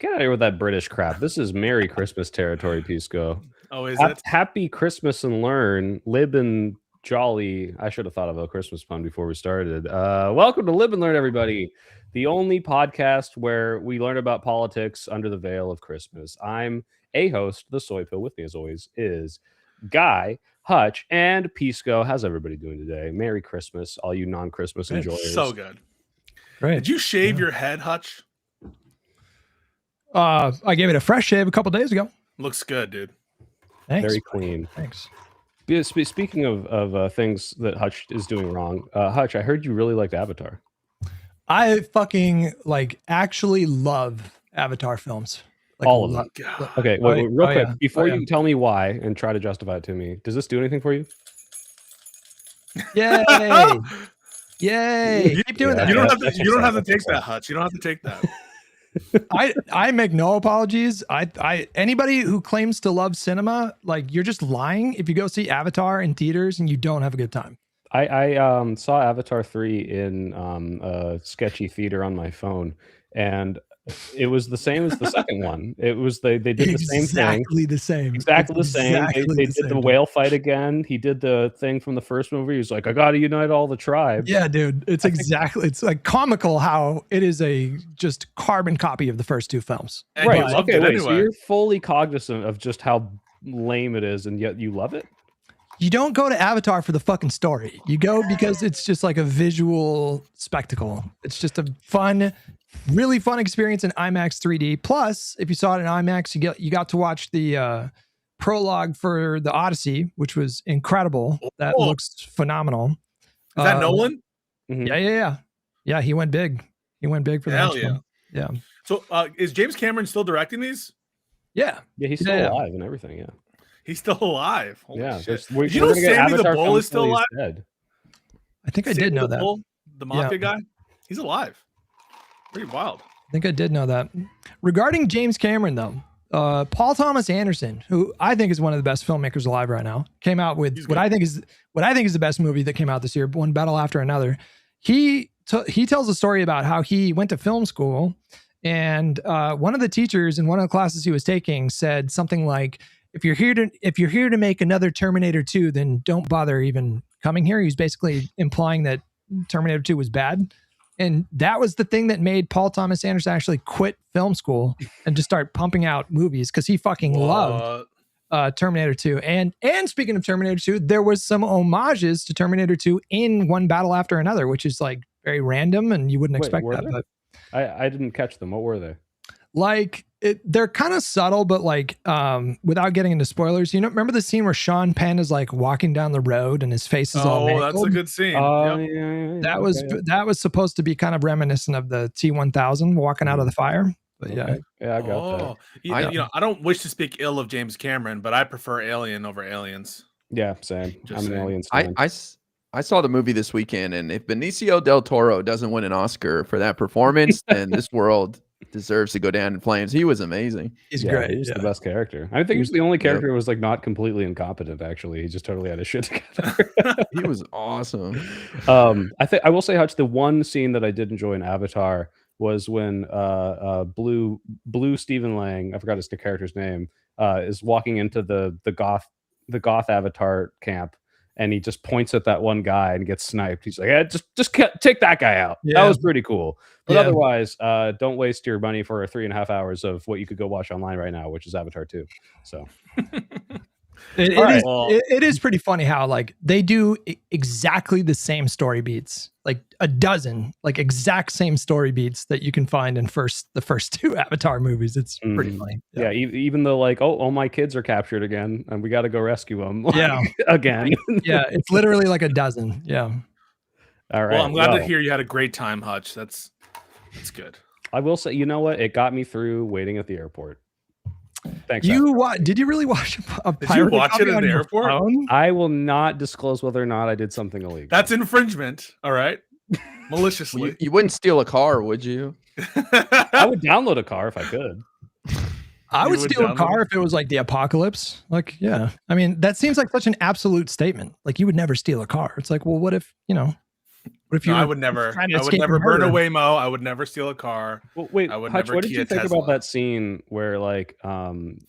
Get out of here with that British crap. This is Merry Christmas territory, Pisco. Oh, is it? Happy Christmas and learn. Lib and Jolly. I should have thought of a Christmas pun before we started. Welcome to Lib and Learn, everybody. The only podcast where we learn about politics under the veil of Christmas. I'm a host, the Soy Pill. With me, as always, is Guy, Hutch, and Pisco. How's everybody doing today? Merry Christmas, all you non-Christmas enjoyers. So good. Great. Did you shave your head, Hutch? I gave it a fresh shave a couple days ago. Looks good, dude. Thanks. Very clean. Thanks. Speaking of things that Hutch is doing wrong, Hutch, I heard you really liked Avatar. I fucking actually love Avatar films. All of them. Okay, wait, real quick, yeah. before you tell me why and try to justify it to me, does this do anything for you? Yay! Yay! Keep doing that. You don't have to take that, Hutch. You don't have to take that. I make no apologies. I anybody who claims to love cinema, you're just lying if you go see Avatar in theaters and you don't have a good time. I saw Avatar 3 in a sketchy theater on my phone, and it was the same as the second one. It was they did the same thing. Exactly the same. Exactly the same. They did the whale fight again. He did the thing from the first movie. He's like, I got to unite all the tribes. Yeah, dude. It's comical how it is a just carbon copy of the first two films. Right. Okay, wait. So you're fully cognizant of just how lame it is, and yet you love it? You don't go to Avatar for the fucking story. You go because it's just like a visual spectacle. It's just a really fun experience in IMAX 3D. Plus, if you saw it in IMAX, you got to watch the prologue for the Odyssey, which was incredible. That looks phenomenal. Is that Nolan? Mm-hmm. Yeah. He went big. He went big for the next one. Yeah. So, is James Cameron still directing these? Yeah. Yeah, he's still alive and everything. Yeah. He's still alive. Holy shit. Did you know Sammy the Bull is still alive? Dead. I think I did know that. Bull, the mafia guy, he's alive. Pretty wild. I think I did know that. Regarding James Cameron, though, Paul Thomas Anderson, who I think is one of the best filmmakers alive right now, came out with what I think is the best movie that came out this year, one battle after another. He tells a story about how he went to film school, and one of the teachers in one of the classes he was taking said something like, If you're here to make another Terminator 2, then don't bother even coming here. He's basically implying that Terminator 2 was bad. And that was the thing that made Paul Thomas Anderson actually quit film school and just start pumping out movies, because he fucking loved Terminator 2. And speaking of Terminator 2, there was some homages to Terminator 2 in One Battle After Another, which is very random and you wouldn't expect that. But I didn't catch them. What were they? They're kind of subtle, but without getting into spoilers, remember the scene where Sean Penn is walking down the road and his face is all mangled? That's a good scene. Yeah. That was supposed to be kind of reminiscent of the T-1000 walking out of the fire. But yeah, I got that. I don't wish to speak ill of James Cameron, but I prefer Alien over Aliens. Yeah, same. I'm an Aliens fan. I saw the movie this weekend, and if Benicio del Toro doesn't win an Oscar for that performance, then this world deserves to go down in flames. He was amazing. He's great. He's the best character. I think he's the only character who was not completely incompetent. Actually, he just totally had his shit together. He was awesome. I will say, Hutch, the one scene that I did enjoy in Avatar was when Blue Stephen Lang, I forgot his character's name, is walking into the goth Avatar camp. And he just points at that one guy and gets sniped. He's like, yeah, just take that guy out. Yeah. That was pretty cool. But otherwise, don't waste your money for 3.5 hours of what you could go watch online right now, which is Avatar 2. So it is pretty funny how they do exactly the same story beats, a dozen exact same story beats that you can find in the first two Avatar movies. It's pretty funny. Yeah, even though oh my kids are captured again and we got to go rescue them. Again. Yeah, it's literally a dozen. Yeah. All right. Well, I'm glad to hear you had a great time, Hutch. That's good. I will say, you know what? It got me through waiting at the airport. Thanks. Did you really watch a Did you watch it at the airport? Phone? I will not disclose whether or not I did something illegal. That's infringement. All right. Maliciously. You wouldn't steal a car, would you? I would download a car if I could. I would steal a car if it was the apocalypse. Yeah. I mean, that seems like such an absolute statement. You would never steal a car. It's well, what if What if you No, I were would never. trying to I would escape never from burn a murder? Waymo. I would never steal a car. Well, wait, I would Hutch, never what did key you a think Tesla. about that scene where like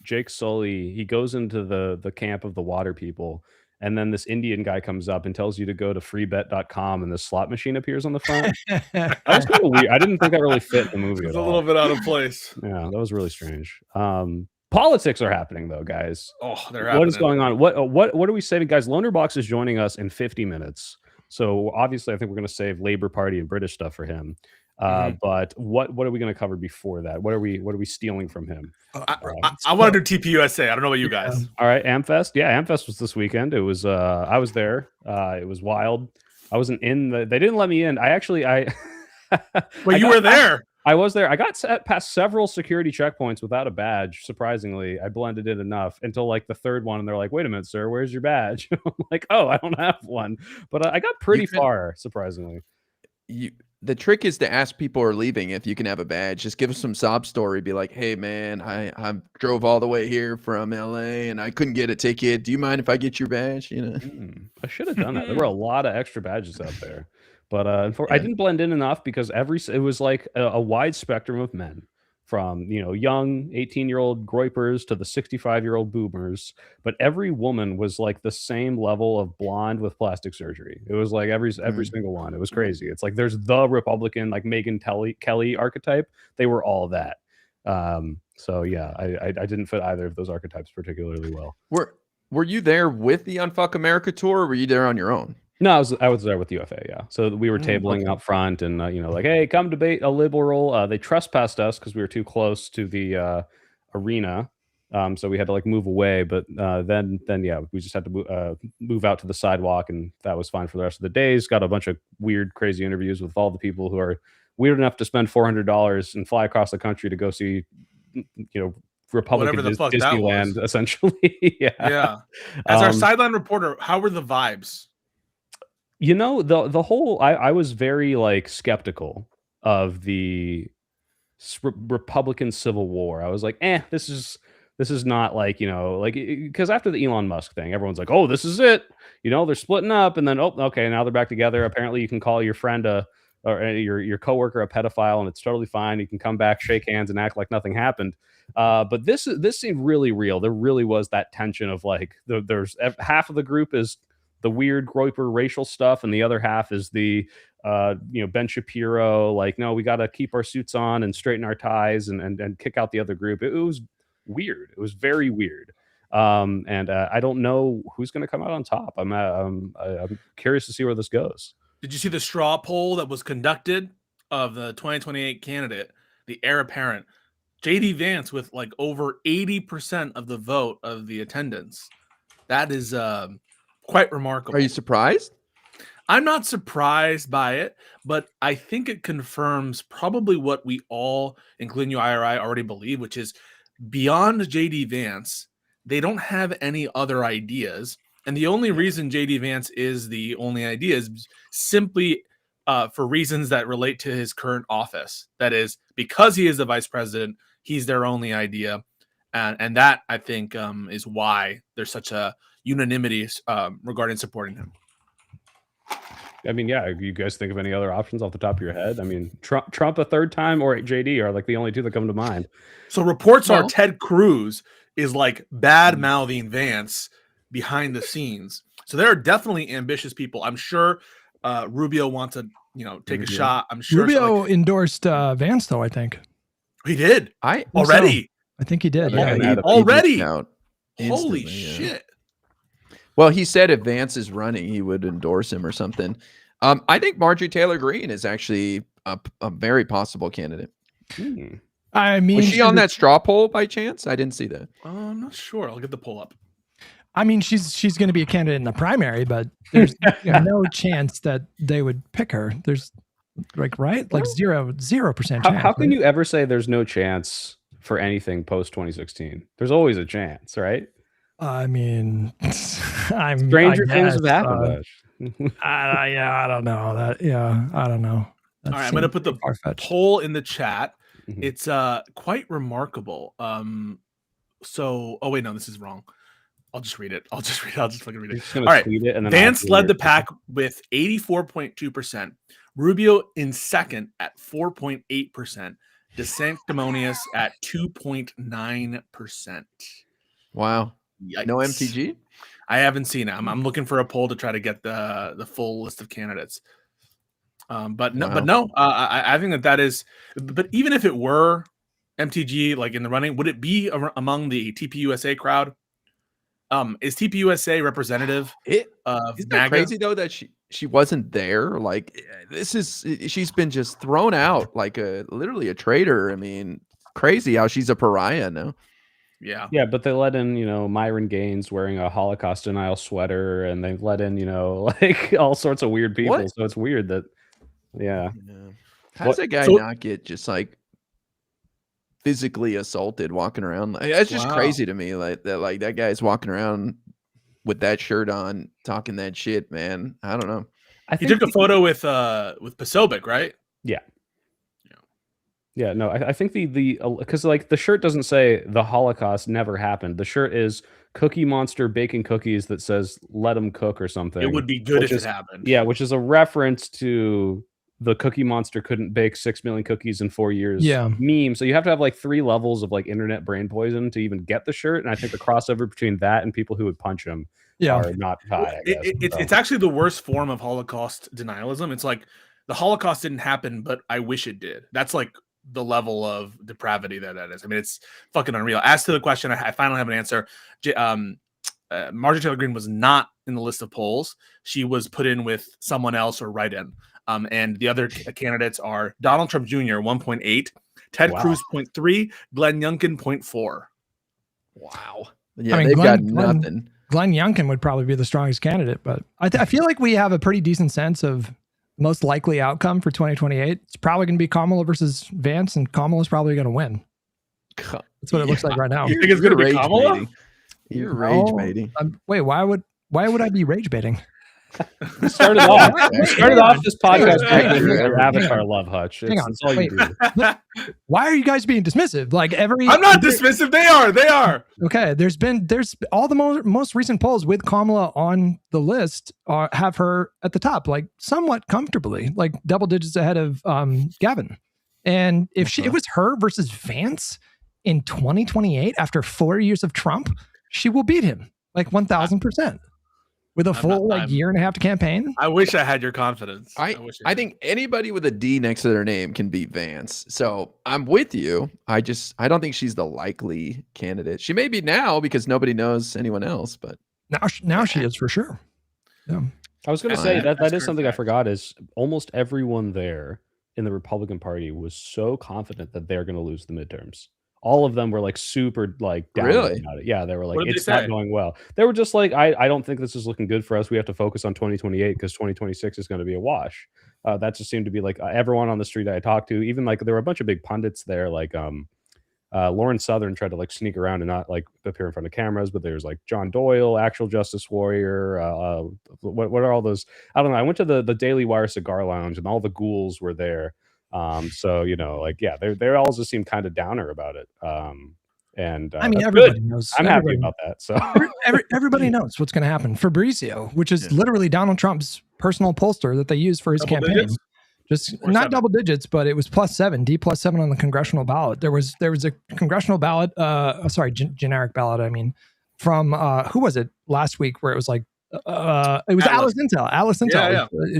Jake Sully, he goes into the camp of the water people, and then this Indian guy comes up and tells you to go to freebet.com and the slot machine appears on the front? That was kind of weird. I didn't think that really fit the movie It's at a little all. bit out of place. Yeah, that was really strange. Politics are happening though, guys. Oh, they're What is happening. going on? What are we saving, guys? LonerBox is joining us in 50 minutes. So obviously, I think we're going to save Labour Party and British stuff for him. But what are we going to cover before that? What are we stealing from him? I want to do TPUSA. I don't know about you guys. All right, Amfest. Yeah, Amfest was this weekend. It was I was there. It was wild. I wasn't in the. They didn't let me in. Well, you were there. I was there. I got past several security checkpoints without a badge. Surprisingly, I blended in enough until like the third one, and they're like, "Wait a minute, sir, where's your badge?" I'm like, "Oh, I don't have one." But I got pretty far, surprisingly. The trick is to ask people who are leaving if you can have a badge. Just give us some sob story. Be like, "Hey, man, I drove all the way here from LA and I couldn't get a ticket. Do you mind if I get your badge?" You know, I should have done that. There were a lot of extra badges out there. But I didn't blend in enough because it was like a wide spectrum of men, from young 18-year-old groypers to the 65-year-old boomers. But every woman was like the same level of blonde with plastic surgery. It was like every single one. It was crazy. It's like there's the Republican like Megyn Kelly archetype. They were all that. So yeah, I didn't fit either of those archetypes particularly well. Were you there with the Unfuck America tour, or were you there on your own? No, I was there with UFA, yeah. So we were tabling up front and, like, hey, come debate a liberal. They trespassed us because we were too close to the arena. So we had to, like, move away. But then yeah, we just had to move out to the sidewalk, and that was fine for the rest of the days. Got a bunch of weird, crazy interviews with all the people who are weird enough to spend $400 and fly across the country to go see, Republican Disneyland, essentially. Yeah. As our sideline reporter, how were the vibes? The whole I was very like skeptical of the Republican Civil War. I was like, this is not like, because after the Elon Musk thing, everyone's like, oh, this is it. They're splitting up, and then okay, now they're back together. Apparently, you can call your friend or your coworker a pedophile, and it's totally fine. You can come back, shake hands, and act like nothing happened. But this seemed really real. There really was that tension of like there's half of the group is the weird groyper racial stuff, and the other half is the Ben Shapiro, like, no, we got to keep our suits on and straighten our ties and kick out the other group. It was weird. It was very weird. And I don't know who's going to come out on top. I'm curious to see where this goes. Did you see the straw poll that was conducted of the 2028 candidate, the heir apparent, J.D. Vance, with like over 80% of the vote of the attendance? That is quite remarkable. Are you surprised? I'm not surprised by it, but I think it confirms probably what we all, including you, IRI, already believe, which is beyond J.D. Vance, they don't have any other ideas. And the only reason J.D. Vance is the only idea is simply for reasons that relate to his current office. That is, because he is the vice president, he's their only idea. And that, I think, is why there's such a unanimity regarding supporting him. I mean, yeah, you guys think of any other options off the top of your head? I mean, Trump a third time or JD are like the only two that come to mind. So reports are Ted Cruz is like bad mouthing Vance behind the scenes. So there are definitely ambitious people. I'm sure Rubio wants to, take a shot. I'm sure Rubio endorsed Vance, though. I think he did. I think he did. Yeah, already. Holy shit. Well, he said if Vance is running, he would endorse him or something. I think Marjorie Taylor Greene is actually a very possible candidate. I mean, was she on that straw poll by chance? I didn't see that. I'm not sure. I'll get the poll up. I mean, she's going to be a candidate in the primary, but there's no chance that they would pick her. There's like 0% chance. How can you ever say there's no chance for anything post 2016? There's always a chance, right? I mean, stranger things have happened. I don't know that. Yeah, I don't know. All right, I'm going to put the poll in the chat. It's quite remarkable. Oh wait, no, this is wrong. I'll just read it. I'll just fucking read You're it. just gonna All right. tweet it and then Vance I'll led the pack with 84.2%. Rubio in second at 4.8%. DeSanctimonious at 2.9%. Wow. Yikes. No MTG? I haven't seen it. I'm looking for a poll to try to get the full list of candidates. But no, I think that is. But even if it were MTG, like in the running, would it be among the TPUSA crowd? Is TPUSA representative of Isn't that crazy though that she wasn't there? Like she's been just thrown out like literally a traitor. I mean, crazy how she's a pariah now. Yeah, but they let in, Myron Gaines wearing a Holocaust denial sweater, and they've let in, like all sorts of weird people. What? So it's weird that, How does that guy not get just like physically assaulted walking around? Like, that's just crazy to me. Like that guy's walking around with that shirt on, talking that shit, man. I don't know. He took a photo with Pasobic, right? Yeah, no, I think because like the shirt doesn't say the Holocaust never happened. The shirt is Cookie Monster baking cookies that says "Let them cook" or something. It would be good if it happened. Yeah, which is a reference to the Cookie Monster couldn't bake 6 million cookies in 4 years meme. So you have to have like 3 levels of like internet brain poison to even get the shirt. And I think the crossover between that and people who would punch him are not high. I guess. It's actually the worst form of Holocaust denialism. It's like the Holocaust didn't happen, but I wish it did. That's like the level of depravity that is. I mean, it's fucking unreal. As to the question, I finally have an answer. Marjorie Taylor Greene was not in the list of polls. She was put in with someone else or write-in. And the other candidates are Donald Trump Jr. 1.8, Ted Cruz 0.3, Glenn Youngkin 0.4. Wow. Yeah, they've got nothing. Glenn Youngkin would probably be the strongest candidate, but I feel like we have a pretty decent sense of most likely outcome for 2028. It's probably going to be Kamala versus Vance, and Kamala's probably going to win. That's what it looks like right now. You think it's going to be Kamala? You're rage baiting. Wait, why would I be rage baiting? We started off this podcast with Avatar love, Hutch. That's all you do. Why are you guys being dismissive? Like I'm not dismissive. They are. Okay. There's all the most recent polls with Kamala on the list have her at the top, like somewhat comfortably, like double digits ahead of Gavin. And if it was her versus Vance in 2028 after 4 years of Trump, she will beat him like 1,000%. With a full year and a half to campaign. I wish I had your confidence. I think anybody with a D next to their name can beat Vance. So I'm with you. I don't think she's the likely candidate. She may be now because nobody knows anyone else, but now she is for sure. Yeah. I was going to say that is something I forgot is almost everyone there in the Republican Party was so confident that they're going to lose the midterms. All of them were like super like down about it. Yeah, they were like, it's not going well. They were just like, I don't think this is looking good for us. We have to focus on 2028 because 2026 is going to be a wash. That just seemed to be like everyone on the street I talked to. Even like there were a bunch of big pundits there, like Lauren Southern tried to like sneak around and not like appear in front of cameras, but there's like John Doyle, Actual Justice Warrior. What are all those? I don't know. I went to the Daily Wire Cigar Lounge and all the ghouls were there. So like they all just seem kind of downer about it. And I mean everybody knows. I'm happy about that. So everybody knows what's going to happen. Fabrizio, which is literally Donald Trump's personal pollster that they use for his campaign. Digits? Just or not 7. Double digits, but it was +7, D+7 on the congressional ballot. There was a congressional ballot, generic ballot. I mean, from who was it last week where it was like it was Alice Intel,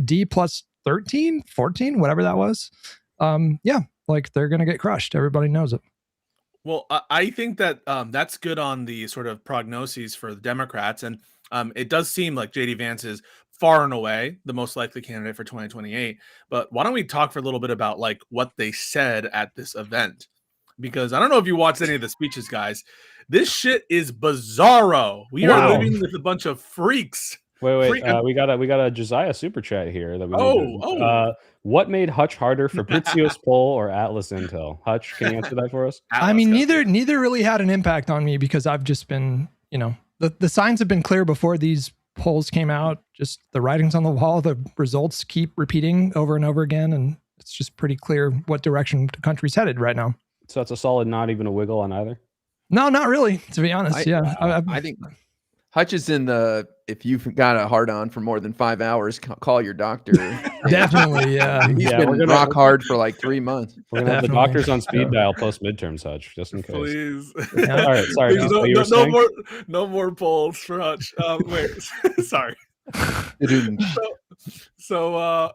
D+13, 14, whatever that was. Like they're gonna get crushed. Everybody knows it. Well, I think that that's good on the sort of prognoses for the Democrats, and it does seem like JD Vance is far and away the most likely candidate for 2028. But why don't we talk for a little bit about like what they said at this event? Because I don't know if you watched any of the speeches, guys. This shit is bizarro. We are living with a bunch of freaks. Wait. We got a Josiah super chat here that we what made Hutch harder, Fabrizio's poll or Atlas Intel? Hutch, can you answer that for us? I mean, neither really had an impact on me because I've just been, the signs have been clear before these polls came out. Just the writings on the wall, the results keep repeating over and over again, and it's just pretty clear what direction the country's headed right now. So it's a solid, not even a wiggle on either. No, not really. To be honest, I think Hutch is in the if you've got a hard on for more than 5 hours, call your doctor. Definitely, yeah. He's Yeah, been we're gonna- rock hard for like 3 months. We're gonna have the Definitely. doctors on speed dial post midterms, Hutch, just in case. Please. Yeah. All right, sorry. Please, Just what you were saying? no more polls for Hutch. Wait, sorry. So,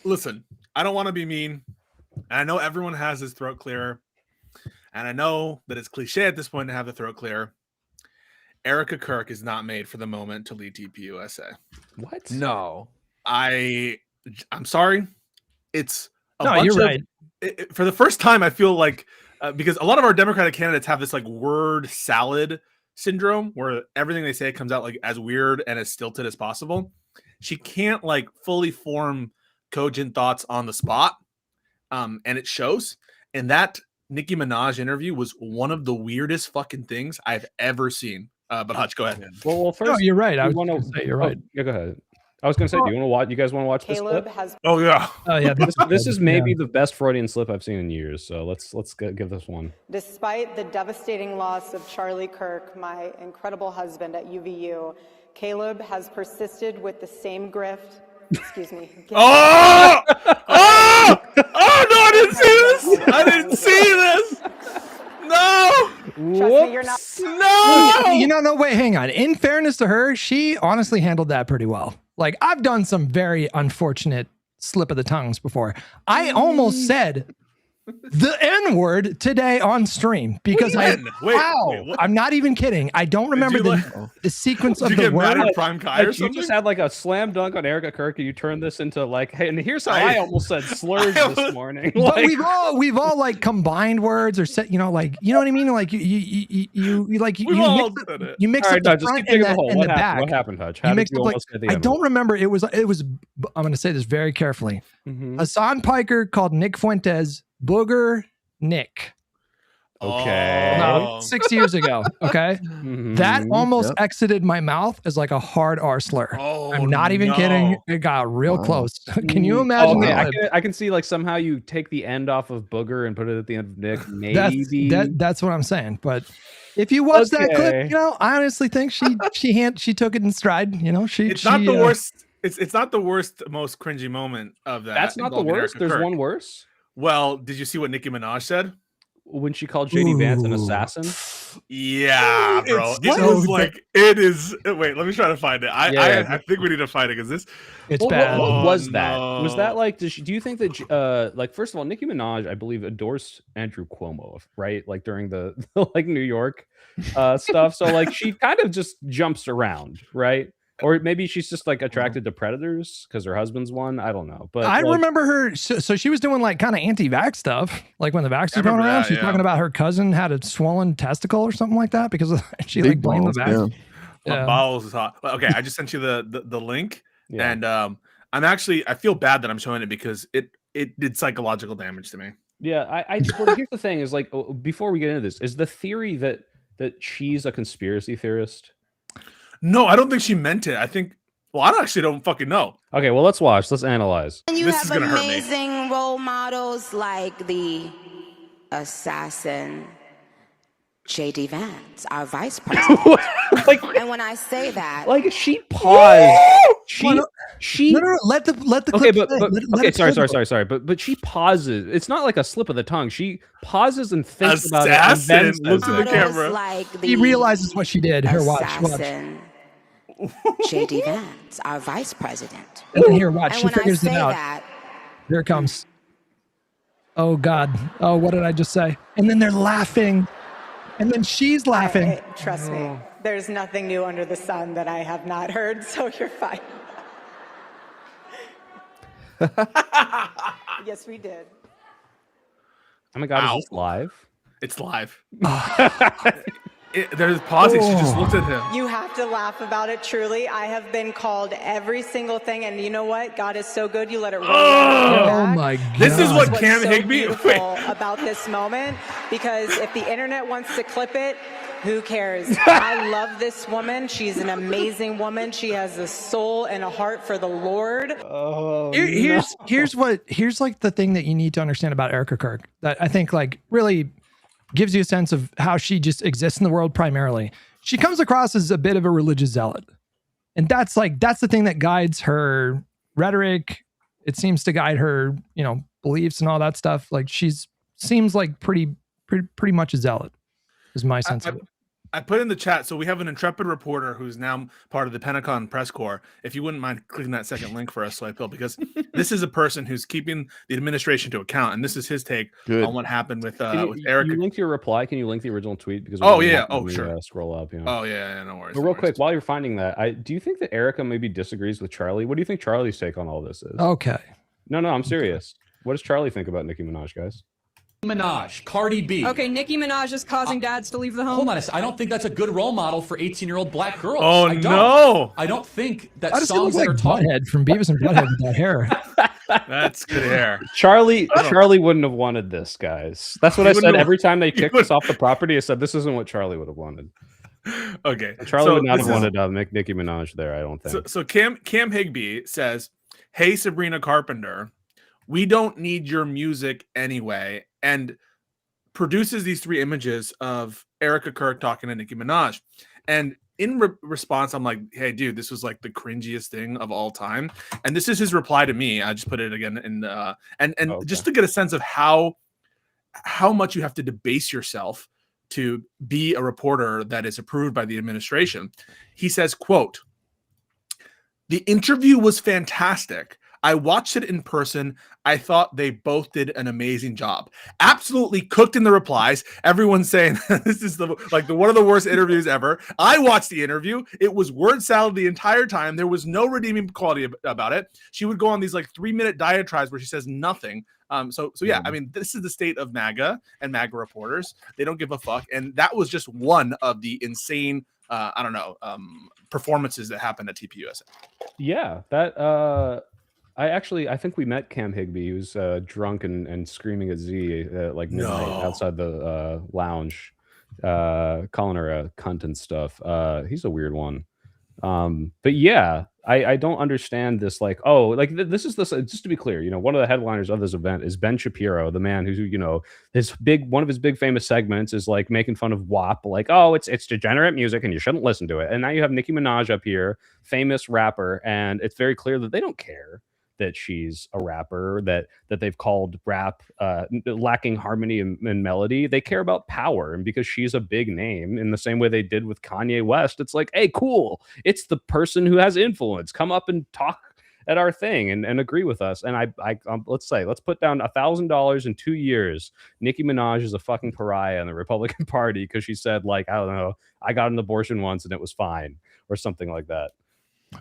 listen, I don't want to be mean. And I know everyone has his throat clearer. And I know that it's cliche at this point to have the throat clearer. Erica Kirk is not made for the moment to lead TPUSA. What? No. I'm sorry. It's a No, bunch you're of, right. For the first time, I feel like because a lot of our Democratic candidates have this like word salad syndrome where everything they say comes out like as weird and as stilted as possible. She can't like fully form cogent thoughts on the spot. And it shows. And that Nicki Minaj interview was one of the weirdest fucking things I've ever seen. But Hutch, go ahead. Well, first, No, you're right. I was wanna- gonna say you're right. Yeah, go ahead. I was gonna say, do you want to watch? You guys want to watch this Caleb clip? has Oh yeah. Oh yeah, This is maybe the best Freudian slip I've seen in years. So let's give this one. Despite the devastating loss of Charlie Kirk, my incredible husband at UVU, Caleb has persisted with the same grift. Excuse me. Oh! Oh! Oh no, I didn't see this! I didn't see this! No! Trust me, you're not. No! You know, no, wait, hang on. In fairness to her, she honestly handled that pretty well. Like, I've done some very unfortunate slip of the tongues before. I almost said the N-word today on stream because When? Wait, what? I'm not even kidding. I don't remember you, the sequence Did of you the get mad word. at Prime Kai or Like, you something? just had like a slam dunk on Erica Kirk, and you turned this into like, hey, and here's how I almost said slurs this morning. But Like, we've all like combined words or set, like, you know what I mean? Like you like We've you all mix, said it. you mix all up right, the no, just front keep digging and the hole. and What the happened? back. What happened, Hutch? You How did mixed you up like, almost get the I N-word? don't remember. It was. I'm going to say this very carefully. Mhm. Hassan Piker called Nick Fuentes Booger Nick Okay. about 6 years ago. Okay. Mhm. That almost Yep. exited my mouth as like a hard R slur. Oh, I'm not even no. kidding. It got real Wow. close. Can you imagine Okay, that? I can see like somehow you take the end off of booger and put it at the end of Nick. Maybe That's what I'm saying. But if you watch that clip, Okay. I honestly think she took it in stride. It's not the worst. It's not the worst, most cringy moment of that. that's not the involving worst. Erica There's Kirk. one worse. Well, did you see what Nicki Minaj said? When she called JD Vance an Ooh. assassin. Yeah, bro. It's It so was like it is. Wait, let me try to find it. Yeah. I think we need to find it because this. It's What bad. was Oh, that? Was that no. like? Do you think that? Like, first of all, Nicki Minaj, I believe, endorsed Andrew Cuomo, right? Like during the like New York stuff. So like, she kind of just jumps around, right? Or maybe she's just like attracted to predators because her husband's one. I don't know, but I like, remember her. So she was doing like kind of anti-vax stuff, like when the vax was I going remember around. that, She's yeah. talking about her cousin had a swollen testicle or something like that because she Big like blamed the balls, vax. yeah. My Yeah. bowels is hot. Well, okay, I just sent you the link, yeah. and I feel bad that I'm showing it because it did psychological damage to me. Yeah, well, here's the thing: is like before we get into this, is the theory that she's a conspiracy theorist? No, I don't think she meant it. I think. Well, I actually don't fucking know. Okay, well, let's watch. Let's analyze. And you This is have gonna hurt me. amazing role models like the assassin JD Vance, our vice president. like, And when I say that, like she paused. She No. Let the okay, clip but, play. but Let okay, it play. sorry, but she pauses. It's not like a slip of the tongue. She pauses and thinks about it, Assassin. and then Look at the models camera. like the He realizes what she did. Here, watch. assassin JD Vance, our vice president. And then here, watch. And She when I figures say it out. that, Here it comes. Oh God. Oh, what did I just say? And then they're laughing. And then she's laughing. Trust me, there's nothing new under the sun that I have not heard, so you're fine. Yes, we did. oh my god, Ow. is this live? It's live. There's pausing. She just looked at him. You have to laugh about it, truly. I have been called every single thing, and you know what? God is so good, you let it roll off your Oh back. my God. This is what What's Cam so Higby. beautiful about this moment, because if the internet wants to clip it, who cares? I love this woman. She's an amazing woman. She has a soul and a heart for the Lord. Oh, Here's like the thing that you need to understand about Erica Kirk that I think like really gives you a sense of how she just exists in the world primarily. she comes across as a bit of a religious zealot. And that's the thing that guides her rhetoric. It seems to guide her, beliefs and all that stuff. Like seems like pretty much a zealot is my sense of it. I put in the chat, so we have an intrepid reporter who's now part of the Pentagon press corps. If you wouldn't mind clicking that second link for us, Swipe Hill, because this is a person who's keeping the administration to account, and this is his take on what happened with Eric. You linked your reply. Can you link the original tweet? Because sure. Scroll up. Oh yeah, no worries. But real quick, while you're finding that, do you think that Erica maybe disagrees with Charlie? What do you think Charlie's take on all this is? Okay. No, I'm serious. What does Charlie think about Nicki Minaj, guys? Minaj, Cardi B. Okay, Nicki Minaj is causing dads to leave the home. Hold on a second. I don't think that's a good role model for 18-year-old black girls. Oh, no. I don't think that Why does songs he look that are like talking. Butthead from Beavis and Butthead with that hair? That's good hair. Charlie wouldn't have wanted this, guys. That's what I said every time they kicked us off the property. I said this isn't what Charlie would have wanted. Okay, Charlie would not have wanted to make Nicki Minaj there. I don't think. So Cam Higbee says, "Hey Sabrina Carpenter, we don't need your music anyway," and produces these 3 images of Erica Kirk talking to Nicki Minaj. And in response, I'm like, hey, dude, this was like the cringiest thing of all time. And this is his reply to me. I just put it again in just to get a sense of how much you have to debase yourself to be a reporter that is approved by the administration. He says, quote, "The interview was fantastic. I watched it in person. I thought they both did an amazing job." Absolutely cooked in the replies. Everyone's saying this is the one of the worst interviews ever. I watched the interview. It was word salad the entire time. There was no redeeming quality about it. She would go on these 3-minute diatribes where she says nothing. So yeah, I mean, this is the state of MAGA and MAGA reporters. They don't give a fuck. And that was just one of the insane, performances that happened at TPUSA. Yeah, that. I think we met Cam Higbee. He was drunk and screaming at Z at midnight outside the lounge, calling her a cunt and stuff. He's a weird one. But yeah, I don't understand this. This is this. Just to be clear, one of the headliners of this event is Ben Shapiro, the man who, one of his big famous segments is making fun of WAP, it's degenerate music and you shouldn't listen to it. And now you have Nicki Minaj up here, famous rapper, and it's very clear that they don't care that she's a rapper, that they've called rap lacking harmony and melody. They care about power, and because she's a big name, in the same way they did with Kanye West, it's like, hey, cool, it's the person who has influence. Come up and talk at our thing and agree with us. And let's put down $1,000 in 2 years. Nicki Minaj is a fucking pariah in the Republican Party because she said, I don't know, I got an abortion once and it was fine, or something like that.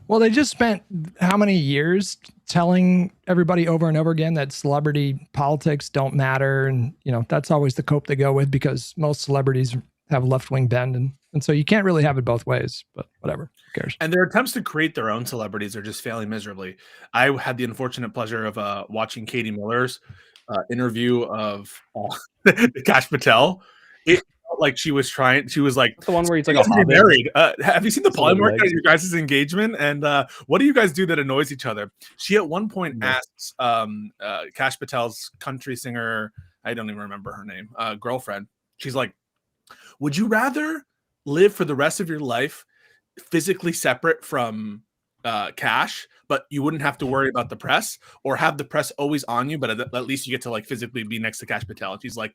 Well, they just spent how many years telling everybody over and over again that celebrity politics don't matter. And, that's always the cope they go with because most celebrities have left-wing bend. And so you can't really have it both ways, but whatever, who cares? And their attempts to create their own celebrities are just failing miserably. I had the unfortunate pleasure of watching Katie Miller's interview of Kash Patel. It felt like she was like the one where he's like a married. Have you seen the polymark of your guys' engagement? And what do you guys do that annoys each other? She at one point asks Kash Patel's country singer, I don't even remember her name, girlfriend. She's like, would you rather live for the rest of your life physically separate from Cash, but you wouldn't have to worry about the press, or have the press always on you, but at least you get to physically be next to Kash Patel? And she's like,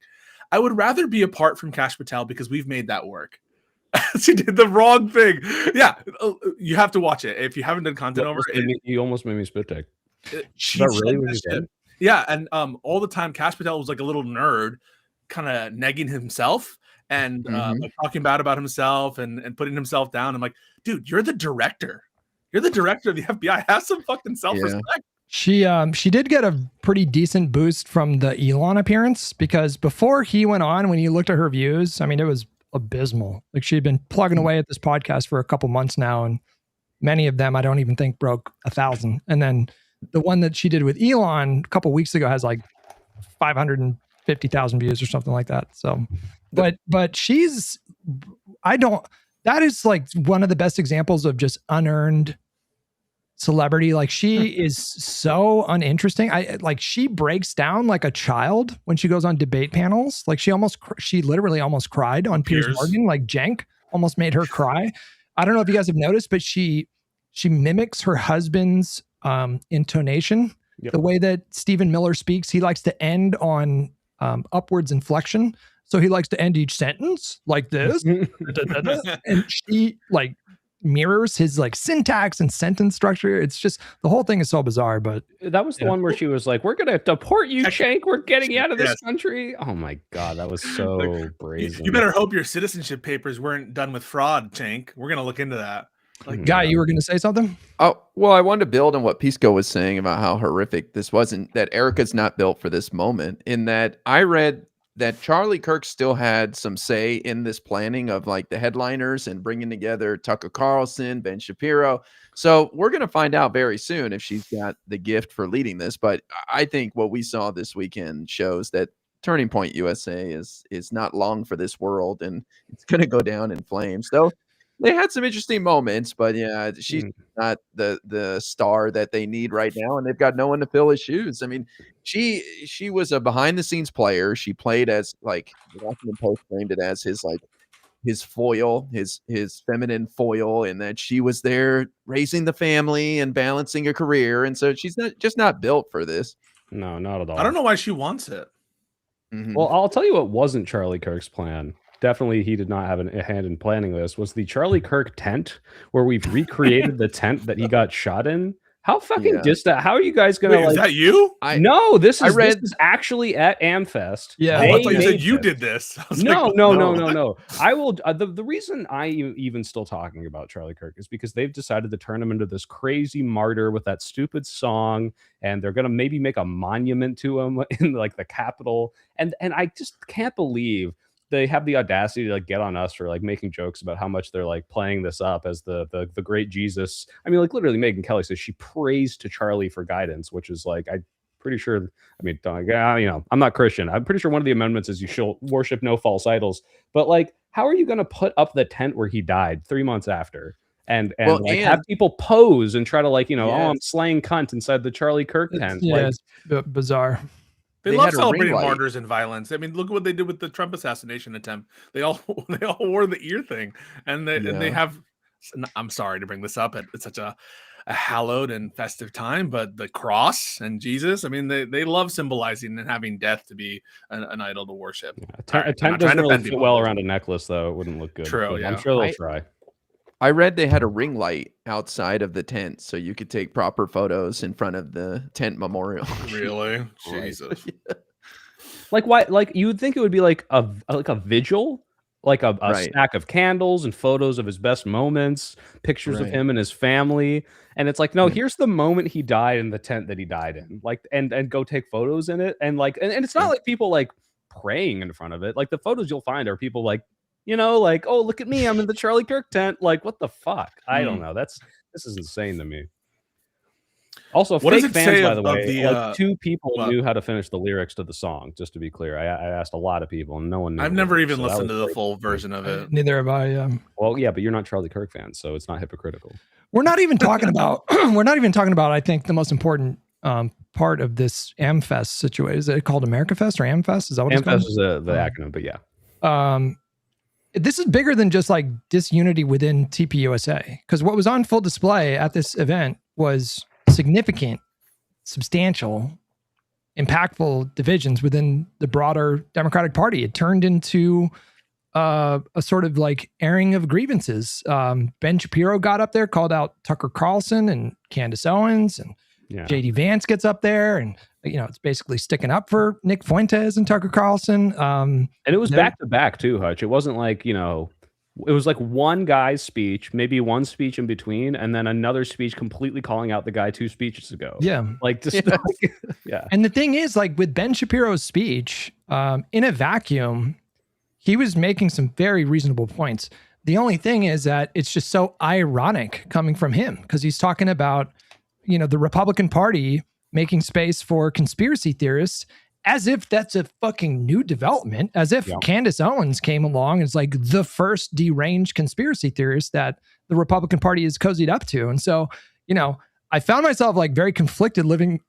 I would rather be apart from Kash Patel because we've made that work. She did the wrong thing. Yeah, you have to watch it if you haven't done content over it. You almost made me spit take. Really what you said? Yeah, and all the time Kash Patel was like a little nerd, kind of negging himself and talking bad about himself and putting himself down. I'm like, dude, you're the director. You're the director of the FBI. Have some fucking self-respect. She did get a pretty decent boost from the Elon appearance, because before he went on, when you looked at her views, I mean, it was abysmal. She had been plugging away at this podcast for a couple months now, and many of them I don't even think broke 1,000. And then the one that she did with Elon a couple weeks ago has 550,000 views or something like that. So, but that is one of the best examples of just unearned celebrity. She is so uninteresting. She breaks down like a child when she goes on debate panels. She literally almost cried on Piers Morgan, like Jenk. almost made her cry. I don't know if you guys have noticed, but she mimics her husband's intonation. Yep. The way that Stephen Miller speaks, he likes to end on upwards inflection. So he likes to end each sentence like this. And she like mirrors his like syntax and sentence structure. It's just, the whole thing is so bizarre. But That was the one where she was like, "We're gonna deport you, Shank. We're getting you out of this Yes. country." Oh my god, that was so brazen. You better hope your citizenship papers weren't done with fraud, Chank. We're gonna look into that. Like, Guy, you were going to say something? Oh, well, I wanted to build on what Pisco was saying about how horrific this wasn't, that Erica's not built for this moment, in that I read that Charlie Kirk still had some say in this planning of like the headliners and bringing together Tucker Carlson, Ben Shapiro. So we're going to find out very soon if she's got the gift for leading this. But I think what we saw this weekend shows that Turning Point USA is not long for this world, and it's going to go down in flames. Though they had some interesting moments, but yeah, she's not the star that they need right now, and they've got no one to fill his shoes. I mean, she was a behind the scenes player. She played as, like, the Washington Post framed it as his foil, his feminine foil, and that she was there raising the family and balancing a career, and so she's not built for this. No, not at all. I don't know why she wants it. Mhm. Well, I'll tell you what wasn't Charlie Kirk's plan. Definitely, he did not have a hand in planning this. Was the Charlie Kirk tent, where we've recreated the tent that he got shot in? How fucking Yeah. distant? How are you guys gonna Wait, like? is that you? No, this I is read- this is actually at Amfest. Yeah. Oh, They I thought you made said you this. did this. I was No, like, no. I will. The reason I even still talking about Charlie Kirk is because they've decided to turn him into this crazy martyr with that stupid song, and they're gonna maybe make a monument to him in like the Capitol. And I just can't believe they have the audacity to like get on us for like making jokes about how much they're like playing this up as the great Jesus. I mean, like literally, Megyn Kelly says she prays to Charlie for guidance, which is like I'm pretty sure. I mean, I'm not Christian. I'm pretty sure one of the amendments is you shall worship no false idols. But like, how are you going to put up the tent where he died 3 months after? And have people pose and try to like, oh, I'm slaying cunt inside the Charlie Kirk tent. It's bizarre. They had love a celebrating ring light. martyrs and violence. I mean, look at what they did with the Trump assassination attempt. They all wore the ear thing, and they have. I'm sorry to bring this up. It's such a hallowed and festive time, but the cross and Jesus. I mean, they love symbolizing and having death to be an idol to worship. A tent doesn't really fit well around a necklace, though. It wouldn't look good. True, but yeah. I'm sure they'll try. I read they had a ring light outside of the tent, so you could take proper photos in front of the tent memorial. Really? Jesus. Like why? Like you would think it would be like a vigil, like a stack of candles and photos of his best moments, pictures of him and his family, and it's like, no, here's the moment he died in the tent that he died in, like, and go take photos in it, and like, and it's not like people like praying in front of it. Like the photos you'll find are people like, like, oh, look at me, I'm in the Charlie Kirk tent. Like, what the fuck? I don't know. This is insane to me. Also, what fake does it fans, say by the of way, the, like 2 people knew how to finish the lyrics to the song. Just to be clear, I asked a lot of people, and no one knew. I've never even listened to the full version of it. Neither have I. Well, yeah, but you're not Charlie Kirk fans, so it's not hypocritical. We're not even talking about. We're not even talking about. I think the most important part of this Amfest situation. Is it called America Fest or Amfest? Is that what it's called? Amfest is the acronym, but yeah. This is bigger than just like disunity within TPUSA, because what was on full display at this event was significant, substantial, impactful divisions within the broader Democratic Party. It turned into a sort of like airing of grievances. Ben Shapiro got up there, called out Tucker Carlson and Candace Owens, and JD Vance gets up there, and it's basically sticking up for Nick Fuentes and Tucker Carlson. And it was back to back too, Hutch. It wasn't like, it was like one guy's speech, maybe one speech in between, and then another speech completely calling out the guy 2 speeches ago. Yeah. Like, just, yeah. And the thing is, like with Ben Shapiro's speech, in a vacuum, he was making some very reasonable points. The only thing is that it's just so ironic coming from him, because he's talking about, the Republican Party making space for conspiracy theorists, as if that's a fucking new development, as if Candace Owens came along as like the first deranged conspiracy theorist that the Republican Party is cozied up to. And so, I found myself like very conflicted listening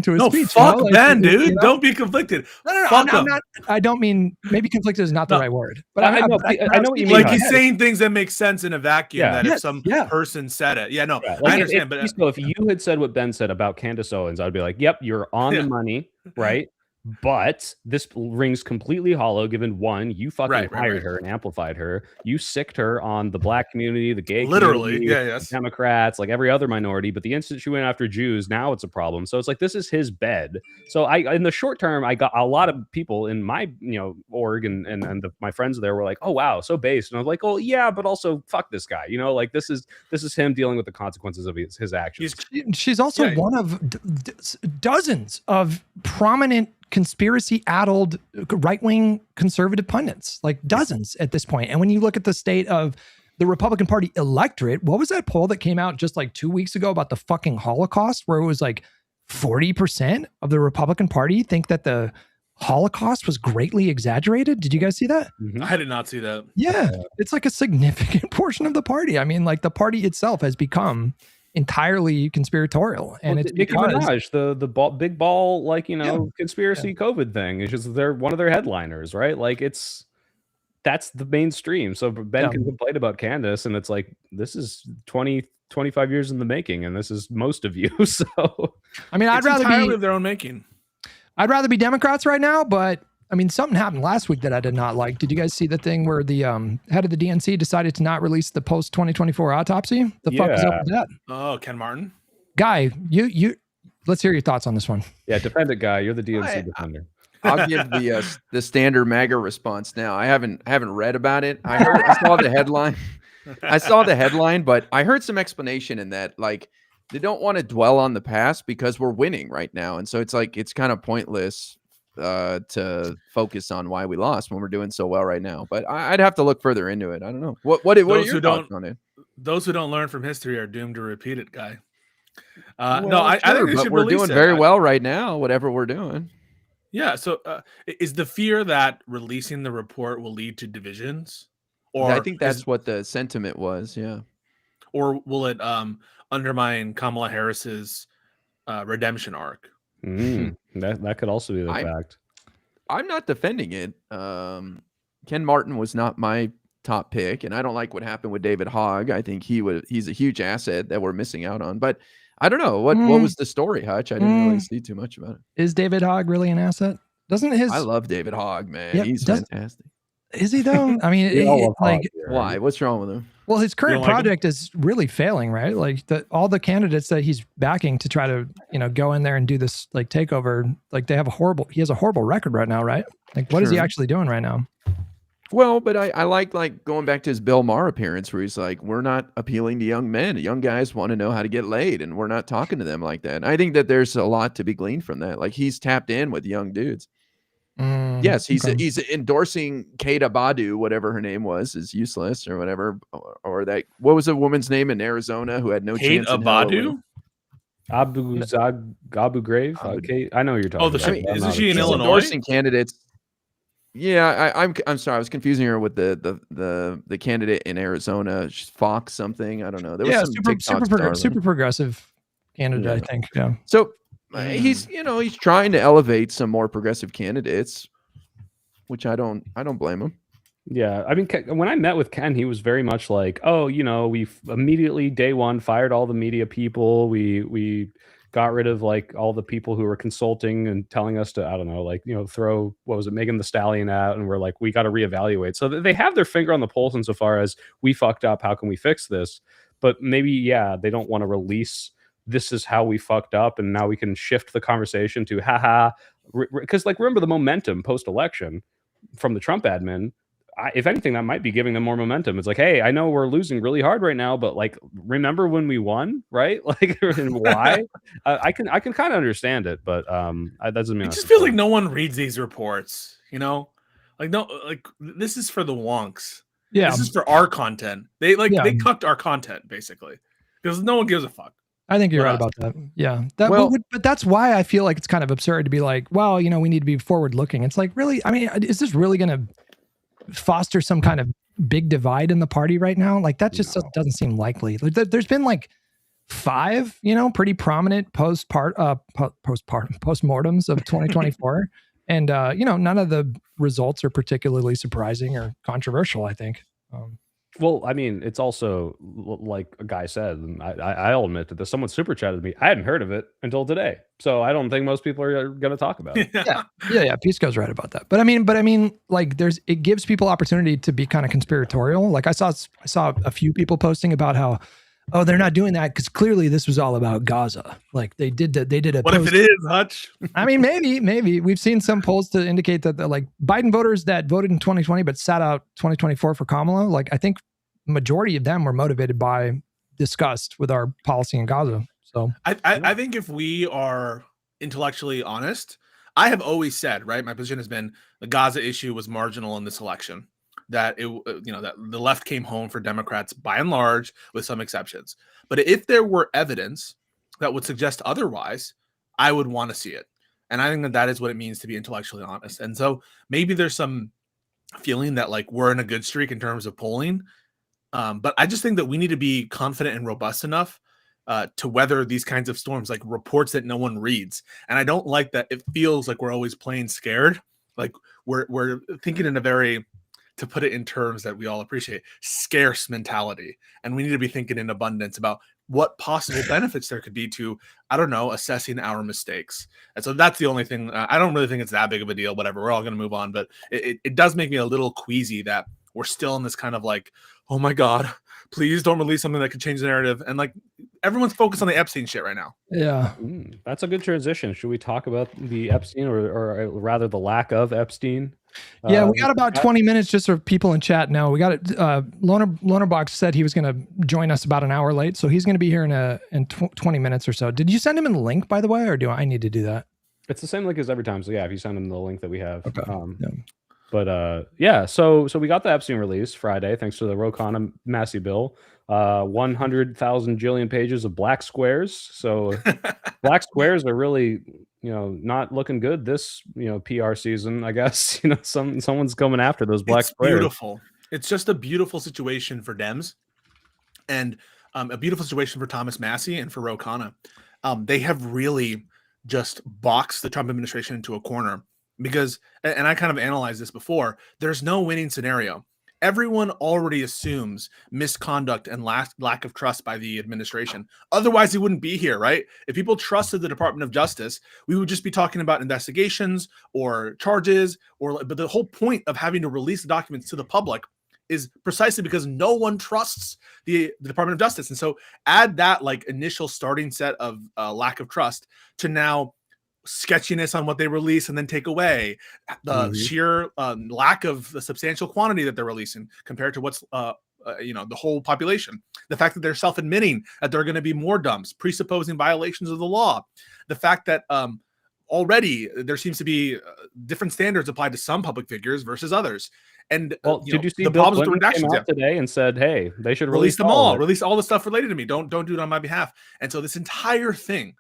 to his No, speech. fuck Like, Ben, dude. Don't be conflicted. No, Fuck I'm him. not. I don't mean maybe conflicted is not the No. right word, but I know what you mean. Like he's saying things that make sense in a vacuum. Yeah. That Yes, if some yeah. person said it, yeah, no, Yeah, I understand. But if you had said what Ben said about Candace Owens, I'd be like, "Yep, you're on the money, right?" But this rings completely hollow. Given one, you fucking hired her and amplified her. You sicked her on the black community, the gay community, yes, Democrats, like every other minority. But the instant she went after Jews, now it's a problem. So it's like this is his bed. So in the short term, I got a lot of people in my org and my friends there were like, "Oh wow, so based." And I was like, "Oh yeah, but also fuck this guy." Like this is him dealing with the consequences of his actions. She's also one of dozens of prominent conspiracy-addled right-wing conservative pundits, like dozens at this point. And when you look at the state of the Republican Party electorate, what was that poll that came out just like 2 weeks ago about the fucking Holocaust, where it was like 40% of the Republican Party think that the Holocaust was greatly exaggerated? Did you guys see that? I did not see that. Yeah, it's like a significant portion of the party. I mean, like the party itself has become entirely conspiratorial, and it's Nicki Minaj, the big ball, like conspiracy COVID thing. It's just they're one of their headliners, right? Like that's the mainstream. So Ben can complain about Candace, and it's like this is 20-25 years in the making, and this is most of you. So I mean, I'd rather be of their own making. I'd rather be Democrats right now, but I mean, something happened last week that I did not like. Did you guys see the thing where the head of the DNC decided to not release the post-2024 autopsy? The fuck is up with that? Oh, Ken Martin. Guy, you let's hear your thoughts on this one. Yeah, defend it, Guy. You're the DNC defender. I'll give the standard MAGA response now. I haven't read about it. I saw the headline. I saw the headline, but I heard some explanation in that, like, they don't want to dwell on the past because we're winning right now. And so it's like it's kind of pointless to focus on why we lost when we're doing so well right now. But I'd have to look further into it. I don't know. What are your thoughts on it? Those who don't learn from history are doomed to repeat it, Guy. Well, I think they should we're release doing it. very well right now, whatever we're doing. Yeah. So is the fear that releasing the report will lead to divisions? Or I think that's what the sentiment was. Yeah. Or will it undermine Kamala Harris's redemption arc? That could also be the fact. I'm not defending it. Ken Martin was not my top pick, and I don't like what happened with David Hogg. I think he's a huge asset that we're missing out on. But I don't know what was the story, Hutch. I didn't really see too much about it. Is David Hogg really an asset? Doesn't his? I love David Hogg, man. Yep, He's fantastic. Is he though? I mean, why? What's wrong with him? Well, his current project is really failing, right? Like all the candidates that he's backing to try to, go in there and do this like takeover, like he has a horrible record right now, right? Like what is he actually doing right now? Well, but I like going back to his Bill Maher appearance where he's like, we're not appealing to young men. Young guys want to know how to get laid, and we're not talking to them like that. And I think that there's a lot to be gleaned from that. Like he's tapped in with young dudes. Yes, he's endorsing Kate Abadu, whatever her name was, is useless or whatever, or that. What was the woman's name in Arizona who had no chance? Kate Abadu, Abu Grave. Okay, I know who you're talking about. Isn't she in Illinois? Endorsing candidates. Yeah, I'm sorry, I was confusing her with the candidate in Arizona, Fox something. I don't know. There was super progressive candidate, I think. Yeah. So. He's trying to elevate some more progressive candidates, which I don't blame him. Yeah, I mean, when I met with Ken, he was very much like, oh, we immediately day one fired all the media people. We got rid of like all the people who were consulting and telling us to, I don't know, like throw Megan Thee Stallion out, and we're like, we got to reevaluate. So they have their finger on the pulse insofar as we fucked up. How can we fix this? But maybe they don't want to release. This is how we fucked up, and now we can shift the conversation to haha, because like remember the momentum post-election from the Trump admin. If anything, that might be giving them more momentum. It's like, hey, I know we're losing really hard right now, but like remember when we won, right? Like and why? I can kind of understand it, but that doesn't mean it just feels like no one reads these reports. Like this is for the wonks. Yeah, this is for our content. They cucked our content basically because no one gives a fuck. I think you're right about that. Yeah. But that's why I feel like it's kind of absurd to be like, well, we need to be forward looking. It's like, really? I mean, is this really going to foster some kind of big divide in the party right now? Like that just doesn't seem likely. There's been like 5, pretty prominent postmortems of 2024. And, none of the results are particularly surprising or controversial, I think. Well, I mean, it's also like a guy said, and I'll admit to this. Someone super chatted me. I hadn't heard of it until today, so I don't think most people are going to talk about it. Yeah. Pisco's right about that. But I mean, like, it gives people opportunity to be kind of conspiratorial. Like I saw a few people posting about how, oh, they're not doing that because clearly this was all about Gaza. Like they did a what post. if it is, Hutch? I mean, maybe we've seen some polls to indicate that like Biden voters that voted in 2020 but sat out 2024 for Kamala. Like I think majority of them were motivated by disgust with our policy in Gaza. So I think if we are intellectually honest, I have always said, right, my position has been the Gaza issue was marginal in this election. That that the left came home for Democrats by and large, with some exceptions. But if there were evidence that would suggest otherwise, I would want to see it. And I think that is what it means to be intellectually honest. And so maybe there's some feeling that like we're in a good streak in terms of polling. But I just think that we need to be confident and robust enough to weather these kinds of storms, like reports that no one reads. And I don't like that it feels like we're always playing scared. Like we're thinking in a very, to put it in terms that we all appreciate, scarce mentality. And we need to be thinking in abundance about what possible benefits there could be to, I don't know, assessing our mistakes. And so that's the only thing. I don't really think it's that big of a deal, whatever. We're all going to move on. But it does make me a little queasy that we're still in this kind of like, oh my God, please don't release something that could change the narrative. And like everyone's focused on the Epstein shit right now. Yeah. That's a good transition. Should we talk about the Epstein or rather the lack of Epstein? Yeah, we got about 20 minutes just for people in chat now. We got it. LonerBox said he was going to join us about an hour late. So he's going to be here in 20 minutes or so. Did you send him a link, by the way, or do I need to do that? It's the same link as every time. So yeah, if you send him the link that we have. Okay. But yeah, so we got the Epstein release Friday, thanks to the Ro Khanna Massey bill. 100,000 jillion pages of black squares. So black squares are really, not looking good this, PR season, I guess. Someone's coming after those black squares. Beautiful. It's just a beautiful situation for Dems and a beautiful situation for Thomas Massey and for Ro Khanna. They have really just boxed the Trump administration into a corner because, and I kind of analyzed this before, there's no winning scenario. Everyone already assumes misconduct and lack of trust by the administration. Otherwise, he wouldn't be here, right? If people trusted the Department of Justice, we would just be talking about investigations or charges. But the whole point of having to release the documents to the public is precisely because no one trusts the Department of Justice. And so add that like initial starting set of lack of trust to now sketchiness on what they release and then take away, the sheer lack of the substantial quantity that they're releasing compared to what's the whole population, the fact that they're self-admitting that there are going to be more dumps, presupposing violations of the law, the fact that already there seems to be different standards applied to some public figures versus others. And did you see the Bill problems with Clinton redactions came out today and said, hey, they should release them all, of release all the stuff related to me, don't do it on my behalf. And so this entire thing,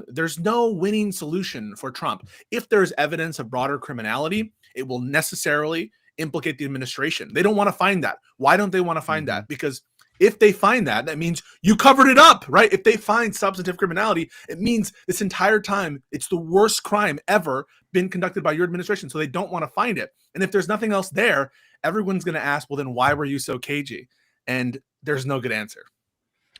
there's no winning solution for Trump. If there's evidence of broader criminality, it will necessarily implicate the administration. They don't want to find that. Why don't they want to find that? Because if they find that, that means you covered it up, right? If they find substantive criminality, it means this entire time it's the worst crime ever been conducted by your administration. So they don't want to find it. And if there's nothing else there, everyone's going to ask, well, then why were you so cagey? And there's no good answer.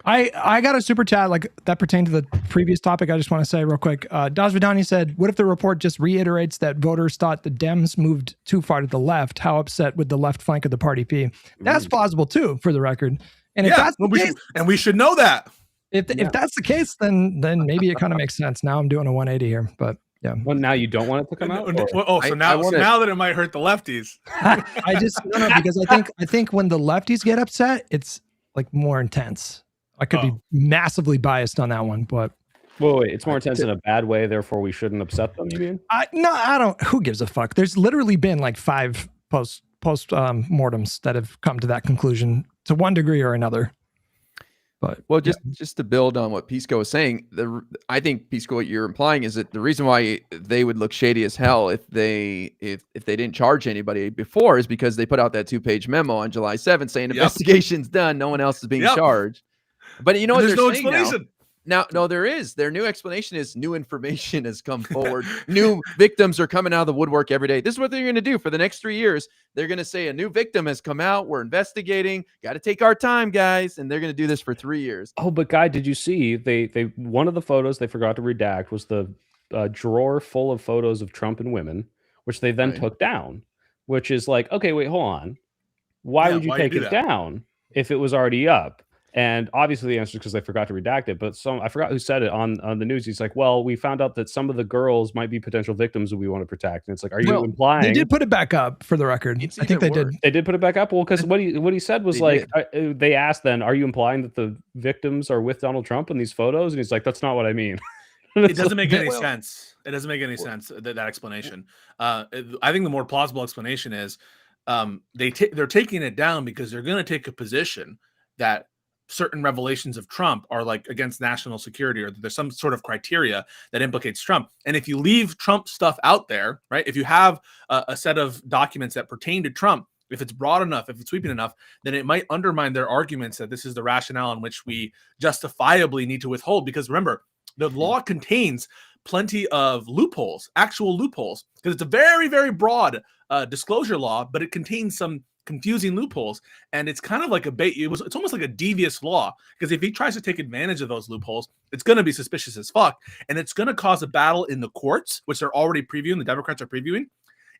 I got a super chat like that pertained to the previous topic. I just want to say real quick. Daz Vidani said, what if the report just reiterates that voters thought the Dems moved too far to the left? How upset would the left flank of the party be? That's plausible too, for the record. And if that's the case, we should know that. If that's the case, then maybe it kind of makes sense. Now I'm doing a 180 here, but yeah. Well, now you don't want it to come out? Now that it might hurt the lefties. I just because I think when the lefties get upset, it's like more intense. I could be massively biased on that one, but wait, it's more intense in a bad way. Therefore, we shouldn't upset them. You mean? No, I don't. Who gives a fuck? There's literally been like 5 post mortems that have come to that conclusion to one degree or another. But just to build on what Pisco was saying, I think Pisco, what you're implying is that the reason why they would look shady as hell if they didn't charge anybody before is because they put out that 2-page memo on July 7th saying investigation's done, no one else is being charged. But you know And what there's they're no saying now? explanation. Now, no, there is. Their new explanation is new information has come forward. New victims are coming out of the woodwork every day. This is what they're going to do for the next 3 years. They're going to say a new victim has come out. We're investigating. Got to take our time, guys. And they're going to do this for 3 years. Oh, but Guy, did you see they one of the photos they forgot to redact was the drawer full of photos of Trump and women, which they then Right. took down, which is like, okay, wait, hold on. Why Yeah, would you why take do it that? down if it was already up? And obviously the answer is because they forgot to redact it. But I forgot who said it on the news. He's like, well, we found out that some of the girls might be potential victims that we want to protect. And it's like, are you Well, implying they did put it back up for the record? It's I think they either did. they did put it back up? Well, because what he said was They like, they asked then, are you implying that the victims are with Donald Trump in these photos? And he's like, that's not what I mean. It doesn't make any Well- sense. It doesn't make any sense, that explanation. I think the more plausible explanation is they're taking it down because they're going to take a position that certain revelations of Trump are like against national security, or that there's some sort of criteria that implicates Trump. And if you leave Trump stuff out there, right, if you have a set of documents that pertain to Trump, if it's broad enough, if it's sweeping enough, then it might undermine their arguments that this is the rationale in which we justifiably need to withhold. Because remember, the law contains plenty of loopholes, actual loopholes, because it's a very, very broad disclosure law, but it contains some confusing loopholes. And it's kind of like it's almost like a devious law, because if he tries to take advantage of those loopholes, it's going to be suspicious as fuck. And it's going to cause a battle in the courts, which they're already previewing, the Democrats are previewing,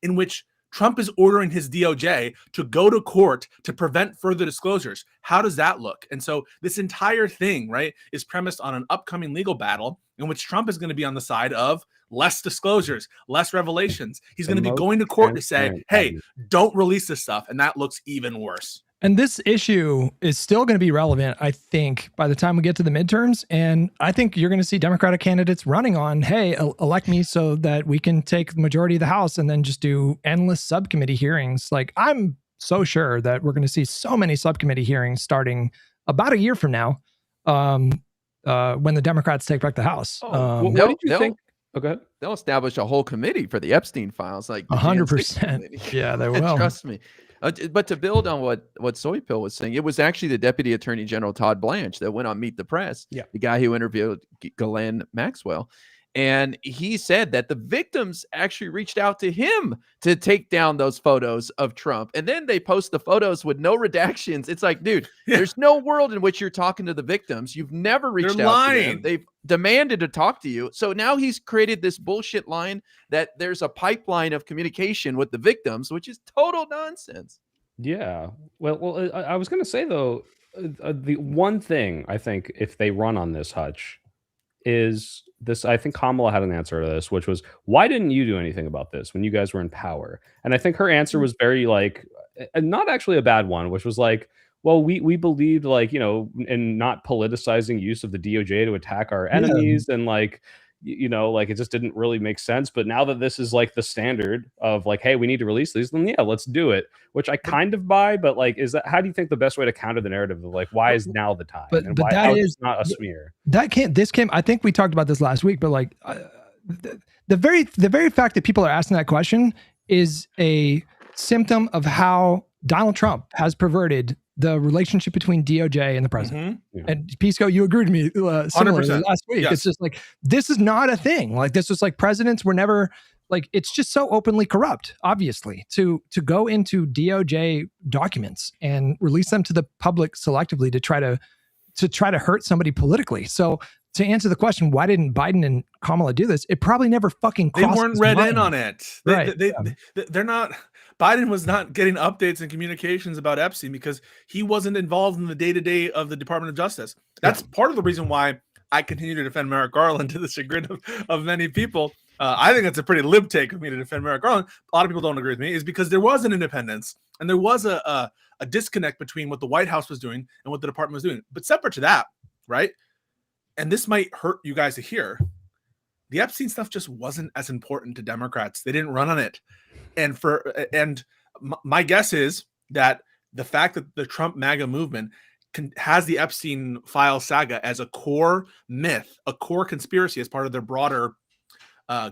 in which Trump is ordering his DOJ to go to court to prevent further disclosures. How does that look? And so this entire thing, right, is premised on an upcoming legal battle in which Trump is going to be on the side of less disclosures, less revelations. He's going to be going to court to say, hey, don't release this stuff. And that looks even worse. And this issue is still going to be relevant, I think, by the time we get to the midterms. And I think you're going to see Democratic candidates running on, hey, elect me so that we can take the majority of the House and then just do endless subcommittee hearings. Like, I'm so sure that we're going to see so many subcommittee hearings starting about a year from now, when the Democrats take back the House. What did you think? Okay. They'll establish a whole committee for the Epstein files, like 100%. Yeah, they will. Trust me. But to build on what Soy Pill was saying, it was actually the Deputy Attorney General Todd Blanche that went on Meet the Press, the guy who interviewed Ghislaine Maxwell. And he said that the victims actually reached out to him to take down those photos of Trump. And then they post the photos with no redactions. It's like, dude, there's no world in which you're talking to the victims. You've never reached out to them. They've demanded to talk to you. So now he's created this bullshit line that there's a pipeline of communication with the victims, which is total nonsense. Yeah. Well, I was going to say, though, the one thing I think if they run on this, Hutch, is this. I think Kamala had an answer to this, which was, why didn't you do anything about this when you guys were in power? And I think her answer was very, like, not actually a bad one, which was like, well, we believed, like, you know, in not politicizing use of the DOJ to attack our enemies, and like, you know, like, it just didn't really make sense. But now that this is like the standard of like, hey, we need to release these, then yeah, let's do it, which I kind of buy. But like, how do you think the best way to counter the narrative of like, why is now the time? But why, that is not a smear. I think we talked about this last week, but like the very fact that people are asking that question is a symptom of how Donald Trump has perverted the relationship between DOJ and the president. Mm-hmm. And Pisco, you agreed with me similarly 100%. last week. Yes. It's just like, this is not a thing. Like, this was like, presidents were never, like, it's just so openly corrupt, obviously, to go into DOJ documents and release them to the public selectively to try to hurt somebody politically. So to answer the question, why didn't Biden and Kamala do this? It probably never fucking crossed They weren't his read mind. in on it. They're not. Biden was not getting updates and communications about Epstein because he wasn't involved in the day-to-day of the Department of Justice. That's part of the reason why I continue to defend Merrick Garland to the chagrin of many people. I think that's a pretty lib take of me to defend Merrick Garland. A lot of people don't agree with me, is because there was an independence and there was a disconnect between what the White House was doing and what the department was doing. But separate to that, right? And this might hurt you guys to hear, the Epstein stuff just wasn't as important to Democrats. They didn't run on it. And my guess is that the fact that the Trump MAGA movement has the Epstein file saga as a core myth, a core conspiracy as part of their broader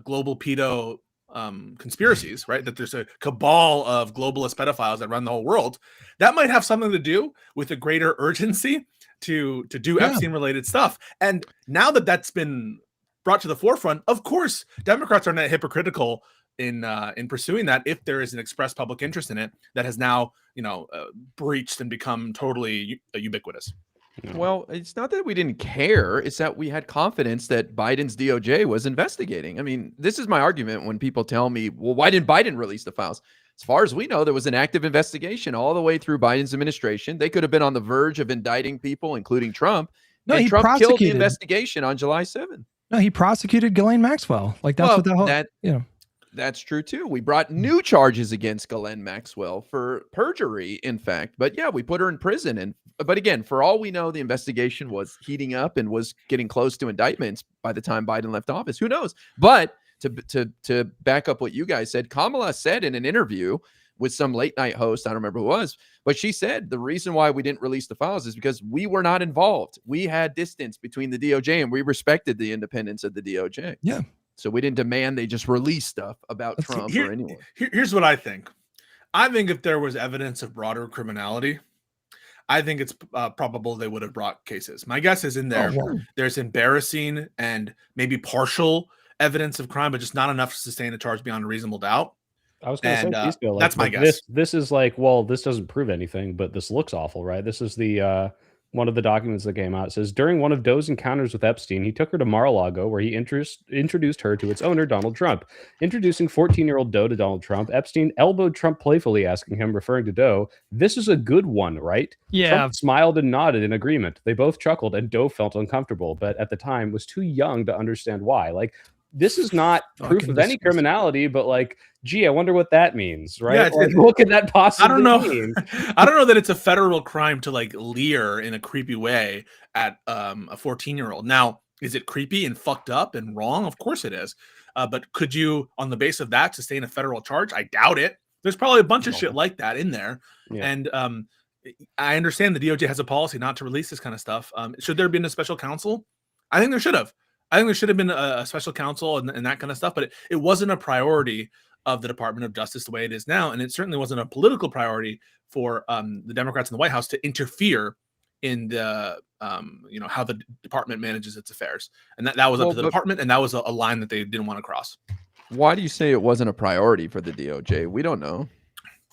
global pedo conspiracies, right? That there's a cabal of globalist pedophiles that run the whole world. That might have something to do with a greater urgency to do Yeah. Epstein related stuff. And now that that's been brought to the forefront, of course, Democrats are not hypocritical in pursuing that if there is an express public interest in it that has now breached and become totally ubiquitous. Well, it's not that we didn't care. It's that we had confidence that Biden's DOJ was investigating. I mean, this is my argument when people tell me, well, why didn't Biden release the files? As far as we know, there was an active investigation all the way through Biden's administration. They could have been on the verge of indicting people, including Trump. No, and he Trump killed the prosecuted. investigation on July 7th. No, he prosecuted Ghislaine Maxwell. Like that's what the whole That's true too. We brought new charges against Ghislaine Maxwell for perjury, in fact. But yeah, we put her in prison. But again, for all we know, the investigation was heating up and was getting close to indictments by the time Biden left office. Who knows? But to back up what you guys said, Kamala said in an interview with some late night host, I don't remember who it was, but she said the reason why we didn't release the files is because we were not involved. We had distance between the DOJ and we respected the independence of the DOJ. Yeah. So we didn't demand they just release stuff about Trump or anyone. Here's what I think. I think if there was evidence of broader criminality, I think it's probable they would have brought cases. My guess is in there, there's embarrassing and maybe partial evidence of crime, but just not enough to sustain a charge beyond a reasonable doubt. I was going to say, that's my guess. This is like, well, this doesn't prove anything, but this looks awful, right? This is the one of the documents that came out. It says, during one of Doe's encounters with Epstein, he took her to Mar-a-Lago, where he introduced her to its owner, Donald Trump. Introducing 14-year-old Doe to Donald Trump, Epstein elbowed Trump playfully, asking him, referring to Doe, "This is a good one, right?" Yeah. Trump smiled and nodded in agreement. They both chuckled, and Doe felt uncomfortable, but at the time was too young to understand why. Like, this is not proof of any criminality, but like, gee, I wonder what that means, right? Yeah, like, what could that possibly I don't know. mean? I don't know that it's a federal crime to like leer in a creepy way at a 14-year-old. Now, is it creepy and fucked up and wrong? Of course it is. But could you, on the base of that, sustain a federal charge? I doubt it. There's probably a bunch of shit like that in there. Yeah. And I understand the DOJ has a policy not to release this kind of stuff. Should there have been a special counsel? I think there should have. I think there should have been a special counsel and that kind of stuff, but it wasn't a priority of the Department of Justice the way it is now. And it certainly wasn't a political priority for the Democrats in the White House to interfere in the, how the department manages its affairs. And that was up to the department. And that was a line that they didn't want to cross. Why do you say it wasn't a priority for the DOJ? We don't know.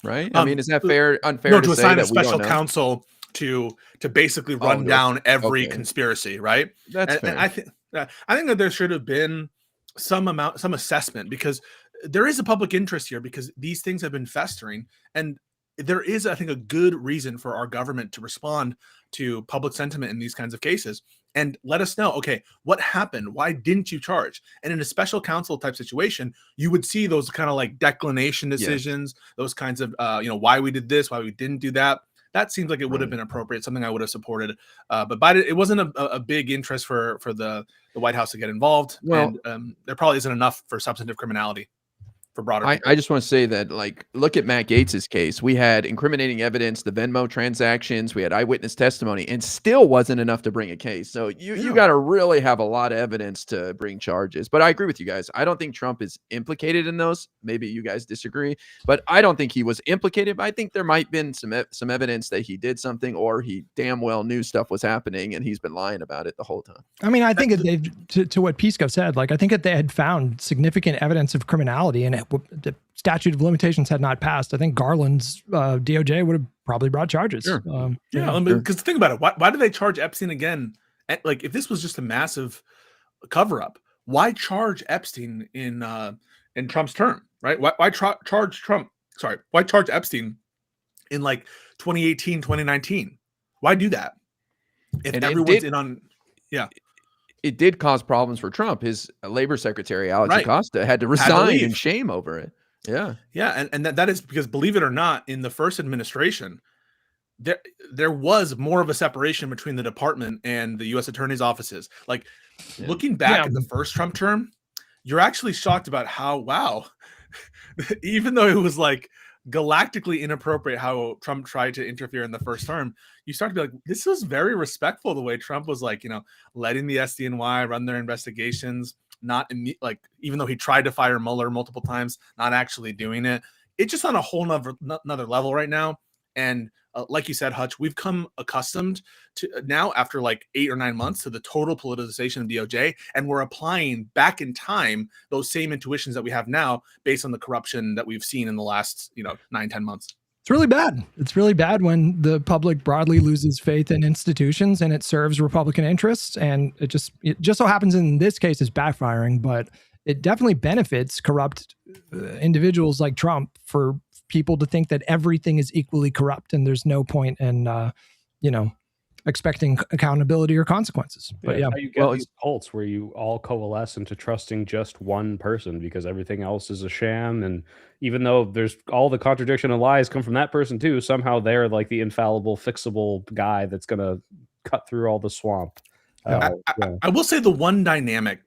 Right. I mean, is that unfair to assign say a special counsel to basically run down every conspiracy, right? That's fair. And I think that there should have been some assessment, because there is a public interest here, because these things have been festering, and there is, I think, a good reason for our government to respond to public sentiment in these kinds of cases and let us know, okay, what happened? Why didn't you charge? And in a special counsel type situation, you would see those kind of like declination decisions, those kinds of, why we did this, why we didn't do that. That seems like it would have been appropriate, something I would have supported. But Biden, it wasn't a big interest for the White House to get involved. Well, and there probably isn't enough for substantive criminality for broader. I just want to say that, like, look at Matt Gaetz's case. We had incriminating evidence, the Venmo transactions, we had eyewitness testimony, and still wasn't enough to bring a case. So you got to really have a lot of evidence to bring charges. But I agree with you guys. I don't think Trump is implicated in those. Maybe you guys disagree, but I don't think he was implicated. But I think there might have been some evidence that he did something, or he damn well knew stuff was happening and he's been lying about it the whole time. I mean, I think to what Pisco said, like, I think if they had found significant evidence of criminality and the statute of limitations had not passed, I think Garland's DOJ would have probably brought charges. Sure. Because think about it. Why did they charge Epstein again? Like, if this was just a massive cover up, why charge Epstein in Trump's term, right? Why charge Trump? Sorry, why charge Epstein in like 2018, 2019? Why do that? If everyone's in on, it did cause problems for Trump. His labor secretary, Alex Acosta, had to resign in shame over it. Yeah. And that is because, believe it or not, in the first administration, there was more of a separation between the department and the U.S. attorney's offices. Like, looking back at the first Trump term, you're actually shocked about how, wow, even though it was like galactically inappropriate how Trump tried to interfere in the first term, you start to be like, this was very respectful the way Trump was, like, letting the SDNY run their investigations, not like, even though he tried to fire Mueller multiple times, not actually doing it. It's just on a whole nother level right now. And like you said, Hutch, we've come accustomed to now after like 8 or 9 months to the total politicization of DOJ, and we're applying back in time those same intuitions that we have now based on the corruption that we've seen in the last 9-10 months. It's really bad. It's really bad when the public broadly loses faith in institutions and it serves Republican interests. And it just so happens in this case is backfiring, but it definitely benefits corrupt individuals like Trump for people to think that everything is equally corrupt and there's no point in, expecting accountability or consequences. But How you get these cults where you all coalesce into trusting just one person because everything else is a sham. And even though there's all the contradiction and lies come from that person too, somehow they're like the infallible, fixable guy that's going to cut through all the swamp. I will say the one dynamic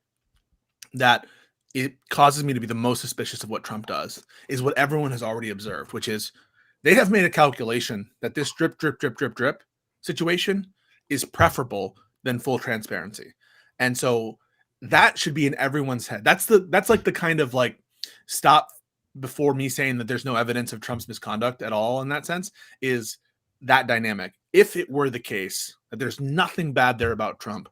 that it causes me to be the most suspicious of what Trump does is what everyone has already observed, which is they have made a calculation that this drip, drip, drip, drip, drip situation is preferable than full transparency. And so that should be in everyone's head. That's like the kind of like stop before me saying that there's no evidence of Trump's misconduct at all in that sense is that dynamic. If it were the case that there's nothing bad there about Trump,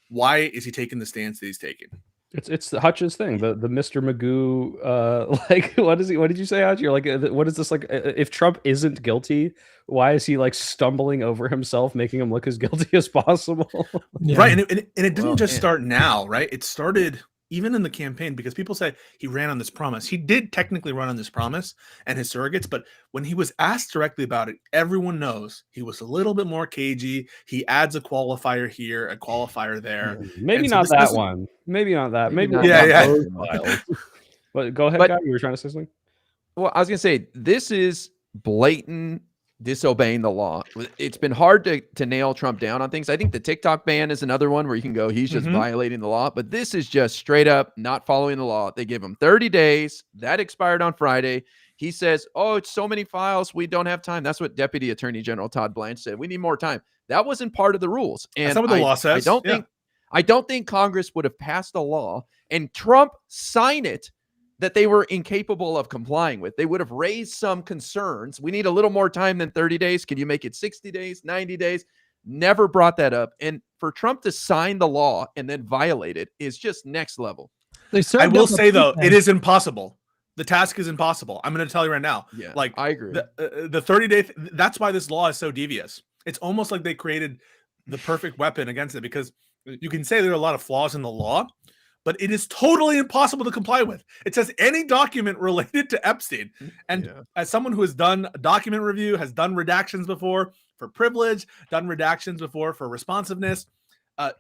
why is he taking the stance that he's taking? It's the Hutch's thing, the Mr. Magoo, like what did you say, Hutch? You're like, what is this like? If Trump isn't guilty, why is he like stumbling over himself, making him look as guilty as possible? Yeah. Right, and it didn't start now, right? It started even in the campaign because people say he ran on this promise. He did technically run on this promise and his surrogates, but when he was asked directly about it, everyone knows he was a little bit more cagey. He adds a qualifier here, a qualifier there. Maybe not that one. Maybe not that. Maybe not those files. But go ahead, guy. You were trying to say something? Well, I was going to say, this is blatant disobeying the law. It's been hard to nail Trump down on things. I think the TikTok ban is another one where you can go, he's just violating the law. But this is just straight up not following the law. They give him 30 days. That expired on Friday. He says, oh, it's so many files. We don't have time. That's what Deputy Attorney General Todd Blanche said. We need more time. That wasn't part of the rules. And that's what the law says. I don't think Congress would have passed a law and Trump sign it that they were incapable of complying with. They would have raised some concerns. We need a little more time than 30 days. Can you make it 60 days, 90 days? Never brought that up. And for Trump to sign the law and then violate it is just next level. I will say, though, it is impossible. The task is impossible. I'm going to tell you right now. Yeah, like I agree. The 30-day, that's why this law is so devious. It's almost like they created the perfect weapon against it because you can say there are a lot of flaws in the law, but it is totally impossible to comply with. It says any document related to Epstein. And as someone who has done a document review, has done redactions before for privilege, done redactions before for responsiveness,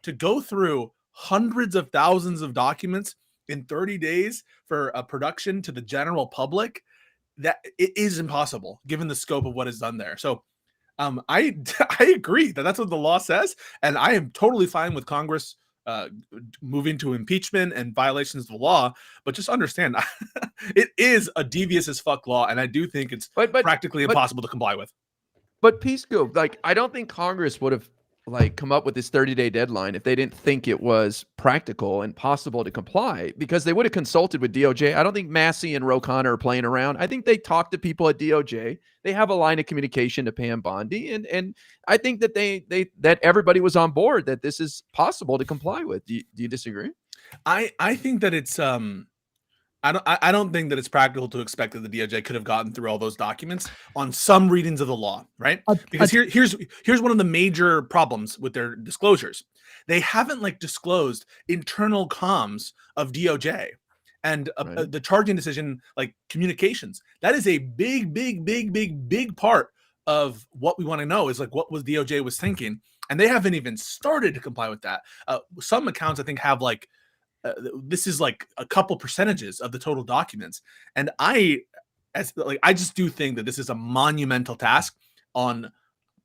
to go through hundreds of thousands of documents in 30 days for a production to the general public, that it is impossible given the scope of what is done there. So I agree that that's what the law says. And I am totally fine with Congress moving to impeachment and violations of the law, but just understand it is a devious as fuck law, and I do think it's practically impossible to comply with. But Peace Scoop, like I don't think Congress would have like come up with this 30-day deadline if they didn't think it was practical and possible to comply, because they would have consulted with DOJ. I don't think Massey and Ro Khanna are playing around. I think they talked to people at DOJ. They have a line of communication to Pam Bondi, and I think that that everybody was on board that this is possible to comply with. Do you disagree? I think that it's I don't think that it's practical to expect that the DOJ could have gotten through all those documents on some readings of the law, right? Because here's one of the major problems with their disclosures. They haven't like disclosed internal comms of DOJ and the charging decision, like communications. That is a big part of what we want to know is like what was DOJ was thinking, and they haven't even started to comply with that. Some accounts I think have like this is like a couple percentages of the total documents, and I just do think that this is a monumental task on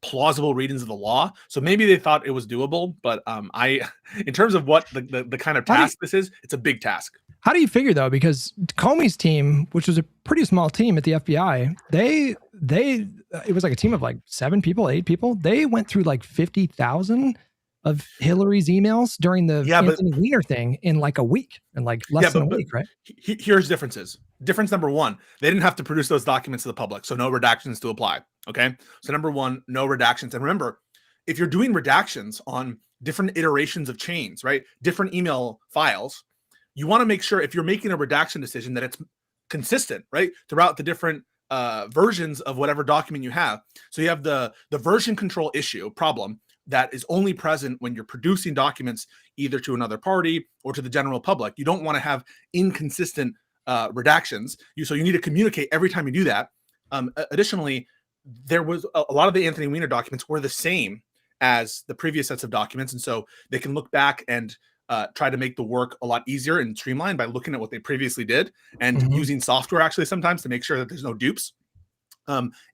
plausible readings of the law. So maybe they thought it was doable, but in terms of what the kind of task this is, it's a big task. How do you figure though? Because Comey's team, which was a pretty small team at the FBI, it was like a team of like 7 people, 8 people. They went through like 50,000 of Hillary's emails during the Yeah, but- Anthony Weiner thing in like a week, in like less than a week, right? Here's differences. Difference number one, they didn't have to produce those documents to the public, so no redactions to apply. Okay, so number one, no redactions. And remember, if you're doing redactions on different iterations of chains, right, different email files, you want to make sure if you're making a redaction decision that it's consistent, right, throughout the different versions of whatever document you have. So you have the version control issue problem that is only present when you're producing documents either to another party or to the general public. You don't want to have inconsistent redactions. So you need to communicate every time you do that. Additionally, there was a lot of the Anthony Weiner documents were the same as the previous sets of documents. And so they can look back and try to make the work a lot easier and streamlined by looking at what they previously did and using software actually sometimes to make sure that there's no dupes.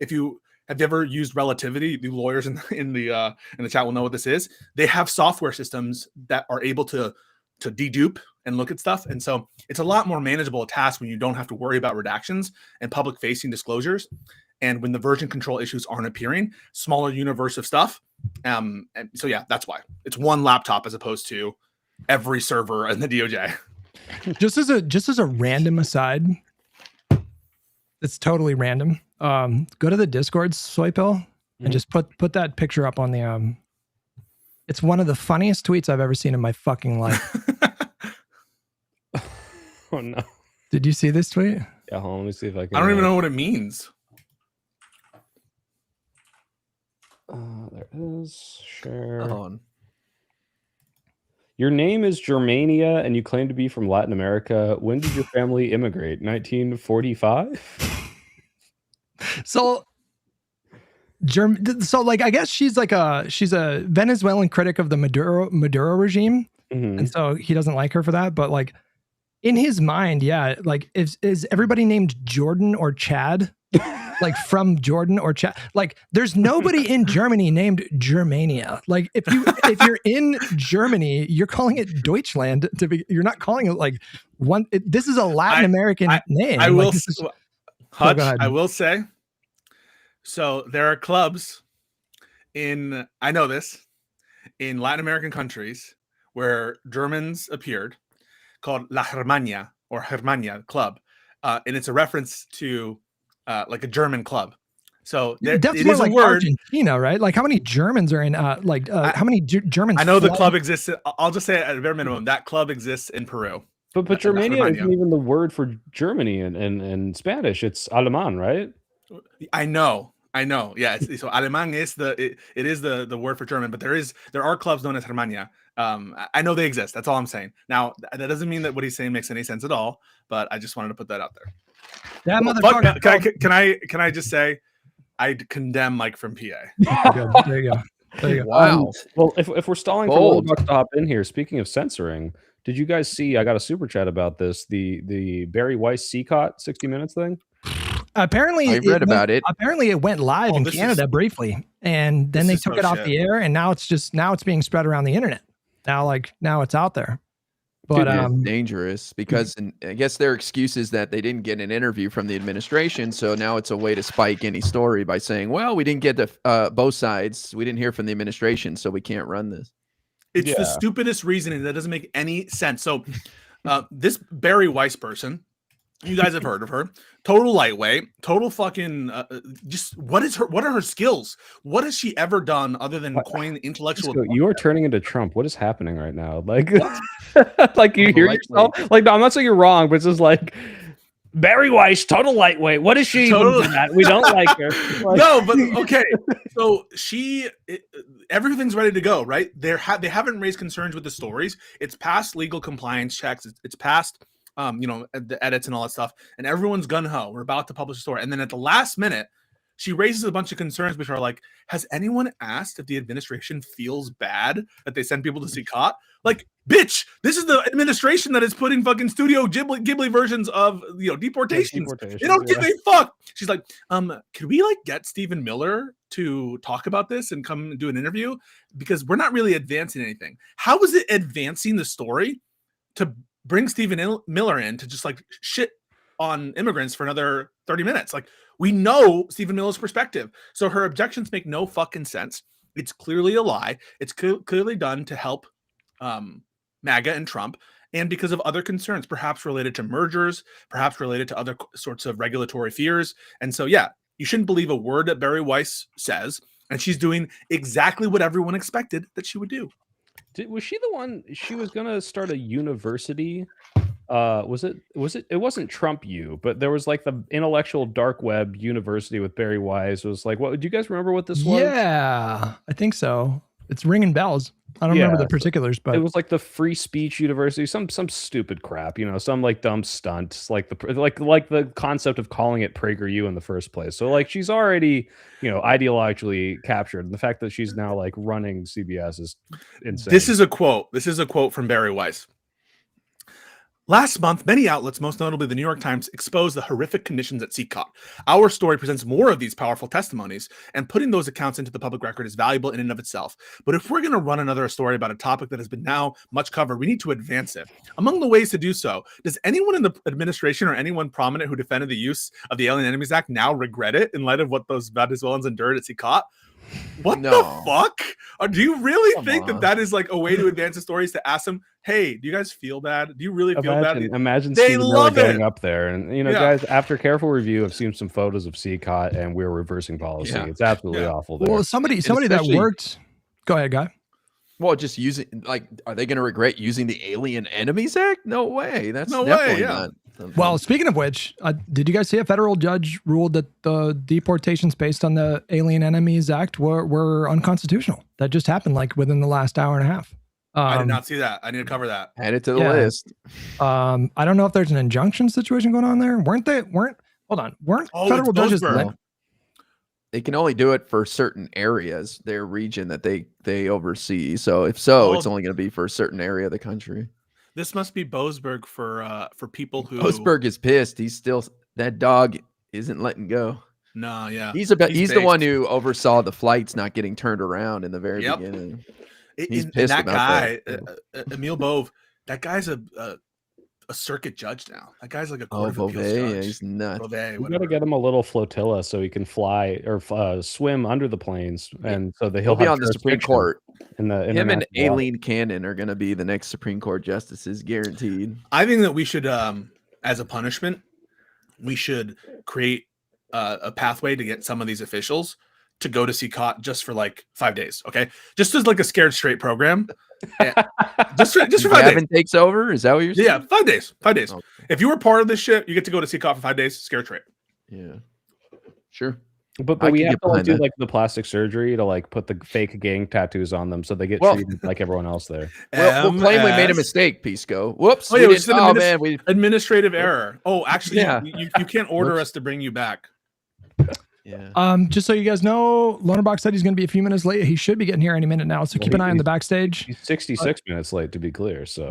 If you have ever used Relativity, the lawyers in the chat will know what this is. They have software systems that are able to dedupe and look at stuff. And so it's a lot more manageable a task when you don't have to worry about redactions and public facing disclosures. And when the version control issues aren't appearing, smaller universe of stuff. And so, yeah, that's why it's one laptop as opposed to every server in the DOJ. Just as a random aside, it's totally random. Go to the Discord, Soypill, and just put that picture up on the it's one of the funniest tweets I've ever seen in my fucking life. Oh no. Did you see this tweet? Yeah, hold on, let me see if I can. I don't even know what it means. There it is. Share. On. Your name is Germania and you claim to be from Latin America. When did your family immigrate? 1945? So like I guess she's a Venezuelan critic of the Maduro regime. And so he doesn't like her for that, but like in his mind, yeah, like is everybody named Jordan or Chad? Like from Jordan or Chad? Like there's nobody in Germany named Germania. Like if you're in Germany, you're calling it Deutschland you're not calling it like one. This is a Latin American name. I will, Hutch, I will say. So there are clubs I know this, in Latin American countries where Germans appeared called La Germania or Germania Club. And it's a reference to like a German club. So that's it more is like a word. Argentina, right? Like how many Germans are in how many Germans? I know the club exists. I'll just say at a bare minimum, that club exists in Peru. But Germania isn't even the word for Germany in Spanish. It's Alemán, right? I know. Yeah. So Alemán is it is the word for German, but there are clubs known as Germania. I know they exist. That's all I'm saying. Now that doesn't mean that what he's saying makes any sense at all, but I just wanted to put that out there. That motherfucker. Can I just say I condemn Mike from PA. There you go. Wow. Well, if we're stalling for LonerBox to hop in here, speaking of censoring, did you guys see? I got a super chat about this. The Barry Weiss CCOT 60 Minutes thing. Apparently, I read about it. Apparently, it went live in Canada briefly, and then they took it off the air, and now it's being spread around the internet. Now it's out there. But it's dangerous because I guess their excuse is that they didn't get an interview from the administration, so now it's a way to spike any story by saying, "Well, we didn't get the both sides. We didn't hear from the administration, so we can't run this." It's the stupidest reasoning that doesn't make any sense. So, this Barry Weiss person, you guys have heard of her. Total lightweight, total fucking. Just what are her skills? What has she ever done other than coin intellectual? You are turning into Trump. What is happening right now? Like, like you hear yourself? Like, no, I'm not saying you're wrong, but it's just like Barry Weiss, total lightweight. What is she even doing that? We don't like her. Like, no, but okay. So everything's ready to go, right? They haven't raised concerns with the stories. It's past legal compliance checks. It's past. The edits and all that stuff, and everyone's gun-ho. We're about to publish a story. And then at the last minute, she raises a bunch of concerns, which are like, has anyone asked if the administration feels bad that they send people to see caught? Like, bitch, this is the administration that is putting fucking Studio Ghibli versions of, deportations. They don't give a fuck. She's like, could we get Stephen Miller to talk about this and come and do an interview? Because we're not really advancing anything. How is it advancing the story to bring Stephen Miller in to just shit on immigrants for another 30 minutes? Like, we know Stephen Miller's perspective. So her objections make no fucking sense. It's clearly a lie. It's clearly done to help MAGA and Trump, and because of other concerns, perhaps related to mergers, perhaps related to other sorts of regulatory fears. And so, yeah, you shouldn't believe a word that Barry Weiss says. And she's doing exactly what everyone expected that she would do. Was she the one? She was going to start a university. It wasn't Trump U, but there was like the intellectual dark web university with Barry Wise. It was like, what do you guys remember what this was? Yeah, I think so. It's ringing bells. I don't remember the particulars, but it was like the free speech university, some stupid crap, some like dumb stunt, like the concept of calling it PragerU in the first place. So like she's already, ideologically captured. And the fact that she's now like running CBS is insane. This is a quote from Barry Weiss. Last month, many outlets, most notably the New York Times, exposed the horrific conditions at CCOT. Our story presents more of these powerful testimonies, and putting those accounts into the public record is valuable in and of itself. But if we're going to run another story about a topic that has been now much covered, we need to advance it. Among the ways to do so, does anyone in the administration or anyone prominent who defended the use of the Alien Enemies Act now regret it in light of what those Venezuelans endured at CCOT? What the fuck? Do you really think that is like a way to advance the stories, to ask them, hey, do you guys feel bad? Do you really feel bad? Imagine they Stephen love Miller it. going up there. And, guys, after careful review, I've seen some photos of CCOT and we're reversing policy. Yeah. It's absolutely awful there. Well, somebody that worked. Go ahead, Guy. Well, just using, are they going to regret using the Alien Enemies Act? No way. That's no definitely way, not. Well, speaking of which, did you guys see a federal judge ruled that the deportations based on the Alien Enemies Act were unconstitutional? That just happened like within the last hour and a half. I did not see that. I need to cover that. Add it to the list. I don't know if there's an injunction situation going on there. Weren't federal judges? They can only do it for certain areas, their region that they oversee. So if so, it's only going to be for a certain area of the country. This must be Boasberg for people who. Boasberg is pissed. He's still, that dog isn't letting go. No, yeah. He's the one who oversaw the flights not getting turned around in the very beginning. He's pissed that about guy, that. Emil Bove. That guy's a circuit judge now. That guy's like a court of appeals judge. Yeah, he's nuts. We got to get him a little flotilla so he can fly or swim under the planes, and so that he'll be on the Supreme Court. Him and Aileen Cannon are going to be the next Supreme Court justices, guaranteed. I think that we should, as a punishment, we should create a pathway to get some of these officials to go to CCOT just for like 5 days. Okay, just as like a scared straight program. just for 5 days. Gavin takes over. Is that what you're saying? Yeah, 5 days. 5 days. Okay. If you were part of this shit, you get to go to CCOT for 5 days. Scared straight. Yeah, sure. But we have to do like the plastic surgery to like put the fake gang tattoos on them so they get treated like everyone else there. We'll claim we made a mistake, Pisco. Whoops. Oh, yeah, administrative error. Oh, actually, you can't order us to bring you back. Yeah. Just so you guys know, LonerBox said he's going to be a few minutes late. He should be getting here any minute now, so keep an eye on the backstage. He's 66 minutes late, to be clear. So,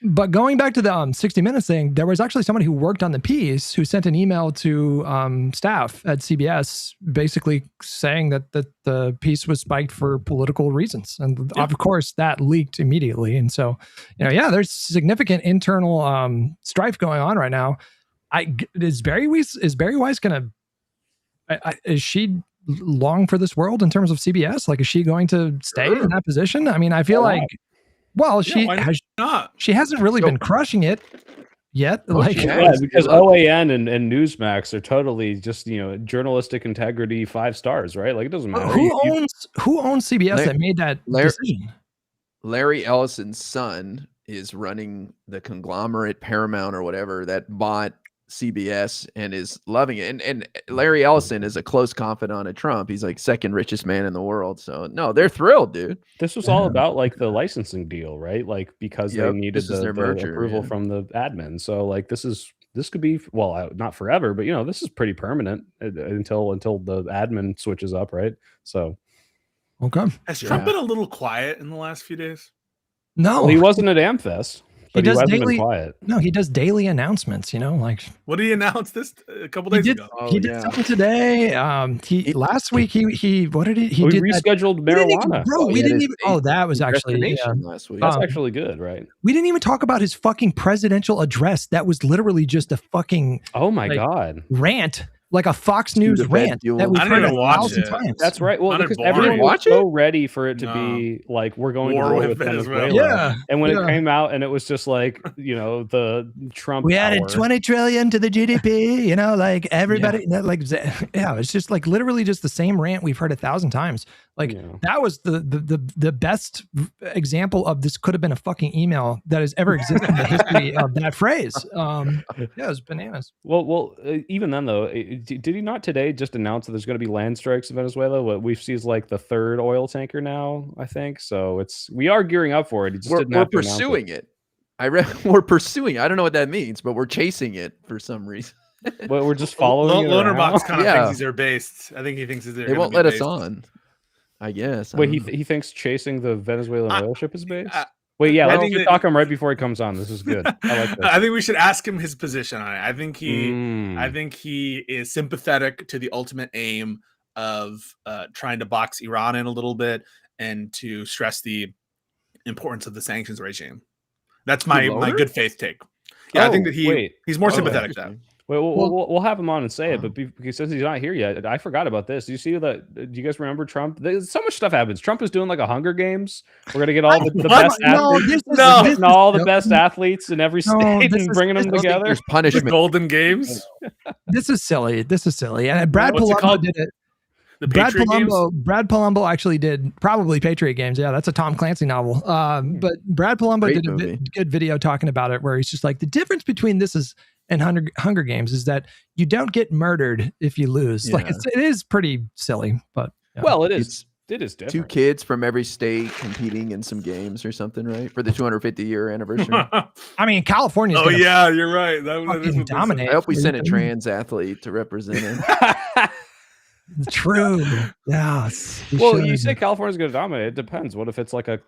but going back to the 60 Minutes thing, there was actually somebody who worked on the piece who sent an email to staff at CBS, basically saying that the piece was spiked for political reasons, and of course that leaked immediately. And so, there's significant internal strife going on right now. Is Barry Weiss going to? Is she long for this world in terms of CBS? Like, is she going to stay in that position? I mean, I feel like, she hasn't really been crushing it yet. Because OAN and Newsmax are totally just, journalistic integrity 5 stars, right? Like, it doesn't matter. Who owns CBS that made that decision? Larry Ellison's son is running the conglomerate Paramount or whatever that bought CBS and is loving it. And Larry Ellison is a close confidant of Trump. He's like second richest man in the world. So no, they're thrilled, dude. This was all about like the licensing deal, right? Like because they needed the approval from the admin. So like this could be, well, not forever, but this is pretty permanent until the admin switches up, right? So okay. Has Trump been a little quiet in the last few days? No, he wasn't at Amfest. But he hasn't been quiet. No, he does daily announcements, like. What did he announce this a couple days ago? He did something today. Last week he what did he did rescheduled marijuana. We didn't even that was actually last week. That's actually good, right? We didn't even talk about his fucking presidential address. That was literally just a fucking God rant like a Fox News rant that we've I heard didn't watch 1,000 it. times. That's right. Well, Not because boring. everyone was Watch so ready for it to No. be like, we're going War to war with with Venezuela. Venezuela. Yeah, And when yeah. it came out and it was just like, you know, the Trump We added hour. 20 trillion to the GDP, you know, like everybody, like, yeah, it's just like literally just the same rant we've heard 1,000 times. Like Yeah. that was the best example of this could have been a fucking email that has ever existed in the history of that phrase. Yeah, it was bananas. Well, even then though, did he not today just announce that there's going to be land strikes in Venezuela? What we've seen is like the 3rd oil tanker now, I think. So we are gearing up for it. He just didn't We're have to announce pursuing it. We're pursuing. I don't know what that means, but we're chasing it for some reason. But we're just following it around. LonerBox kind of Yeah. thinks they're based. I think he thinks They won't let us on. I guess. Wait, he thinks chasing the Venezuelan oil ship is based? Wait, I let's think just that- talk him right before he comes on. This is good. I like this. I think we should ask him his position on it. I think he is sympathetic to the ultimate aim of trying to box Iran in a little bit and to stress the importance of the sanctions regime. That's my good faith take. Yeah, I think that he's more sympathetic to that. Wait, we'll have him on and say it, but because since he's not here yet, I forgot about this. Do you see that? Do you guys remember Trump? There's so much stuff happens. Trump is doing like a Hunger Games. We're gonna get all the best athletes. Getting all the best athletes in every state and bringing them together. There's punishment. The Golden Games. This is silly. And Brad Palumbo did it. Brad Palumbo actually did probably Patriot Games. Yeah, that's a Tom Clancy novel. But Brad Palumbo did a good video talking about it, where he's just like, the difference between this and Hunger Games is that you don't get murdered if you lose. Yeah. Like it is pretty silly, but yeah. Well, it is different. 2 kids from every state competing in some games or something, right? For the 250-year anniversary. I mean, California's yeah, you're right. That dominate. I hope we send a trans athlete to represent it. True. Yes. Well, you say California's going to dominate. It depends. What if it's like a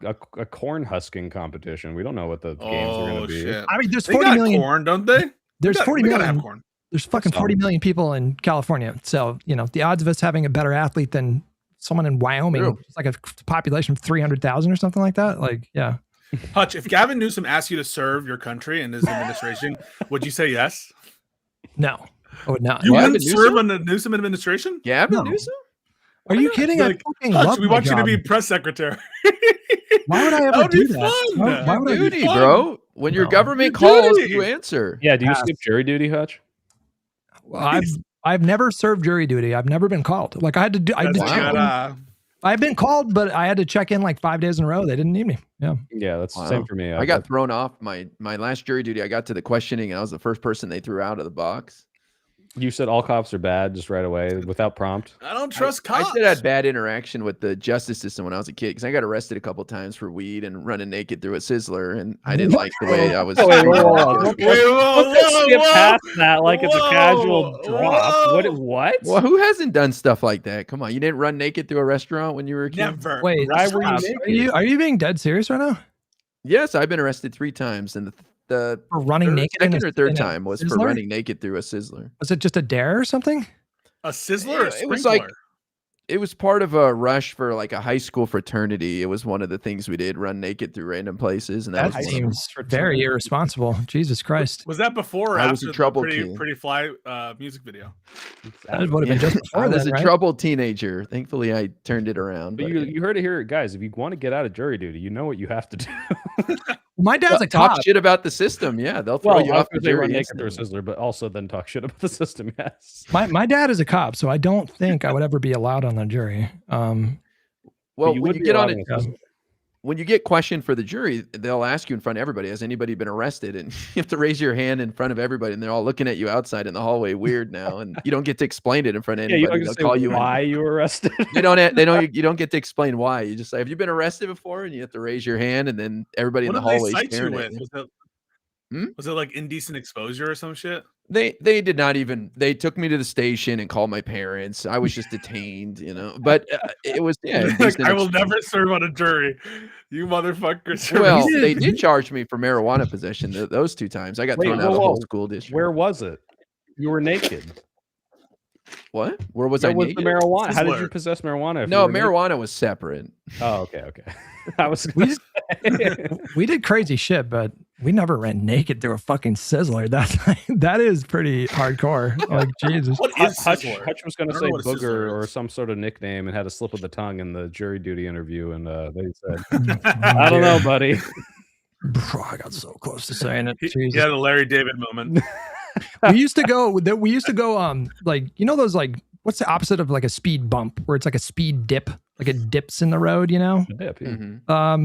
corn husking competition? We don't know what the games are going to be. Shit. I mean, there's 40 million corn, don't they? There's 40 million. Have corn. There's fucking 40 million people in California. So, you know, the odds of us having a better athlete than someone in Wyoming, it's like a population of 300,000 or something like that. Like, yeah. Hutch, if Gavin Newsom asked you to serve your country and his administration, would you say yes? No, I would not. You wouldn't serve in the Newsom administration? Gavin Newsom? Are you kidding? Like, Hutch, we want you to be press secretary. Why would I ever do that? Why would duty, bro. When your government calls, you answer. Yeah, do you skip jury duty, Hutch? Well, I've never served jury duty. I've never been called. Like I had to do. I've been called, but I had to check in like 5 days in a row. They didn't need me. Yeah, that's the same for me. I got thrown off my last jury duty. I got to the questioning, and I was the first person they threw out of the box. You said all cops are bad just right away without prompt. I don't trust cops. I said I had bad interaction with the justice system when I was a kid because I got arrested a couple times for weed and running naked through a sizzler, and I didn't like the way I was. Let's skip past that like it's a casual drop. What? Well, who hasn't done stuff like that? Come on, you didn't run naked through a restaurant when you were a kid? Never. Wait, why were you naked? Are you being dead serious right now? Yes, I've been arrested 3 times, and the for running naked. Second or third time was for running naked through a sizzler. Was it just a dare or something? A sizzler? Or a it was like it was part of a rush for like a high school fraternity. It was one of the things we did: run naked through random places, and that seems very irresponsible. Jesus Christ! Was that before or I after was a troubled the Pretty Fly music video? That would have been just before. I was a troubled teenager. Thankfully, I turned it around. But you heard it here, guys. If you want to get out of jury duty, you know what you have to do. My dad's a talk cop. shit about the system. Yeah, they'll throw you off the jury. Run naked through a sizzler, but also then talk shit about the system. Yes. My dad is a cop, so I don't think I would ever be allowed on the jury. Well, when you get on it, when you get questioned for the jury, they'll ask you in front of everybody, has anybody been arrested? And you have to raise your hand in front of everybody, and they're all looking at you outside in the hallway weird now, and you don't get to explain it in front of anybody. You don't they'll say call you why you were arrested. You don't get to explain why. You just say, have you been arrested before? And you have to raise your hand, and then everybody in the hallway staring at you. Was it like indecent exposure or some shit? They did not even. They took me to the station and called my parents. I was just detained, But it was like, I will never serve on a jury. You motherfuckers. Well, they did charge me for marijuana possession those 2 times. I got thrown out of the whole school district. Where was it? You were naked. What? Where was I naked? The marijuana? How did you possess marijuana? No, marijuana was separate. Oh, okay. I was. We did crazy shit, but We never ran naked through a fucking sizzler. That is pretty hardcore. Like Jesus. What is Hutch Sizzler? was going I to don't know say what a Sizzler booger or is. some sort of nickname and had a slip of the tongue in the jury duty interview, and they said, "I don't know, buddy." I got so close to saying it. He had a Larry David moment. we used to go like, you know, those, like, what's the opposite of like a speed bump where it's like a speed dip, like it dips in the road, you know? Dip, yeah.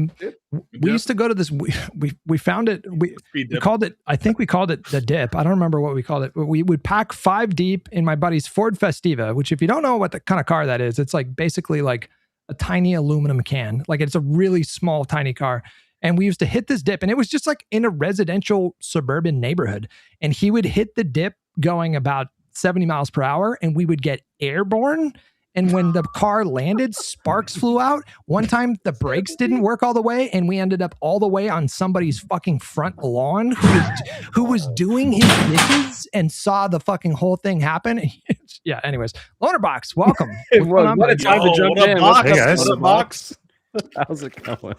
We used to go to this, we found it, we called it, I think we called it the dip. I don't remember what we called it, but we would pack 5 deep in my buddy's Ford Festiva, which, if you don't know what the kind of car that is, it's like basically like a tiny aluminum can. Like, it's a really small, tiny car. And we used to hit this dip, and it was just like in a residential suburban neighborhood. And he would hit the dip going about 70 miles per hour, and we would get airborne. And when the car landed, sparks flew out. One time the brakes didn't work all the way, and we ended up all the way on somebody's fucking front lawn who was doing his dishes and saw the fucking whole thing happen. Yeah, anyways. LonerBox, welcome. What a time to jump in. Hey guys. What a box. How's it going?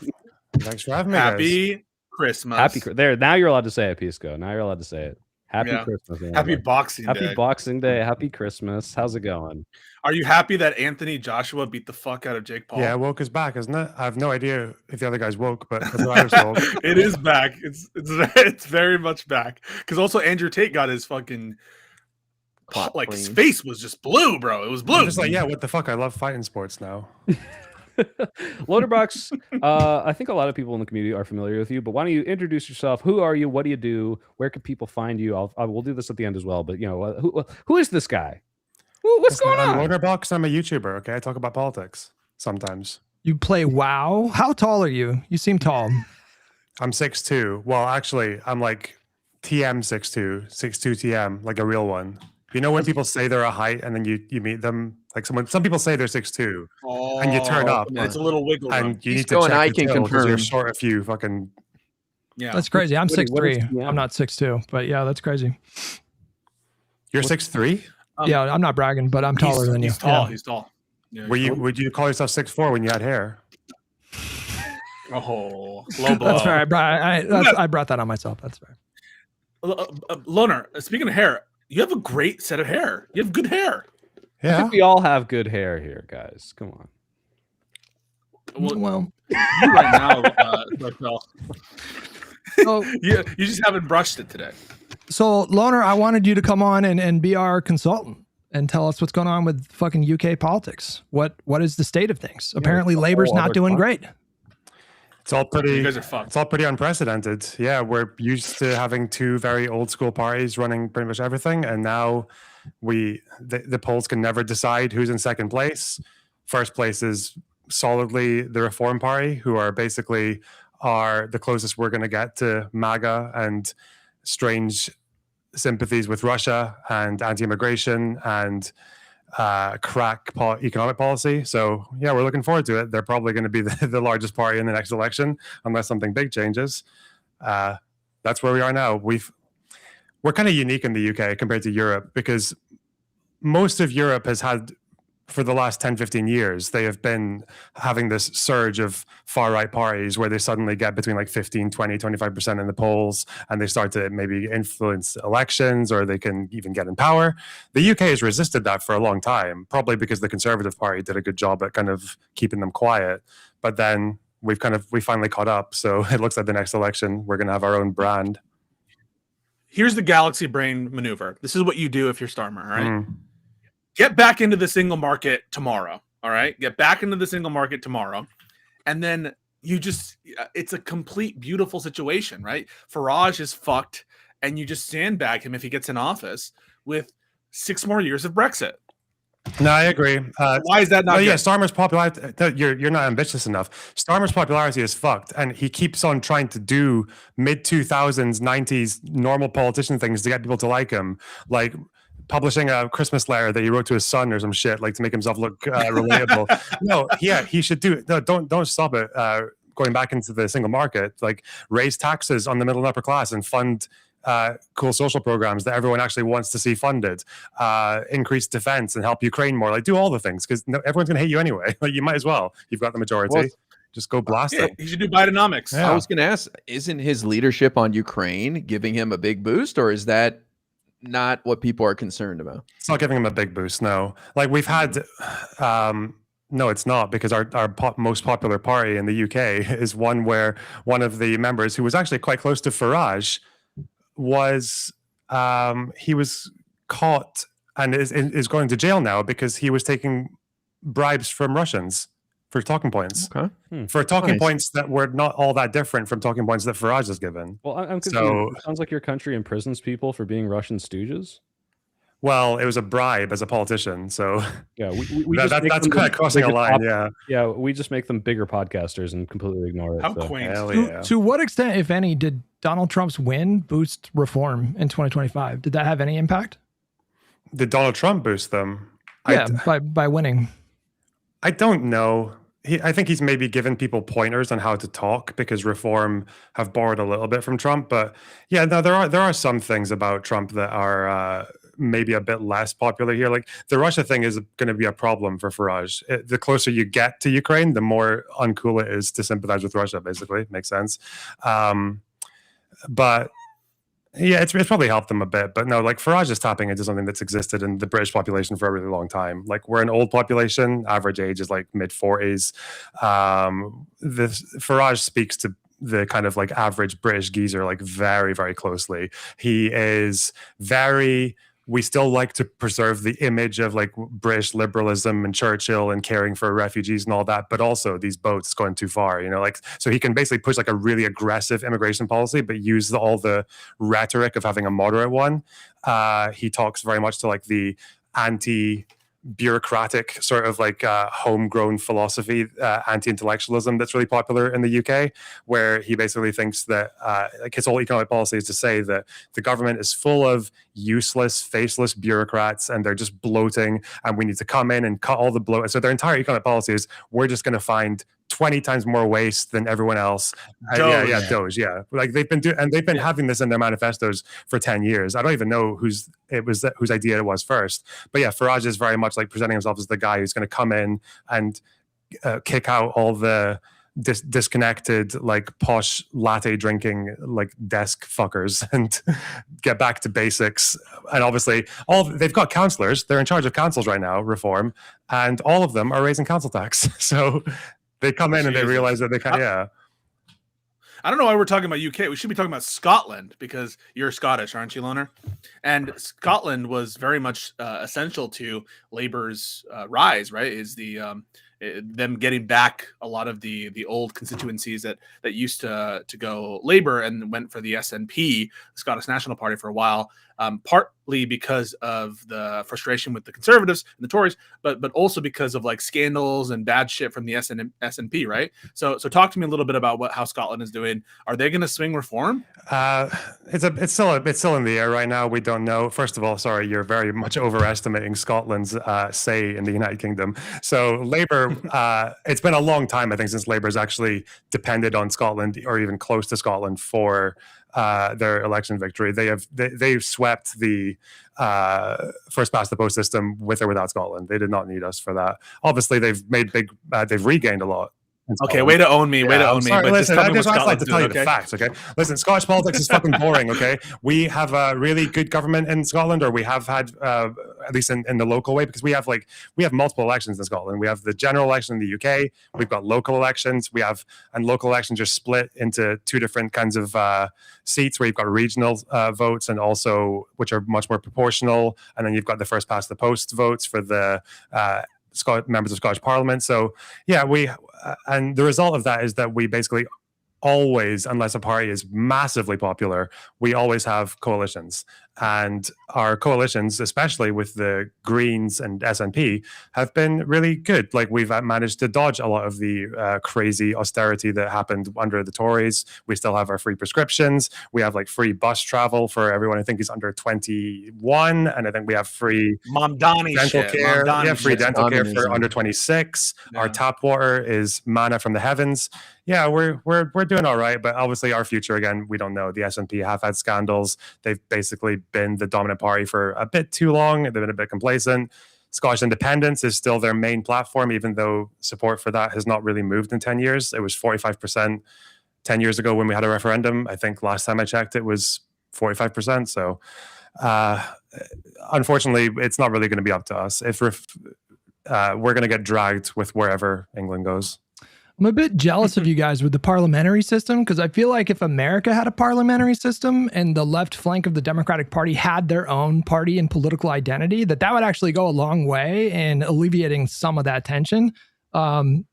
Thanks for having me, guys. Happy Christmas. There, now you're allowed to say it, Pisco. Now you're allowed to say it. Happy Christmas. Man. Happy Boxing Day. Happy Boxing Day. Happy Christmas. How's it going? Are you happy that Anthony Joshua beat the fuck out of Jake Paul? Yeah, woke is back, isn't it? I have no idea if the other guy's woke, but that's what I was told. It is back. It's very much back. Because also Andrew Tate got his fucking his face was just blue, bro. It was blue. I'm just like, yeah, what the fuck? I love fighting sports now. LonerBox, I think a lot of people in the community are familiar with you, but why don't you introduce yourself? Who are you? What do you do? Where can people find you? We'll do this at the end as well, but you know, who is this guy? What's going on? LonerBox, I'm a YouTuber, okay? I talk about politics sometimes. You play WoW? How tall are you? You seem tall. I'm 6'2". Well, actually, I'm like TM 6'2", 6'2" TM, like a real one. You know when people say they're a height and then you meet them, like some people say they're 6'2", and you turn up. It's a little wiggle room. And you need to check I your can tail 'cause confirm. you're short a few fucking. Yeah, that's crazy. I'm 6'3". Yeah. I'm not 6'2", but yeah, that's crazy. You're 6'3"? Yeah, I'm not bragging, but I'm taller than you. He's tall. Yeah. He's tall. Yeah, Would you call yourself 6'4" when you had hair? Oh, low blow. That's fair. I brought that on myself. That's fair. Loner, speaking of hair, you have a great set of hair. You have good hair. I Yeah. think we all have good hair here, guys. Come on. Well, You right now, Raquel. so, you just haven't brushed it today. so Loner, I wanted you to come on and be our consultant and tell us what's going on with fucking UK politics. What is the state of things? Apparently, Labour's not doing great. It's all pretty. You guys are fucked. It's all pretty unprecedented. Yeah, we're used to having 2 very old school parties running pretty much everything, and now the polls can never decide who's in second place. First place is solidly the Reform Party, who are basically the closest we're going to get to MAGA and strange sympathies with Russia and anti-immigration and economic policy. So yeah, we're looking forward to it. They're probably going to be the largest party in the next election unless something big changes. That's where we are now. We're kind of unique in the UK compared to Europe because most of Europe has had, for the last 10, 15 years, they have been having this surge of far-right parties where they suddenly get between like 15, 20, 25% in the polls, and they start to maybe influence elections, or they can even get in power. The UK has resisted that for a long time, probably because the Conservative Party did a good job at kind of keeping them quiet. But then we finally caught up. So it looks like the next election, we're going to have our own brand. Here's the galaxy brain maneuver. This is what you do if you're Starmer, all right? Mm. Get back into the single market tomorrow. All right. Get back into the single market tomorrow. And then it's a complete beautiful situation, right? Farage is fucked. And you just sandbag him if he gets in office with 6 more years of Brexit. No, I agree. Why is that not? Yeah, Starmer's popularity. You're not ambitious enough. Starmer's popularity is fucked, and he keeps on trying to do mid 2000s, 90s normal politician things to get people to like him, like publishing a Christmas letter that he wrote to his son or some shit, like to make himself look relatable. No, yeah, he should do it. No, don't stop it. Going back into the single market, like raise taxes on the middle and upper class and fund cool social programs that everyone actually wants to see funded, increase defense and help Ukraine more, like do all the things, because everyone's going to hate you anyway. Like you might as well. You've got the majority. Well, Just go blast Yeah, it. he should do Bidenomics. Yeah. I was going to ask, isn't his leadership on Ukraine giving him a big boost, or is that not what people are concerned about? It's not giving him a big boost, no. Like we've had, no, it's not, because our most popular party in the UK is one where one of the members, who was actually quite close to Farage, was he was caught and is going to jail now because he was taking bribes from Russians for talking points. Okay. For talking Nice. points that were not all that different from talking points that Farage has given. Well, I'm confused. So, It sounds like your country imprisons people for being Russian stooges. well, it was a bribe as a politician. So Yeah, we just make that's them kind of the crossing a biggest line. Yeah. Yeah, we just make them bigger podcasters and completely ignore it. How so. quaint. Hell To, yeah. to what extent, if any, did Donald Trump's win boost reform in 2025? Did that have any impact? Did Donald Trump boost them? Yeah, by winning. I don't know. I think he's maybe given people pointers on how to talk, because Reform have borrowed a little bit from Trump. But yeah, no, there are some things about Trump that are maybe a bit less popular here. Like the Russia thing is going to be a problem for Farage. The closer you get to Ukraine, the more uncool it is to sympathize with Russia. Basically, makes sense. But yeah, it's probably helped them a bit, but no, like Farage is tapping into something that's existed in the British population for a really long time. Like we're an old population, average age is like mid 40s. Farage speaks to the kind of like average British geezer like very, very closely. He is very. We still like to preserve the image of like British liberalism and Churchill and caring for refugees and all that, but also these boats going too far, like, so he can basically push like a really aggressive immigration policy, but use all the rhetoric of having a moderate one. He talks very much to like the anti-bureaucratic sort of like homegrown philosophy, anti-intellectualism that's really popular in the UK, where he basically thinks that like his whole economic policy is to say that the government is full of useless, faceless bureaucrats and they're just bloating, and we need to come in and cut all the bloat. So their entire economic policy is we're just going to find 20 times more waste than everyone else. Doge. Like they've been having this in their manifestos for 10 years. I don't even know whose idea it was first. But yeah, Farage is very much like presenting himself as the guy who's going to come in and kick out all the disconnected, like posh latte drinking, like desk fuckers, and get back to basics. And obviously, they've got councillors. They're in charge of councils right now, Reform, and all of them are raising council tax. So they come in and they realize that they can't. Yeah. I don't know why we're talking about UK. We should be talking about Scotland, because you're Scottish, aren't you, Loner? And Scotland was very much essential to Labour's rise, right? Is the them getting back a lot of the old constituencies that used to go Labour and went for the SNP, the Scottish National Party, for a while, partly because of the frustration with the Conservatives and the Tories, but also because of like scandals and bad shit from the SNP, right? So talk to me a little bit about how Scotland is doing. Are they going to swing Reform? It's still in the air right now. We don't know. First of all, sorry, you're very much overestimating Scotland's say in the United Kingdom. So Labour, it's been a long time, I think, since Labour has actually depended on Scotland or even close to Scotland for their election victory. They've swept the first past the post system with or without Scotland. They did not need us for that. Obviously, they've regained a lot. Okay, way to own me. Way to own me. Sorry, but listen, I just like to tell you okay? the facts. Okay, listen, Scottish politics is fucking boring. Okay, we have a really good government in Scotland, or we have had at least in the local way, because we have multiple elections in Scotland. We have the general election in the UK. We've got local elections. And local elections are split into two different kinds of seats, where you've got regional votes, and also which are much more proportional. And then you've got the first past the post votes for the members of Scottish Parliament. So yeah, and the result of that is that we basically always, unless a party is massively popular, we always have coalitions. And our coalitions, especially with the Greens and SNP, have been really good. Like we've managed to dodge a lot of the crazy austerity that happened under the Tories. We still have our free prescriptions. We have like free bus travel for everyone I think is under 21. And I think we have free dental care. Free dental care for under 26. Yeah. Our tap water is manna from the heavens. Yeah, we're doing all right, but obviously our future, again, we don't know. The SNP have had scandals. They've basically been the dominant party for a bit too long. They've been a bit complacent. Scottish independence is still their main platform, even though support for that has not really moved in 10 years. It was 45% 10 years ago when we had a referendum. I think last time I checked, it was 45%. So unfortunately, it's not really going to be up to us. If we're going to get dragged with wherever England goes. I'm a bit jealous of you guys with the parliamentary system, because I feel like if America had a parliamentary system and the left flank of the Democratic Party had their own party and political identity, that would actually go a long way in alleviating some of that tension.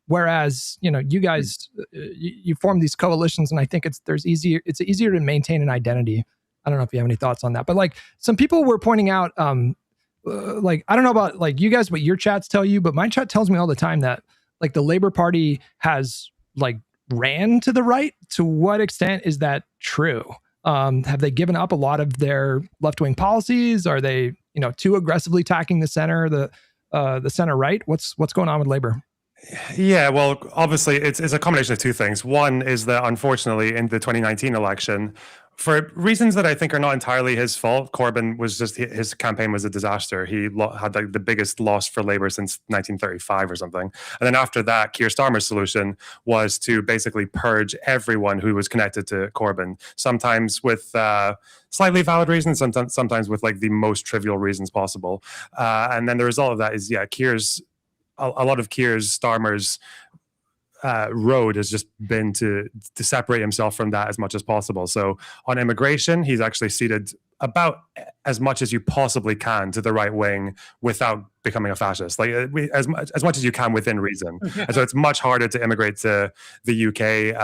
Whereas, you know, you guys, you form these coalitions, and I think it's easier to maintain an identity. I don't know if you have any thoughts on that, but like some people were pointing out, like, I don't know about like you guys, what your chats tell you, but my chat tells me all the time that like the Labour Party has like ran to the right. To what extent is that true? Have they given up a lot of their left-wing policies? Are they, you know, too aggressively attacking the center, the center right? What's going on with Labour? Yeah, well, obviously it's a combination of two things. One is that unfortunately in the 2019 election, for reasons that I think are not entirely his fault, Corbyn was just, his campaign was a disaster. He had like the biggest loss for Labour since 1935 or something. And then after that, Keir Starmer's solution was to basically purge everyone who was connected to Corbyn, sometimes with slightly valid reasons, sometimes with like the most trivial reasons possible. And then the result of that is, yeah, a lot of Keir's, Starmer's road has just been to separate himself from that as much as possible. So on immigration, he's actually ceded about as much as you possibly can to the right wing without becoming a fascist, like as much as you can within reason. And so it's much harder to immigrate to the UK.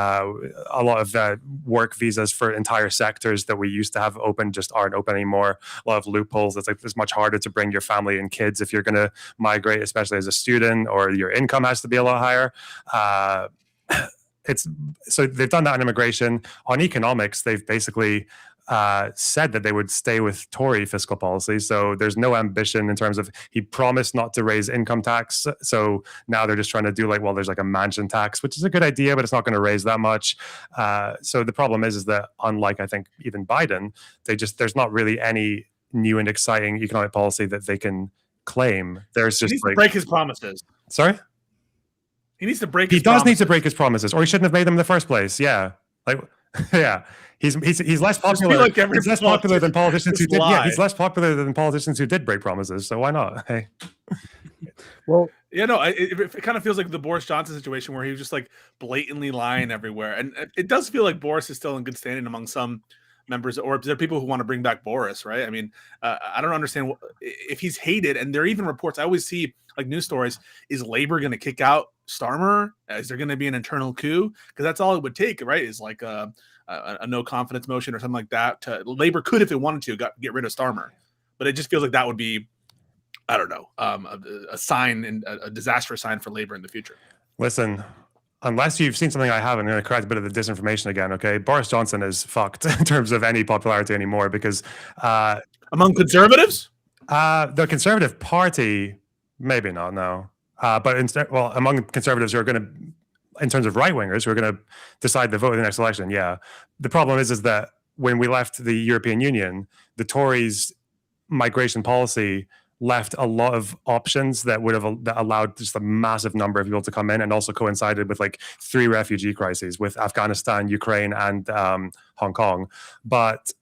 A lot of work visas for entire sectors that we used to have open just aren't open anymore. A lot of loopholes. It's much harder to bring your family and kids if you're going to migrate, especially as a student, or your income has to be a lot higher. So they've done that on immigration. On economics, they've basically said that they would stay with Tory fiscal policy. So there's no ambition in terms of, he promised not to raise income tax. So now they're just trying to do like, well, there's like a mansion tax, which is a good idea, but it's not going to raise that much. So the problem is that unlike, I think, even Biden, there's not really any new and exciting economic policy that they can claim. There's just he needs to break his promises. Sorry? He needs to break his promises. He does need to break his promises, or he shouldn't have made them in the first place. Yeah. Like, yeah. He's less popular. Like he's less popular than politicians who did. Yeah, he's less popular than politicians who did break promises. So why not? Hey. Well, yeah, no, it kind of feels like the Boris Johnson situation where he was just like blatantly lying everywhere, and it does feel like Boris is still in good standing among some members, or there are people who want to bring back Boris, right? I mean, I don't understand if he's hated, and there are even reports. I always see like news stories. Is Labour going to kick out Starmer? Is there going to be an internal coup? Because that's all it would take, right? Is like a no confidence motion or something like that. Labour could, if it wanted to, get rid of Starmer, but it just feels like that would be, I don't know, a sign, and a disastrous sign for Labour in the future. Listen, unless you've seen something I haven't, I'm going to correct a bit of the disinformation again. Okay, Boris Johnson is fucked in terms of any popularity anymore, because among conservatives, the Conservative Party, maybe not, no, but instead, well, among conservatives who are going to, in terms of right-wingers who are going to decide the vote in the next election, yeah. The problem is that when we left the European Union, the Tories' migration policy left a lot of options that would have allowed just a massive number of people to come in, and also coincided with like 3 refugee crises, with Afghanistan, Ukraine, and Hong Kong. But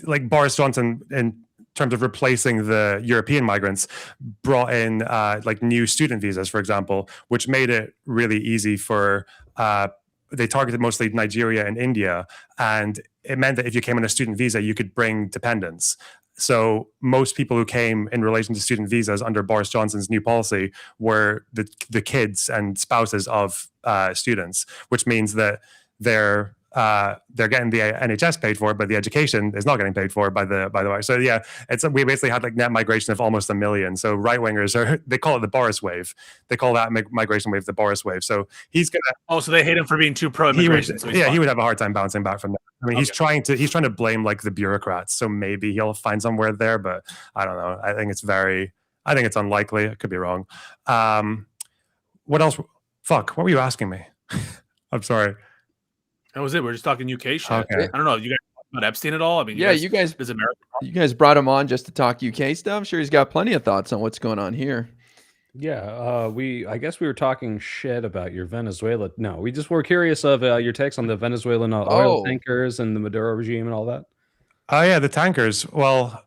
like Boris Johnson, in terms of replacing the European migrants, brought in like new student visas, for example, which made it really easy for they targeted mostly Nigeria and India, and it meant that if you came on a student visa, you could bring dependents. So most people who came in relation to student visas under Boris Johnson's new policy were the kids and spouses of students, which means that they're getting the NHS paid for, but the education is not getting paid for by the way. So yeah, we basically had like net migration of almost 1 million. So right wingers they call it the Boris wave. They call that migration wave the Boris wave. So he's gonna. Oh, so they hate him for being too pro immigration. He would have a hard time bouncing back from that. I mean, he's trying to blame like the bureaucrats. So maybe he'll find somewhere there, but I don't know. I think it's unlikely. I could be wrong. What else? Fuck. What were you asking me? I'm sorry. That was it. We're just talking UK shit. Okay. I don't know. You guys about Epstein at all? I mean, Yeah, you guys does America? You guys brought him on just to talk UK stuff. I'm sure he's got plenty of thoughts on what's going on here. Yeah, I guess we were talking shit about your Venezuela. No, we just were curious of your takes on the Venezuelan oil tankers and the Maduro regime and all that. Oh yeah, the tankers. Well,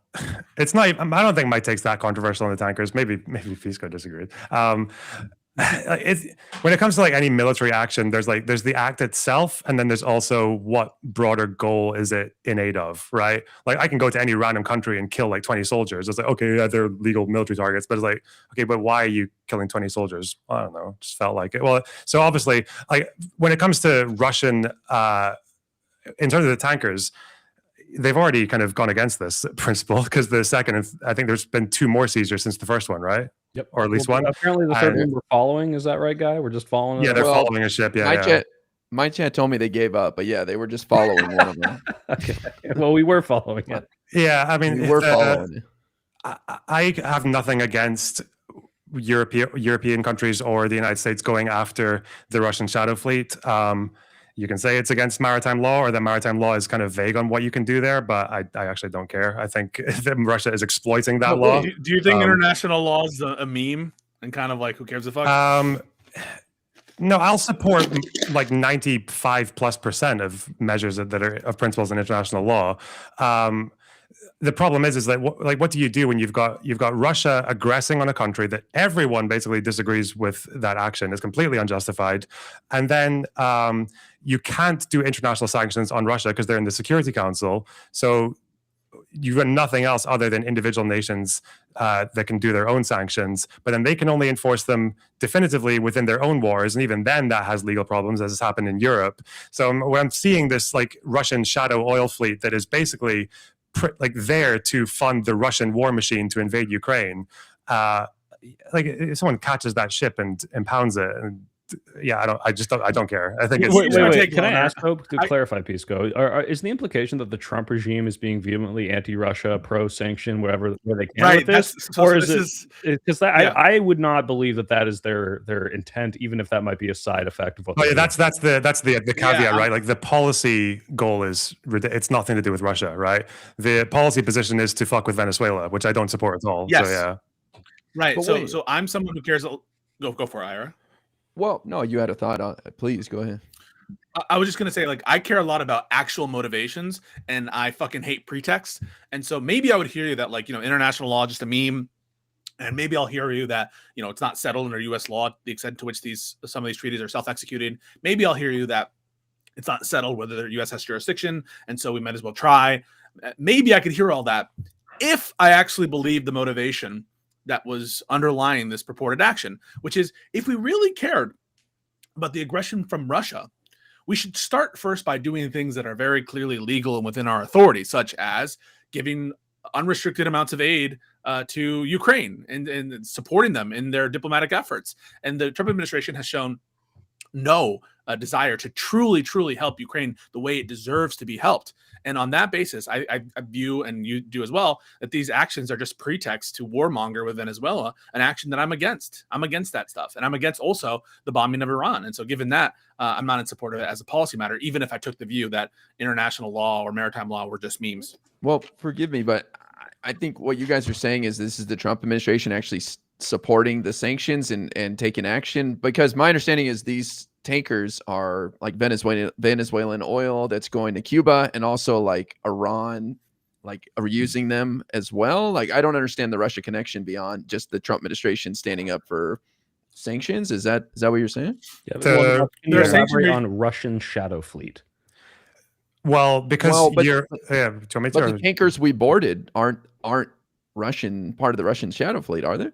it's not. I don't think my take's that controversial on the tankers. Maybe Fisco disagreed. When it comes to like any military action, there's the act itself, and then there's also what broader goal is it in aid of, right? Like I can go to any random country and kill like 20 soldiers. It's like, okay, yeah, they're legal military targets, but it's like, okay, but why are you killing 20 soldiers? I don't know, just felt like it. Well, so obviously, like when it comes to Russian, in terms of the tankers, they've already kind of gone against this principle because the second, I think there's been 2 more seizures since the first one, right? Yep. Or at least one. Apparently the third one we're following. Is that right, Guy? We're just following. Yeah, they're following a ship. Yeah. My chat told me they gave up, but yeah, they were just following one of them. Okay. Well, we were following it. Yeah, I mean, we were following it. I have nothing against European countries or the United States going after the Russian shadow fleet. You can say it's against maritime law, or that maritime law is kind of vague on what you can do there, but I actually don't care. I think that Russia is exploiting that law. Do you think international law is a meme and kind of like who cares a fuck? No, I'll support like 95+% of measures that are of principles in international law. The problem is that what do you do when you've got Russia aggressing on a country that everyone basically disagrees with that action is completely unjustified, and then you can't do international sanctions on Russia because they're in the Security Council. So you've got nothing else other than individual nations that can do their own sanctions, but then they can only enforce them definitively within their own wars, and even then that has legal problems, as has happened in Europe. So when I'm seeing this like Russian shadow oil fleet that is basically like there to fund the Russian war machine to invade Ukraine, like if someone catches that ship and impounds it, and yeah, I don't care. I think it's wait. Can I ask Hope to clarify, Pisco? Is the implication that the Trump regime is being vehemently anti-Russia, pro-sanction, where they can with this, or is it? Because I would not believe that is their intent, even if that might be a side effect of what. Oh yeah, that's the caveat, right? Like the policy goal is it's nothing to do with Russia, right? The policy position is to fuck with Venezuela, which I don't support at all. Yes. So yeah, right. So I'm someone who cares. Go for it, Ira. Well, no, you had a thought on it. Please go ahead. I was just going to say, like, I care a lot about actual motivations, and I fucking hate pretexts. And so maybe I would hear you that, like, international law, just a meme. And maybe I'll hear you that, it's not settled under U.S. law, the extent to which some of these treaties are self-executed. Maybe I'll hear you that it's not settled whether the U.S. has jurisdiction, and so we might as well try. Maybe I could hear all that if I actually believe the motivation that was underlying this purported action, which is if we really cared about the aggression from Russia, we should start first by doing things that are very clearly legal and within our authority, such as giving unrestricted amounts of aid to Ukraine and supporting them in their diplomatic efforts. And the Trump administration has shown no desire to truly help Ukraine the way it deserves to be helped. And on that basis, I view, and you do as well, that these actions are just pretext to warmonger with Venezuela, an action that I'm against. I'm against that stuff. And I'm against also the bombing of Iran. And so given that, I'm not in support of it as a policy matter, even if I took the view that international law or maritime law were just memes. Well, forgive me, but I think what you guys are saying is this is the Trump administration actually supporting the sanctions and taking action, because my understanding is these tankers are like Venezuelan oil that's going to Cuba, and also like Iran like are using them as well. Like I don't understand the Russia connection beyond just the Trump administration standing up for sanctions. Is that what you're saying? Yeah, can you elaborate on Russian shadow fleet? Well, because the tankers we boarded aren't Russian, part of the Russian shadow fleet, are they?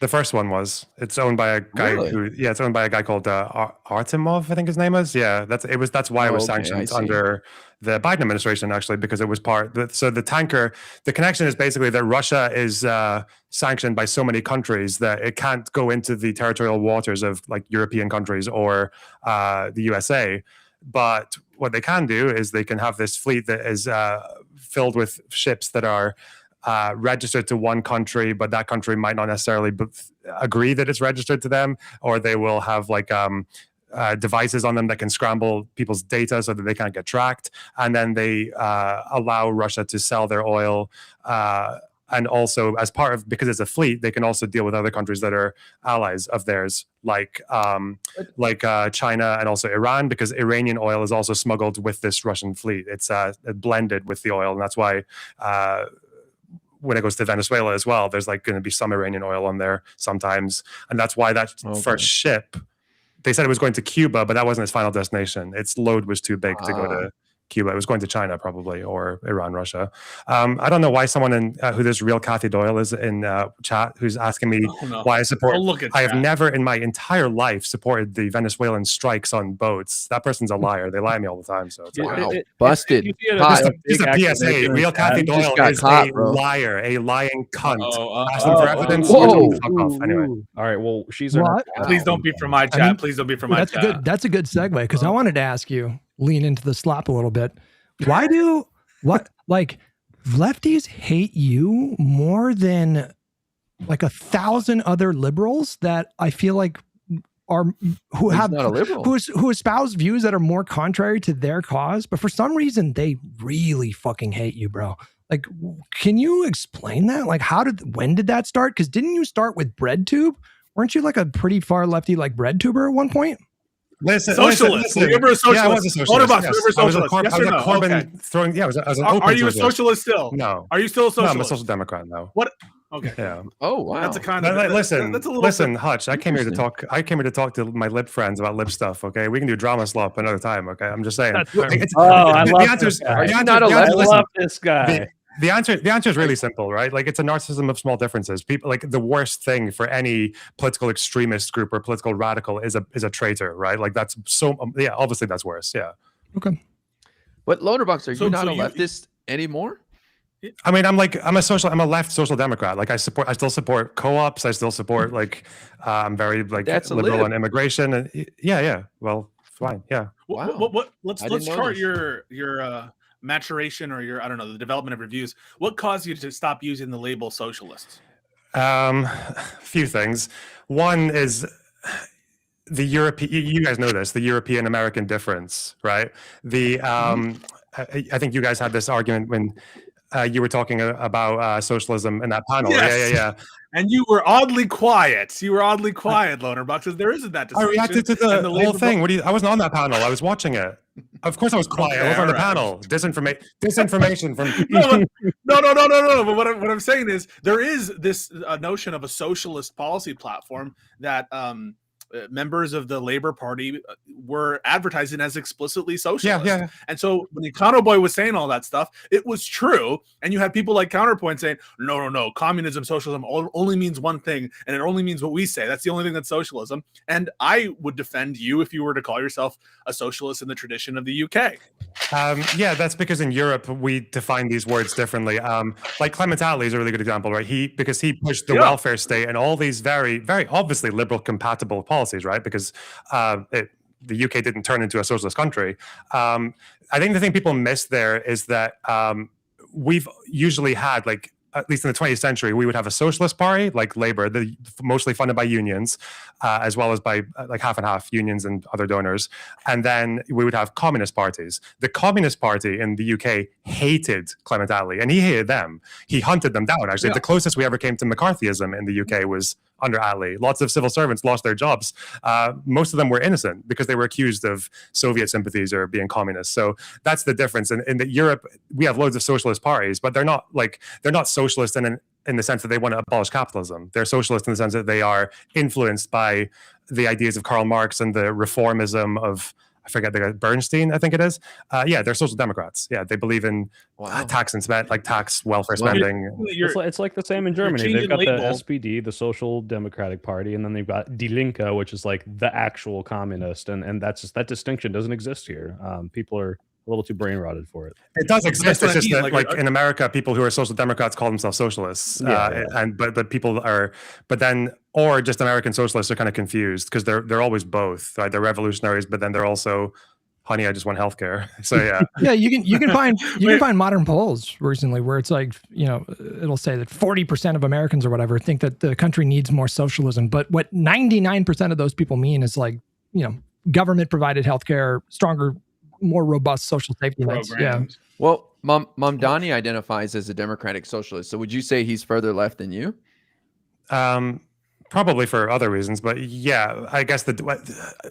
The first one was. It's owned by a guy it's owned by a guy called Artemov, I think his name is. Yeah, that's why it was sanctioned under the Biden administration, actually, because it was so the tanker, the connection is basically that Russia is sanctioned by so many countries that it can't go into the territorial waters of like European countries or the USA. But what they can do is they can have this fleet that is filled with ships that are registered to one country, but that country might not necessarily agree that it's registered to them, or they will have like devices on them that can scramble people's data so that they can't get tracked. And then they allow Russia to sell their oil. And also, as part of, because it's a fleet, they can also deal with other countries that are allies of theirs, like China and also Iran, because Iranian oil is also smuggled with this Russian fleet. It's blended with the oil, and that's why when it goes to Venezuela as well, there's like going to be some Iranian oil on there sometimes, and that's why that first ship, they said it was going to Cuba, but that wasn't its final destination. Its load was too big to go to Cuba. It was going to China probably, or Iran, Russia. I don't know why someone who this real Kathy Doyle is in chat who's asking me why I support. I have never in my entire life supported the Venezuelan strikes on boats. That person's a liar. They lie to me all the time. So it's busted. Just a PSA. Real Kathy Doyle is a liar, a lying cunt. Ask them for evidence. Fuck off. Anyway. All right. Well, she's. Please don't be from my chat. Please don't be from my chat. That's a good segue, because I wanted to ask you, lean into the slop a little bit. Why do lefties hate you more than like 1,000 other liberals that I feel like are who espouse views that are more contrary to their cause, but for some reason they really fucking hate you, bro? Like, can you explain that? Like, when did that start? Because didn't you start with BreadTube? Weren't you like a pretty far lefty like BreadTuber at one point? Socialist. You were a socialist. Yeah, I was a socialist. LonerBox, you were a socialist. I was a Corbyn throwing. Yeah, I was an open. Are you a socialist still? No. Are you still a socialist? No, I'm a social democrat now. What? Okay. Yeah. Oh wow. That's a kind of. Listen, Hutch. I came here to talk. I came here to talk to my lib friends about lib stuff. Okay, we can do drama slop another time. Okay, I'm just saying. I love this guy. I love this guy. The answer is really simple, right? Like, it's a narcissism of small differences. People, like, the worst thing for any political extremist group or political radical is a traitor, right? Like, that's so obviously that's worse. Yeah. Okay. But LonerBox, are you not a leftist anymore? I mean, I'm a left social democrat. Like, I still support co-ops. I still support I'm very liberal on immigration, and yeah. Well, fine. Yeah. What let's chart your maturation, or the development of your views. What caused you to stop using the label socialist? Few things. One is the European. You guys know this. The European American difference, right? I think you guys had this argument when you were talking about socialism in that panel. Yes. Yeah. And you were oddly quiet. LonerBox. There isn't that distinction. I reacted to the whole thing. I wasn't on that panel. I was watching it. Of course I was quiet. I was on the panel. Disinformation from... No. But what I'm saying is, there is this notion of a socialist policy platform that members of the Labor Party were advertising as explicitly socialist. Yeah. And so when the Econo Boy was saying all that stuff, it was true. And you had people like Counterpoint saying, no, communism, socialism only means one thing, and it only means what we say. That's the only thing that's socialism. And I would defend you if you were to call yourself a socialist in the tradition of the UK. Yeah, that's because in Europe we define these words differently. Like Clement Attlee is a really good example, right? Because he pushed the welfare state and all these very, very obviously liberal compatible policies, right? Because the UK didn't turn into a socialist country. I think the thing people miss there is that we've usually had, like, at least in the 20th century, we would have a socialist party like Labour, mostly funded by unions, as well as by like half and half unions and other donors. And then we would have communist parties. The Communist Party in the UK hated Clement Attlee, and he hated them. He hunted them down, actually. Yeah. The closest we ever came to McCarthyism in the UK was under Attlee. Lots of civil servants lost their jobs. Most of them were innocent because they were accused of Soviet sympathies or being communists. So that's the difference. In Europe, we have loads of socialist parties, but they're not socialist in the sense that they want to abolish capitalism. They're socialist in the sense that they are influenced by the ideas of Karl Marx and the reformism of, I forget the guy, Bernstein, I think it is. They're social democrats. Yeah, they believe in tax and spend, like tax welfare spending. It's like the same in Germany. They've got the SPD, the Social Democratic Party, and then they've got Die Linke, which is like the actual communist, and that's just, that distinction doesn't exist here. People are a little too brain rotted for it. It does exist. It's just that, like in America, people who are social democrats call themselves socialists, but people are, or just American socialists are kind of confused because they're always both. Right? They're revolutionaries, but then they're also, honey, I just want healthcare. So yeah, yeah. You can find modern polls recently where it's like, it'll say that 40% of Americans or whatever think that the country needs more socialism, but what 99% of those people mean is like, government provided healthcare, stronger, more robust social safety nets. Yeah. Programs. Well, Mamdani identifies as a democratic socialist. So would you say he's further left than you? Probably for other reasons, but yeah, I guess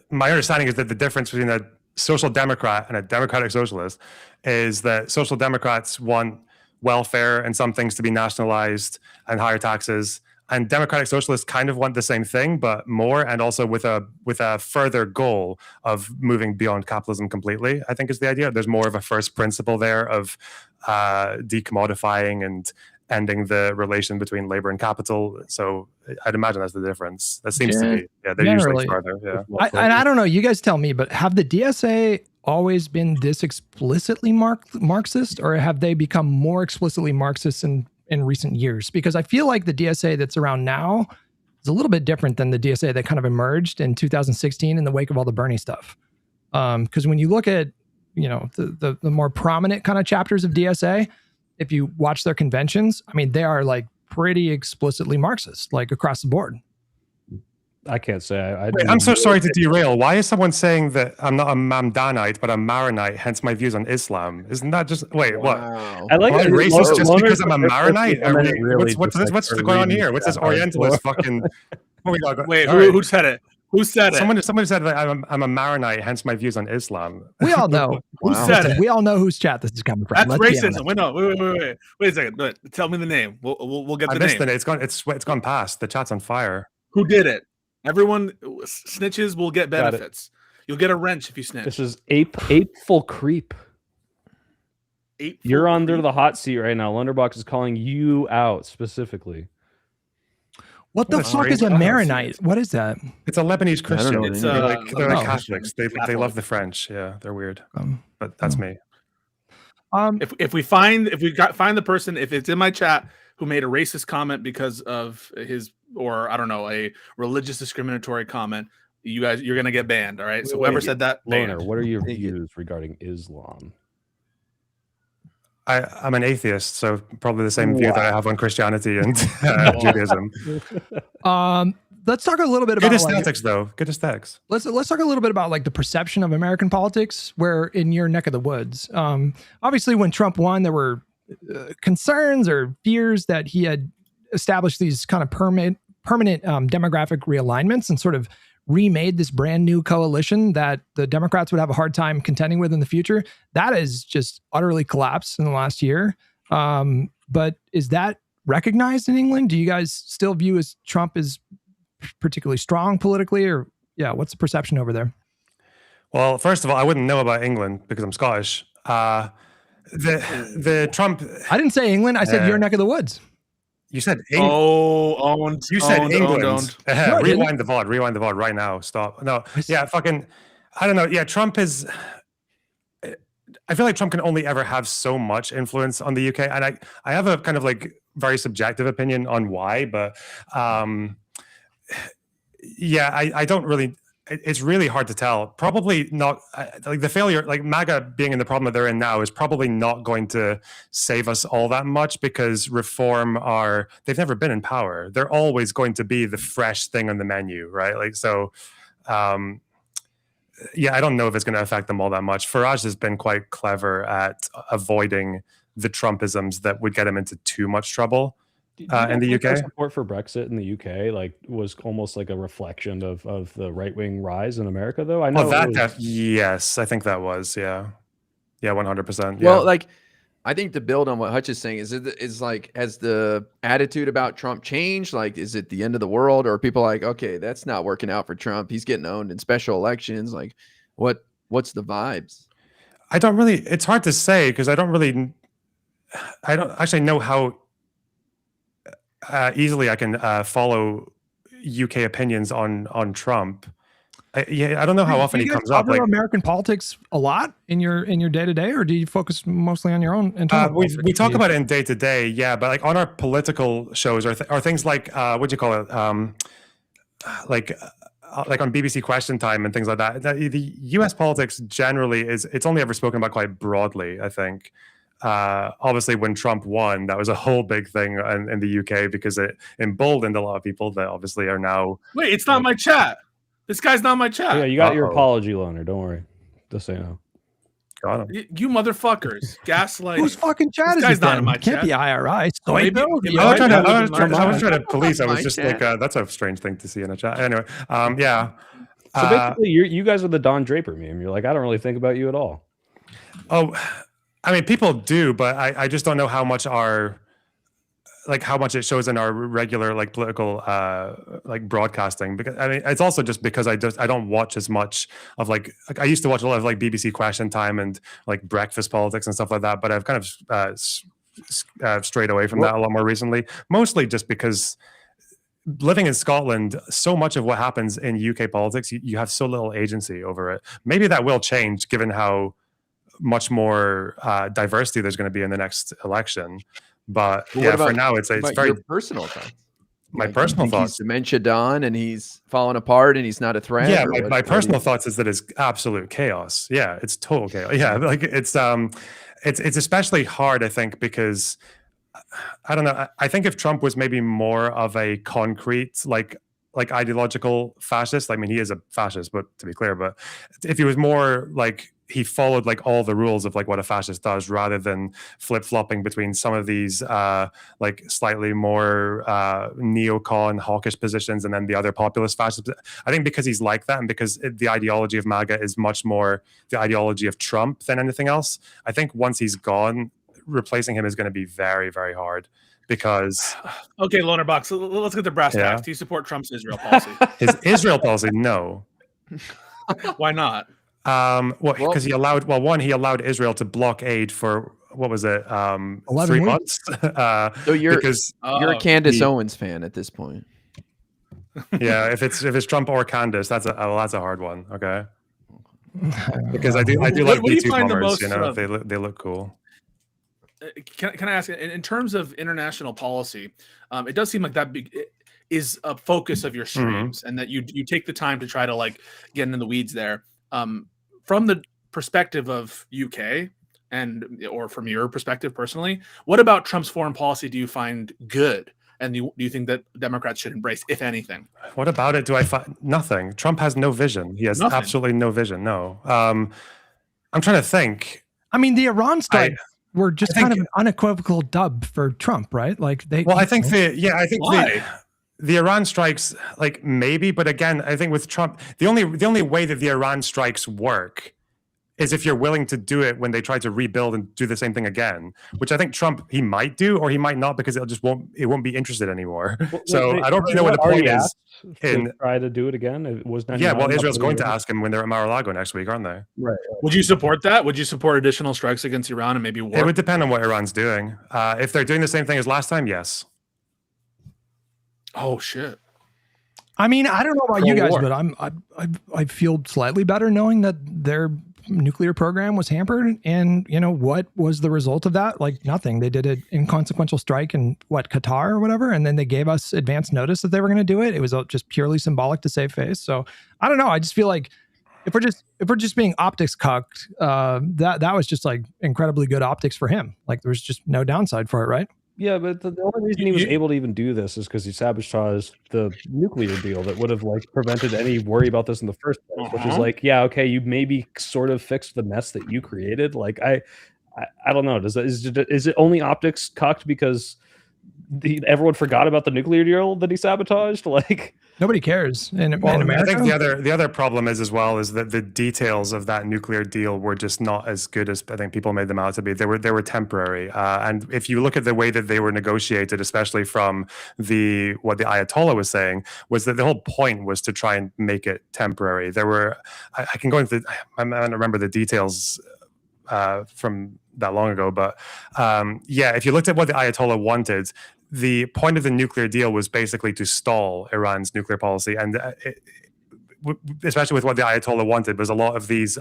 my understanding is that the difference between a social democrat and a democratic socialist is that social democrats want welfare and some things to be nationalized and higher taxes, and democratic socialists kind of want the same thing but more, and also with a further goal of moving beyond capitalism completely. I think is the idea. There's more of a first principle there of decommodifying and ending the relation between labor and capital. So I'd imagine that's the difference. That seems to be. Yeah, they're usually farther. Yeah. And I don't know, you guys tell me, but have the DSA always been this explicitly Marxist, or have they become more explicitly Marxist in recent years? Because I feel like the DSA that's around now is a little bit different than the DSA that kind of emerged in 2016 in the wake of all the Bernie stuff. Because when you look at, the more prominent kind of chapters of DSA, if you watch their conventions, I mean, they are like pretty explicitly Marxist, like across the board. I can't say. Wait, I'm so sorry to derail. Why is someone saying that I'm not a Mamdanite, but a Maronite, hence my views on Islam? Isn't that just... Wait, what? I like Am I racist just because I'm a Maronite? Really What's going on here? What's this Orientalist fucking... Wait, who said it? Who said it? Someone said that I'm a Maronite, hence my views on Islam. We all know. Who said it? We all know whose chat this is coming from. That's racism. Wait a second. Tell me the name. We'll get the name. I missed it. It's gone past. The chat's on fire. Who did it? Everyone snitches will get benefits. You'll get a wrench if you snitch. This is apeful creep. You're under the hot seat right now. LonerBox is calling you out specifically. What the fuck is a Maronite? What is that? It's a Lebanese Christian. They're like Catholics. They love the French. Yeah, they're weird. But that's me. If we find the person, if it's in my chat, who made a racist comment because of his, or I don't know, a religious discriminatory comment, you're gonna get banned. All right. So whoever said that, Loner, what are your views regarding Islam? I'm an atheist, so probably the same view that I have on Christianity and Judaism. Let's talk a little bit about good aesthetics, though. Good aesthetics. Let's talk a little bit about like the perception of American politics, where in your neck of the woods. Obviously, when Trump won, there were concerns or fears that he had established these kind of permanent demographic realignments and sort of remade this brand new coalition that the Democrats would have a hard time contending with in the future. That has just utterly collapsed in the last year. But is that recognized in England? Do you guys still view as Trump as particularly strong politically, or what's the perception over there? Well, first of all, I wouldn't know about England because I'm Scottish. The Trump. I didn't say England. I said your neck of the woods. You said England. You said England. Rewind the VOD. Rewind the VOD right now. Stop. No. Yeah. Fucking. I don't know. Yeah. Trump is. I feel like Trump can only ever have so much influence on the UK, and I have a kind of like very subjective opinion on why, but I don't really. It's really hard to tell. Probably not. Like the failure, like MAGA being in the problem that they're in now, is probably not going to save us all that much, because Reform they've never been in power. They're always going to be the fresh thing on the menu, right? Like so. I don't know if it's going to affect them all that much. Farage has been quite clever at avoiding the Trumpisms that would get him into too much trouble. In the UK, support for Brexit in the UK was almost like a reflection of the right wing rise in America, though. I know yes, I think that was 100%. Well, I think to build on what Hutch is saying is like, has the attitude about Trump changed? Like, is it the end of the world, or are people like, okay, that's not working out for Trump, he's getting owned in special elections? Like, what's the vibes? It's hard to say, because I don't actually know how easily I can follow UK opinions on Trump. I don't know how often he comes up. Do you American politics a lot in your day to day, or do you focus mostly on your own internal? We talk about it in day to day, but like on our political shows are things like what do you call it? Like on BBC Question Time and things like that. The US politics generally it's only ever spoken about quite broadly, I think. Obviously, when Trump won, that was a whole big thing in the UK, because it emboldened a lot of people that obviously are now. Wait, it's not my chat. This guy's not in my chat. Yeah, you got your apology, Loner. Don't worry. Just say no. Got him. You motherfuckers, gaslighting. Whose fucking chat This is guy's it not then? in my Can't chat. be IRI. So Maybe- I maybe I was trying I to, was in I my was trying to chat. police. I was My just chat. like, that's a strange thing to see in a chat. Anyway, yeah. So basically, you guys are the Don Draper meme. You're like, I don't really think about you at all. Oh, I mean, people do, but I just don't know how much how much it shows in our regular like political like broadcasting. Because I mean, it's also just because I don't watch as much of like I used to watch a lot of like BBC Question Time and like breakfast politics and stuff like that, but I've kind of strayed away from that a lot more recently, mostly just because living in Scotland, so much of what happens in UK politics, you have so little agency over it. Maybe that will change given how much more diversity there's going to be in the next election. But yeah, for now, it's very your personal thoughts. My Like, personal he's thoughts. dementia Don, and he's falling apart, and he's not a threat. Yeah, or my personal thoughts is that it's absolute chaos. Yeah, it's total chaos. Yeah, like it's especially hard, I think, because I don't know. I think if Trump was maybe more of a concrete like ideological fascist, I mean, he is a fascist, but to be clear, but if he was more like he followed like all the rules of like what a fascist does, rather than flip-flopping between some of these like slightly more neocon hawkish positions and then the other populist fascists. I think because he's like that, and because the ideology of MAGA is much more the ideology of Trump than anything else, I think once he's gone, replacing him is going to be very, very hard. Because okay, LonerBox, let's get the brass tacks. Do you support Trump's Israel policy? His Israel policy, no. Why not? Well, because he allowed Israel to block aid for what was it, 3 months? So you're a Candace Owens fan at this point. Yeah, if it's Trump or Candace, that's a hard one. Okay, because I do like B2 bombers. You know, they look cool. Can I ask, in terms of international policy, it does seem like that is a focus of your streams, and that you take the time to try to like get into the weeds there. From the perspective of UK or from your perspective personally, what about Trump's foreign policy do you find good? And do you think that Democrats should embrace, if anything? What about it do I find? Nothing. Trump has no vision. He has absolutely no vision. No. I'm trying to think. I mean, the Iran strike were just kind of an unequivocal dub for Trump, right? Like they. Well, I think the Iran strikes, like maybe, but again, I think with Trump, the only way that the Iran strikes work is if you're willing to do it when they try to rebuild and do the same thing again, which I think Trump, he might do, or he might not, because it won't be interested anymore. So I don't really know what the point is in try to do it again. It was well, Israel's going to ask him when they're at Mar-a-Lago next week, aren't they? Right. Would you support that? Would you support additional strikes against Iran and maybe war? It would depend on what Iran's doing. If they're doing the same thing as last time, yes. Oh shit. I mean, I don't know about you guys, but I feel slightly better knowing that their nuclear program was hampered, and you know what was the result of that? Like nothing. They did an inconsequential strike in Qatar or whatever, and then they gave us advance notice that they were going to do it. It was just purely symbolic to save face. So I don't know. I just feel like if we're just being optics cucked, that was just like incredibly good optics for him. Like there was just no downside for it, right? Yeah, but the only reason he was able to even do this is because he sabotaged the nuclear deal that would have like prevented any worry about this in the first place. Which is like, yeah, okay, you maybe sort of fixed the mess that you created. Like, I don't know. Is it only optics cucked because everyone forgot about the nuclear deal that he sabotaged? Like, nobody cares in America. I think the other problem is that the details of that nuclear deal were just not as good as I think people made them out to be. They were temporary, and if you look at the way that they were negotiated, especially from what the Ayatollah was saying, was that the whole point was to try and make it temporary. There were I can go into I don't remember the details from that long ago, but if you looked at what the Ayatollah wanted, the point of the nuclear deal was basically to stall Iran's nuclear policy, and especially with what the Ayatollah wanted was a lot of these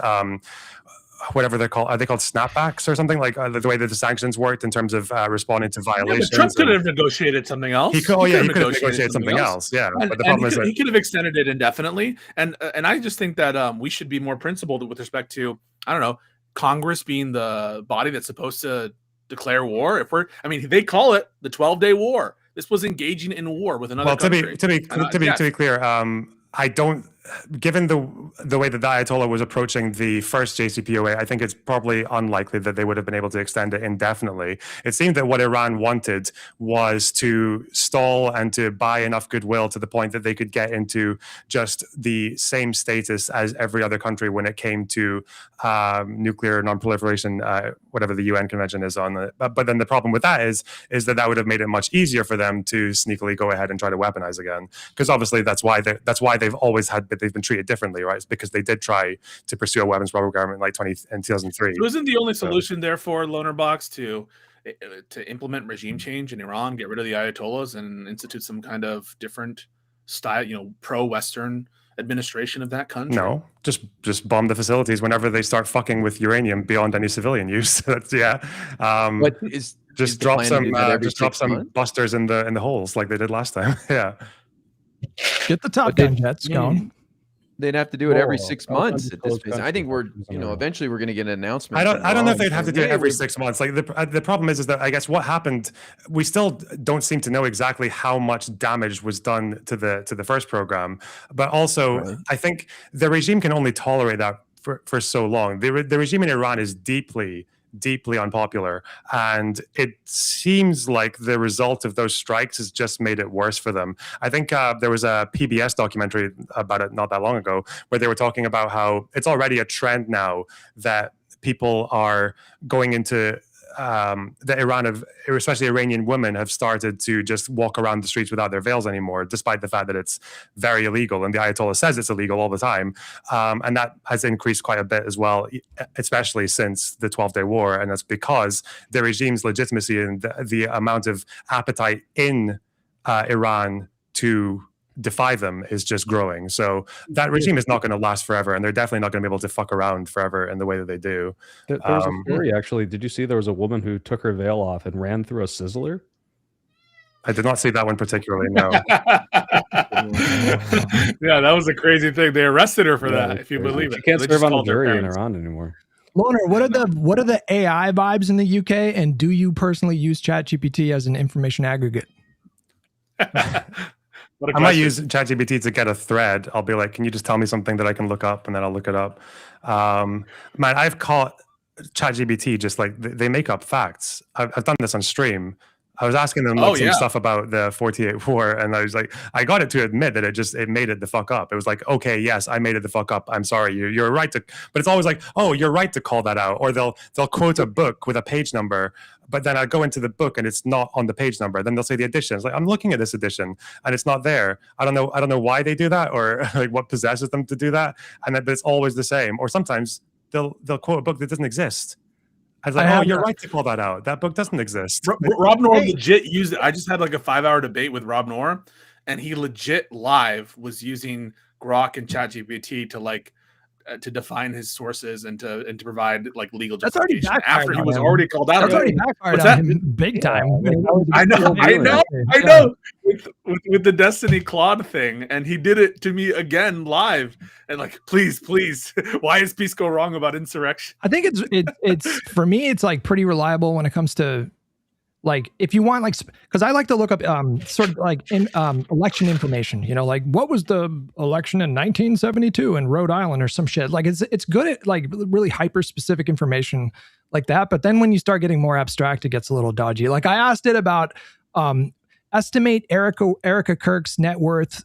whatever they're called. Are they called snapbacks or something, like the way that the sanctions worked in terms of responding to violations? Yeah, Trump could have negotiated something else. He could have negotiated something else. Yeah, but the problem is that he could have extended it indefinitely. And I just think that we should be more principled with respect to, I don't know, Congress being the body that's supposed to declare war. They call it the 12-day war. This was engaging in war with another country. To be clear, I don't. given the way that the Ayatollah was approaching the first JCPOA, I think it's probably unlikely that they would have been able to extend it indefinitely. It seemed that what Iran wanted was to stall and to buy enough goodwill to the point that they could get into just the same status as every other country when it came to nuclear non-proliferation, whatever the UN convention is on it. But then the problem with that is that would have made it much easier for them to sneakily go ahead and try to weaponize again, because obviously that's why they've always had, but they've been treated differently, right? It's because they did try to pursue a weapons program in like 2003. So isn't the only solution therefore, LonerBox, to implement regime change in Iran, get rid of the Ayatollahs, and institute some kind of different style, pro-Western administration of that country? No, just bomb the facilities whenever they start fucking with uranium beyond any civilian use. That's What is just the drop plan to some do that every just drop 6 some months? busters in the holes like they did last time. Yeah. Get the Top Gun jets going. They'd have to do it every Oh, 6 I was months gonna at this disclose pace. I think we're, countries in Iran. eventually we're going to get an announcement. I don't know if they'd from have to Iran do it saying, every "Hey, 6 months. Like the problem is that I guess what happened, we still don't seem to know exactly how much damage was done to the first program. But also, Right. I think the regime can only tolerate that for so long. The regime in Iran is deeply unpopular, and it seems like the result of those strikes has just made it worse for them. I think there was a PBS documentary about it not that long ago where they were talking about how it's already a trend now that people are going into that especially Iranian women have started to just walk around the streets without their veils anymore, despite the fact that it's very illegal. And the Ayatollah says it's illegal all the time. And that has increased quite a bit as well, especially since the 12-day war. And that's because the regime's legitimacy and the amount of appetite in Iran to defy them is just growing. So that regime is not going to last forever, and they're definitely not going to be able to fuck around forever in the way that they do. There was a story, actually. Did you see there was a woman who took her veil off and ran through a sizzler? I did not see that one particularly, no. Yeah, that was a crazy thing. They arrested her for Yeah, that, if you believe it. She can't They serve just on the called her jury in parents. Iran anymore. Loner, what are the AI vibes in the UK, and do you personally use ChatGPT as an information aggregate? What a I might question. use ChatGPT to get a thread. I'll be like, can you just tell me something that I can look up? And then I'll look it up. Man, I've caught ChatGPT just like they make up facts. I've done this on stream. I was asking them like some stuff about the 48 war, and I was like, I got it to admit that it made it the fuck up. It was like, okay, yes, I made it the fuck up. I'm sorry, you're right to, but it's always like, oh, you're right to call that out. Or they'll quote a book with a page number, but then I go into the book and it's not on the page number. Then they'll say the edition. It's like, I'm looking at this edition and it's not there. I don't know why they do that, or like what possesses them to do that. But it's always the same. Or sometimes they'll quote a book that doesn't exist. I was like, oh, you're right to call that out. That book doesn't exist. Rob Noor legit used it. I just had like a 5-hour debate with Rob Noor, and he legit live was using Grok and ChatGPT to like to define his sources and to provide like legal justification after he was already called out. That's already backfired on him big time. I know. With the Destiny Claude thing, and he did it to me again live, and like, please, why is peace go wrong about insurrection? I think it's for me, it's like pretty reliable when it comes to like, if you want, like, because I like to look up sort of like in election information, like what was the election in 1972 in Rhode Island or some shit. Like it's good at like really hyper specific information like that. But then when you start getting more abstract, it gets a little dodgy. Like I asked it about estimate Erica Kirk's net worth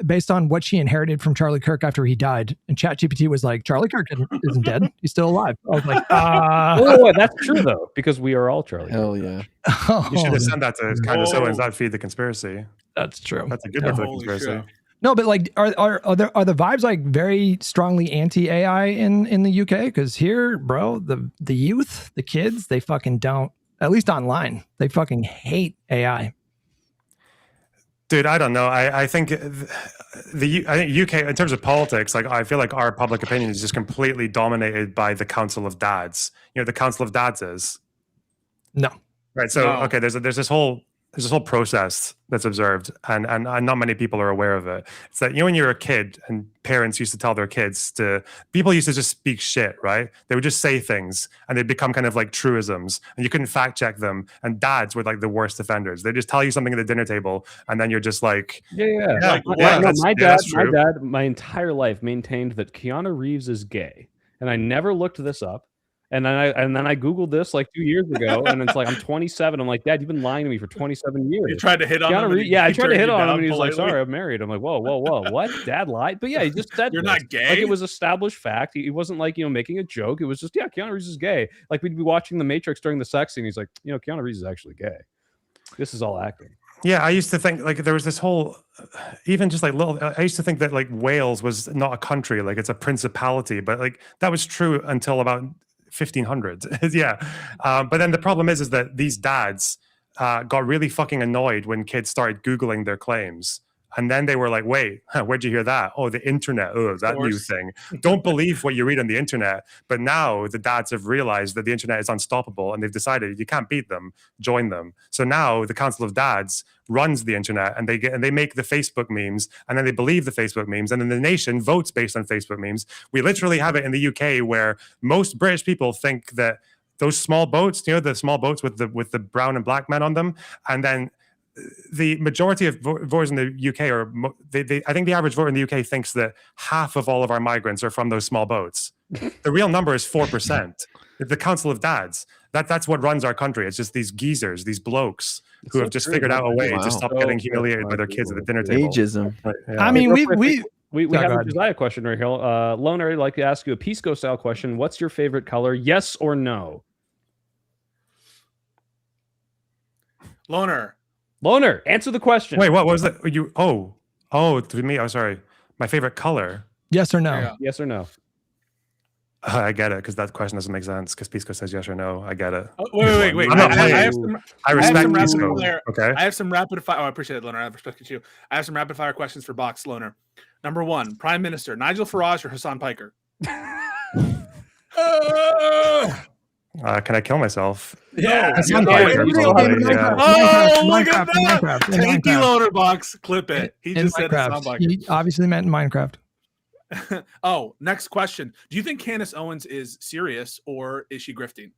based on what she inherited from Charlie Kirk after he died. And ChatGPT was like, Charlie Kirk isn't dead. He's still alive. I was like, oh, that's true though, because we are all Charlie. Hell yeah. You should have sent that to kind of so and that feed the conspiracy. That's true. That's a good one for the conspiracy. Shit. No, but like, are the vibes like very strongly anti-AI in the UK? Because here, bro, the youth, the kids, they fucking don't. At least online, they fucking hate AI. Dude, I don't know. I think I think UK in terms of politics, like I feel like our public opinion is just completely dominated by the Council of Dads. The Council of Dads is no. Right. So okay, there's this whole there's this whole process that's observed, and not many people are aware of it. It's that, when you're a kid and parents used to tell their kids people used to just speak shit, right? They would just say things and they become kind of like truisms, and you couldn't fact check them. And dads were like the worst offenders. They just tell you something at the dinner table, and then you're just like, Like, my dad, my entire life maintained that Keanu Reeves is gay, and I never looked this up. And then I Googled this like 2 years ago, and it's like, I'm 27. I'm like, Dad, you've been lying to me for 27 years. You tried to hit on him. I tried to hit on him, and he's like, sorry, I'm married. I'm like, whoa, what? Dad lied? But yeah, he just said you're not gay. Like, it was established fact. He wasn't like, making a joke. It was just, Keanu Reeves is gay. Like, we'd be watching The Matrix during the sex scene. He's like, Keanu Reeves is actually gay. This is all acting. Yeah, I used to think like there was this whole, even just like I used to think that like Wales was not a country, like it's a principality, but like that was true until about 1500s. Yeah. But then the problem is that these dads got really fucking annoyed when kids started Googling their claims. And then they were like, wait, where'd you hear that? Oh, the internet. Oh, that new thing. Don't believe what you read on the internet. But now the dads have realized that the internet is unstoppable, and they've decided you can't beat them, join them. So now the Council of Dads runs the internet, and they make the Facebook memes, and then they believe the Facebook memes, and then the nation votes based on Facebook memes. We literally have it in the UK where most British people think that those small boats, the small boats with the brown and black men on them, and then the majority of voters in the UK I think the average voter in the UK thinks that half of all of our migrants are from those small boats. The real number is 4%. The Council of Dads. That's what runs our country. It's just these geezers, these blokes who have just figured out a way to stop getting humiliated by their kids at the dinner table. Ageism. Yeah. I mean, we have a Josiah question right here. Loner, I'd like to ask you a Pisco style question. What's your favorite color? Yes or no? Loner, answer the question. Wait, what was that? To me, I'm sorry. My favorite color. Yes or no? Yeah. Yes or no? I get it, because that question doesn't make sense, because Pisco says yes or no. I get it. Wait. I'm not playing. I respect Pisco. Okay. I have some rapid fire. Oh, I appreciate it, Loner. I respect you too. I have some rapid fire questions for Box Loner. Number 1, Prime Minister, Nigel Farage or Hassan Piker? Can I kill myself? Yeah. Look at that. Thank you, LonerBox. Clip it. He just said Hassan Piker. He obviously meant Minecraft. Oh, next question. Do you think Candace Owens is serious, or is she grifting?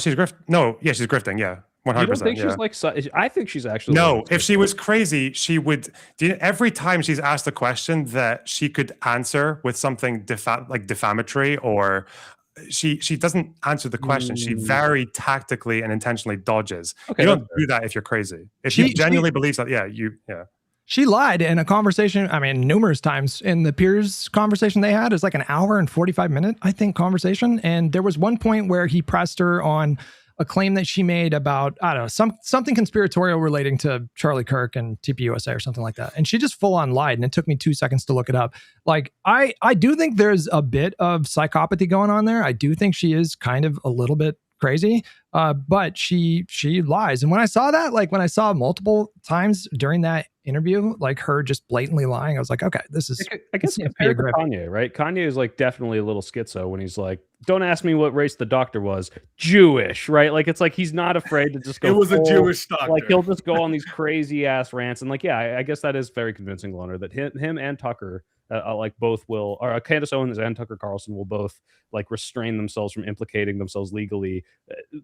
She's grifting. Yeah, 100%. You don't think she's like? I think she's actually. No, if she was crazy, she would. Every time she's asked a question that she could answer with something defamatory, or she doesn't answer the question. She very tactically and intentionally dodges. Okay, you don't do that if you're crazy. If you genuinely believe that, yeah. She lied in a conversation, I mean, numerous times in the peers conversation they had. It's like an hour and 45-minute, I think, conversation. And there was one point where he pressed her on a claim that she made about, I don't know, something conspiratorial relating to Charlie Kirk and TPUSA or something like that. And she just full on lied. And it took me 2 seconds to look it up. Like, I do think there's a bit of psychopathy going on there. I do think she is kind of a little bit crazy, but she lies. And when I saw that, like when I saw multiple times during that interview, like her just blatantly lying, I was like, okay, this is. I guess compared to Kanye, right? Kanye is like definitely a little schizo when he's like, "Don't ask me what race the doctor was, Jewish," right? Like it's like he's not afraid to just go. It was a Jewish doctor. Like he'll just go on these crazy ass rants, and like, yeah, I guess that is very convincing, Loner, that him and Tucker. Like both will, or Candace Owens and Tucker Carlson will both like restrain themselves from implicating themselves legally.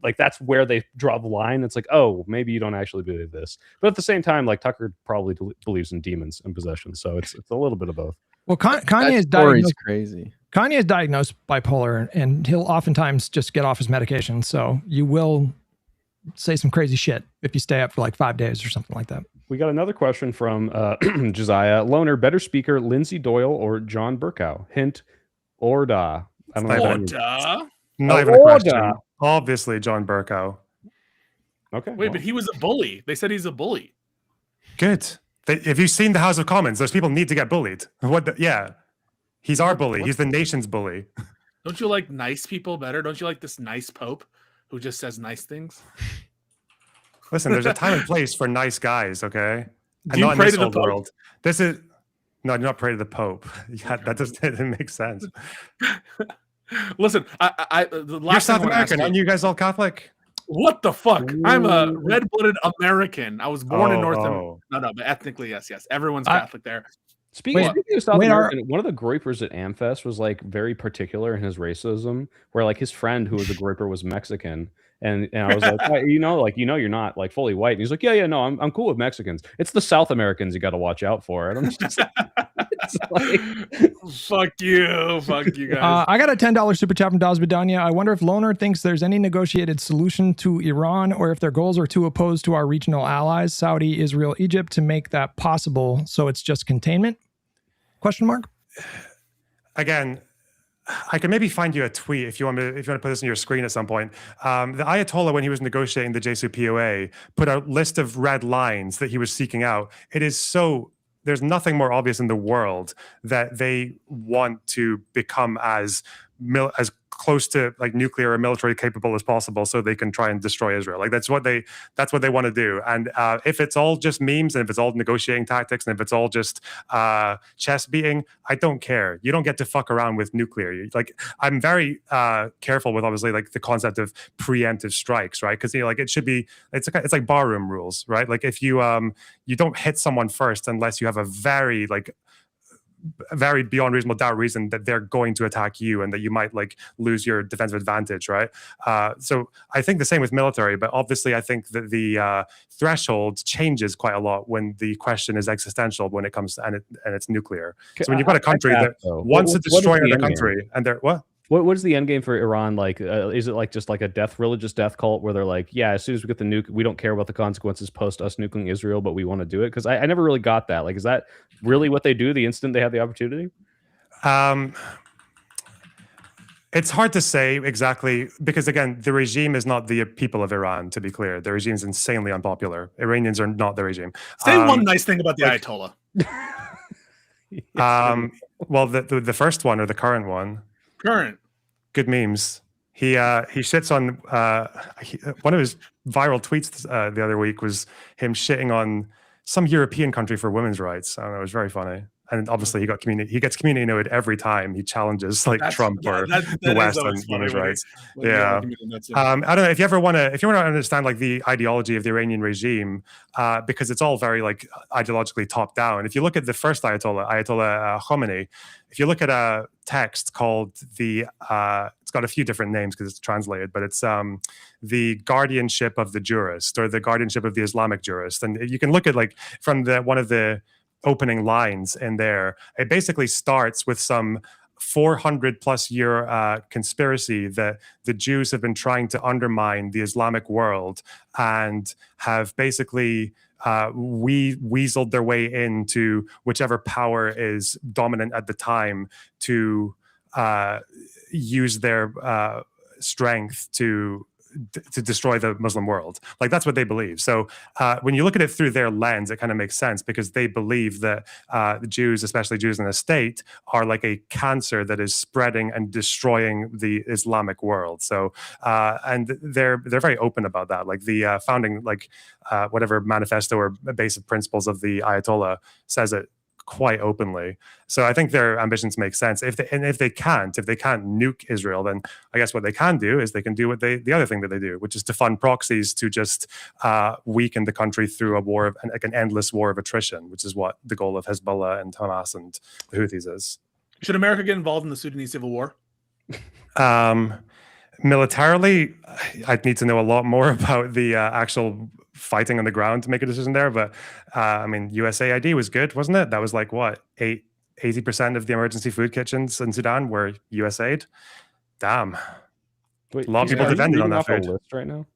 Like that's where they draw the line. It's like, oh, maybe you don't actually believe this, but at the same time, like Tucker probably believes in demons and possession, so it's a little bit of both. Well, Kanye is diagnosed crazy. Kanye is diagnosed bipolar, and he'll oftentimes just get off his medication. So you will say some crazy shit if you stay up for like 5 days or something like that. We got another question from Josiah. Loner, better speaker, Lindsay Doyle or John Burkow? Hint, Orda. I don't know. Not even a question. Obviously, John Burkow. Okay. Wait, but he was a bully. They said he's a bully. Good. Have you seen the House of Commons? Those people need to get bullied. Yeah. He's our bully. He's the nation's bully. Don't you like nice people better? Don't you like this nice Pope who just says nice ththings? Listen, there's a time and place for nice guys, okay? Do you pray to the Pope? World. This is no, do not pray to the Pope. Yeah, that doesn't make sense. Listen, the last You're South American, aren't you guys all Catholic? What the fuck? I'm a Ooh. red-blooded American. I was born in North America. Oh. No, but ethnically, yes. Everyone's Catholic there. Speaking Wait, of South wait, American, one of the groypers at Amfest was like very particular in his racism, where like his friend who was a groyper was Mexican. And I was like, you're not like fully white. And he's like, yeah, no, I'm cool with Mexicans. It's the South Americans you got to watch out for. And I'm just like, fuck you guys. I got a $10 super chat from Daz Badania. I wonder if Loner thinks there's any negotiated solution to Iran, or if their goals are too opposed to our regional allies, Saudi, Israel, Egypt, to make that possible. So it's just containment? Question mark. Again, I can maybe find you a tweet if you want to put this on your screen at some point. The Ayatollah, when he was negotiating the JCPOA, put a list of red lines that he was seeking out. It is so, there's nothing more obvious in the world that they want to become as close to like nuclear or military capable as possible, so they can try and destroy Israel. Like that's what they want to do. And if it's all just memes, and if it's all negotiating tactics, and if it's all just chest beating, I don't care. You don't get to fuck around with nuclear. Like I'm very careful with obviously like the concept of preemptive strikes, right? Because like it should be, it's like barroom rules, right? Like if you you don't hit someone first unless you have a very beyond reasonable doubt reason that they're going to attack you and that you might like lose your defensive advantage, right? So I think the same with military, but obviously I think that the threshold changes quite a lot when the question is existential, when it comes to, and it's nuclear. So when you've got a country that wants to destroy another country, and they're What is the end game for Iran like? Is it like just like a religious death cult where they're like, yeah, as soon as we get the nuke, we don't care about the consequences post us nuking Israel, but we want to do it? Because I never really got that. Like, is that really what they do the instant they have the opportunity? It's hard to say exactly because, again, the regime is not the people of Iran, to be clear. The regime is insanely unpopular. Iranians are not the regime. Say one nice thing about the Ayatollah. Well, the first one or the current one? Current. Good memes. He shits on one of his viral tweets the other week was him shitting on some European country for women's rights. I don't know, it was very funny. And obviously he gets community noted every time he challenges like Trump or the West on women's rights. Yeah. I don't know if you want to understand like the ideology of the Iranian regime, because it's all very like ideologically top down. If you look at the first Ayatollah Khomeini, if you look at a text called it's got a few different names because it's translated, but it's the guardianship of the jurist or the guardianship of the Islamic jurist. And you can look at like from one of the opening lines in there, it basically starts with some 400 plus year conspiracy that the Jews have been trying to undermine the Islamic world and have basically weaseled their way into whichever power is dominant at the time to use their strength to destroy the Muslim world. Like that's what they believe. So when you look at it through their lens, it kind of makes sense because they believe that the Jews, especially Jews in the state, are like a cancer that is spreading and destroying the Islamic world. So and they're very open about that. Like the founding, like whatever manifesto or basic principles of the Ayatollah says it quite openly. So I think their ambitions make sense. If they can't nuke Israel, then I guess what they can do is they can do the other thing that they do, which is to fund proxies to just weaken the country through a war of like an endless war of attrition, which is what the goal of Hezbollah and Hamas and the Houthis is. Should America get involved in the Sudanese civil war? Militarily, I'd need to know a lot more about the actual fighting on the ground to make a decision there. But I mean, USAID was good, wasn't it? That was like what 80% of the emergency food kitchens in Sudan were USAID. Damn, Wait, a lot of people depended on that food. List right now.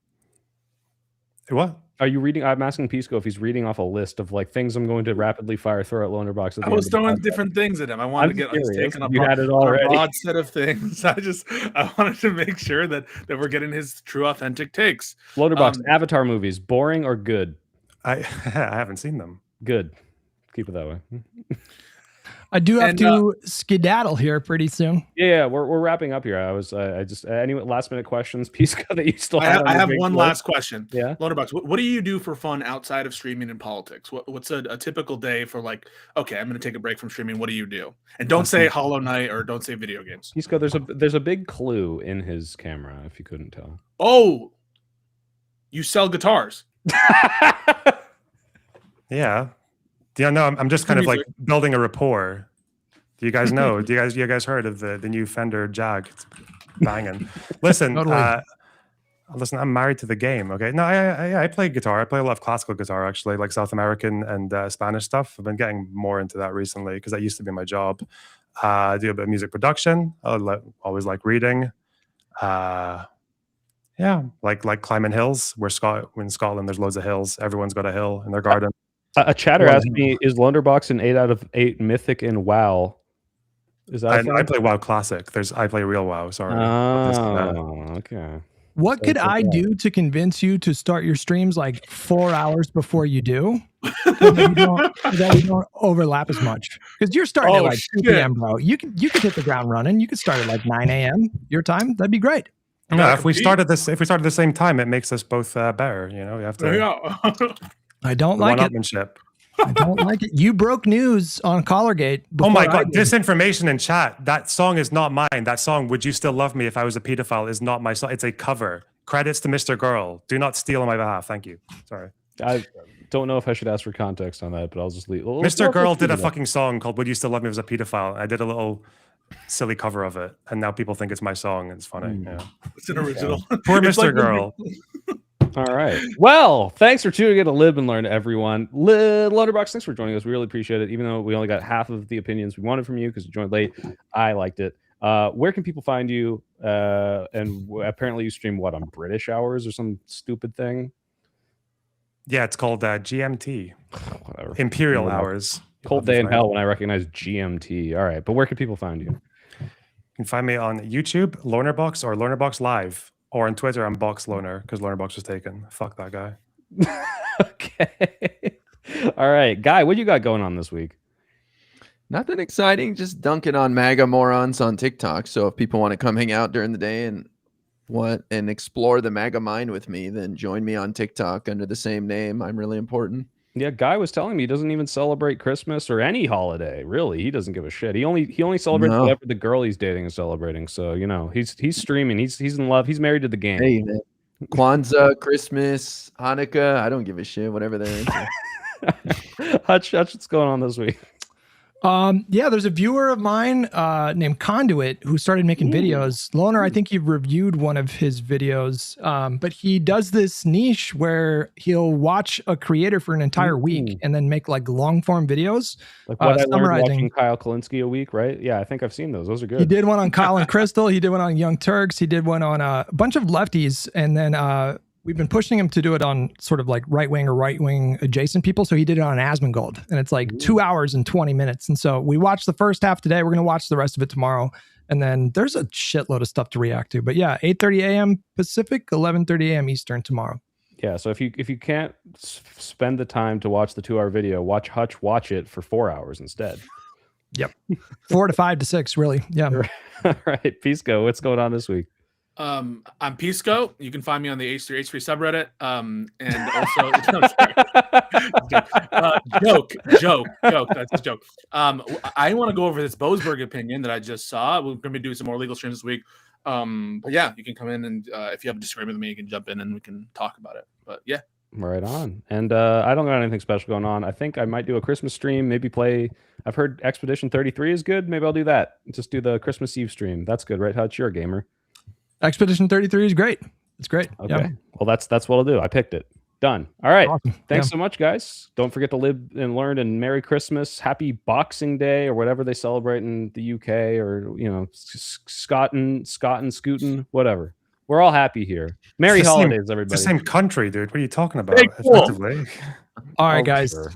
What? Are you reading? I'm asking Pisco if he's reading off a list of like things I'm going to rapidly fire throw at LonerBox. I was throwing different things at him. I wanted to get his take on a broad set of things. I wanted to make sure that we're getting his true, authentic takes. LonerBox Avatar movies, boring or good? I haven't seen them. Good. Keep it that way. I do have to skedaddle here pretty soon. Yeah, we're wrapping up here. I just any last minute questions, Pisco, that you still have? I have one last question. Yeah, LonerBox, what do you do for fun outside of streaming and politics? What's a typical day for like? Okay, I'm going to take a break from streaming. What do you do? And don't say Hollow Knight or don't say video games. Pisco, there's a big clue in his camera if you couldn't tell. Oh, You sell guitars. Yeah. No, I'm just kind of like Music. building a rapport. Do you guys know? You guys heard of the new Fender Jag? It's banging. Listen, Totally. listen, I'm married to the game. Okay. No, I play guitar. I play a lot of classical guitar, actually, like South American and Spanish stuff. I've been getting more into that recently because that used to be my job. I do a bit of music production. I always like reading. Yeah, like climbing hills. We're in Scotland. There's loads of hills. Everyone's got a hill in their garden. A chatter asked me, is LonerBox an 8 out of 8 mythic in WoW? Is that I play WoW Classic. I play real WoW. Sorry. Oh, okay. What could I do to convince you to start your streams like 4 hours before you do? So that we don't overlap as much. Because you're starting at like 2 p.m., bro. You could hit the ground running. You could start at like 9 a.m. your time. That'd be great. No, if we started at the same time, it makes us both better. You know, you have to. I don't like it. One-upmanship. I don't like it. You broke news on Collargate. Oh my God, disinformation in chat. That song is not mine. That song, Would You Still Love Me If I Was a Pedophile, is not my song. It's a cover. Credits to Mr. Girl. Do not steal on my behalf. Thank you. Sorry. I don't know if I should ask for context on that, but I'll just leave. Mr. Girl did a fucking song called Would You Still Love Me If I Was a Pedophile. I did a little silly cover of it, and now people think it's my song. It's funny. Yeah. It's an original. Poor Mr. Girl. All right. Well, thanks for tuning in to Live and Learn, everyone. LonerBox, thanks for joining us. We really appreciate it. Even though we only got half of the opinions we wanted from you because you joined late, I liked it. Where can people find you? And apparently you stream what, on British hours or some stupid thing? Yeah, it's called GMT. Whatever. Imperial hours. Cold day in hell when I recognize GMT. All right. But where can people find you? You can find me on YouTube, LonerBox, or LonerBox Live. Or on Twitter, I'm Box Loner because LonerBox was taken. Fuck that guy. Okay. All right. Guy, what you got going on this week? Nothing exciting. Just dunking on MAGA morons on TikTok. So if people want to come hang out during the day and explore the MAGA mind with me, then join me on TikTok under the same name. I'm really important. Yeah, Guy was telling me he doesn't even celebrate Christmas or any holiday. Really, he doesn't give a shit. He only celebrates whatever the girl he's dating is celebrating. So you know, he's streaming. He's in love. He's married to the game. Hey, man. Kwanzaa, Christmas, Hanukkah. I don't give a shit. Whatever they're into. Hutch, what's going on this week? Yeah, there's a viewer of mine named Conduit who started making videos. Loner, I think you've reviewed one of his videos, but he does this niche where he'll watch a creator for an entire week and then make like long form videos. Like what I learned watching Kyle Kalinske a week, right? Yeah, I think I've seen those. Those are good. He did one on Kyle and Crystal. He did one on Young Turks. He did one on a bunch of lefties, and then we've been pushing him to do it on sort of like right wing or right wing adjacent people. So he did it on Asmongold, and it's like 2 hours and 20 minutes. And so we watched the first half today. We're going to watch the rest of it tomorrow. And then there's a shitload of stuff to react to. But yeah, 8:30 a.m. Pacific, 11:30 a.m. Eastern tomorrow. Yeah. So if you can't spend the time to watch the 2 hour video, watch Hutch watch it for 4 hours instead. Yep. 4 to 5 to 6, really. Yeah. All right. Pisco, what's going on this week? I'm Pisco. You can find me on the H3 subreddit. And also joke. That's a joke. I want to go over this Boasberg opinion that I just saw. We're going to be doing some more legal streams this week. But yeah, you can come in and if you have a disagreement with me, you can jump in and we can talk about it. But yeah. Right on. And I don't got anything special going on. I think I might do a Christmas stream, maybe play. I've heard Expedition 33 is good. Maybe I'll do that. Just do the Christmas Eve stream. That's good, right, Hutch? You're a gamer. Expedition 33 is great. It's great. Okay. Yeah. Well, that's what I'll do. I picked it. Done. All right. Awesome. Thanks so much, guys. Don't forget to live and learn, and Merry Christmas, Happy Boxing Day, or whatever they celebrate in the UK, or Scott and Scootin', whatever. We're all happy here. Merry holidays, everybody. It's the same country, dude. What are you talking about? Hey, cool. Effectively. All right, guys. Sure.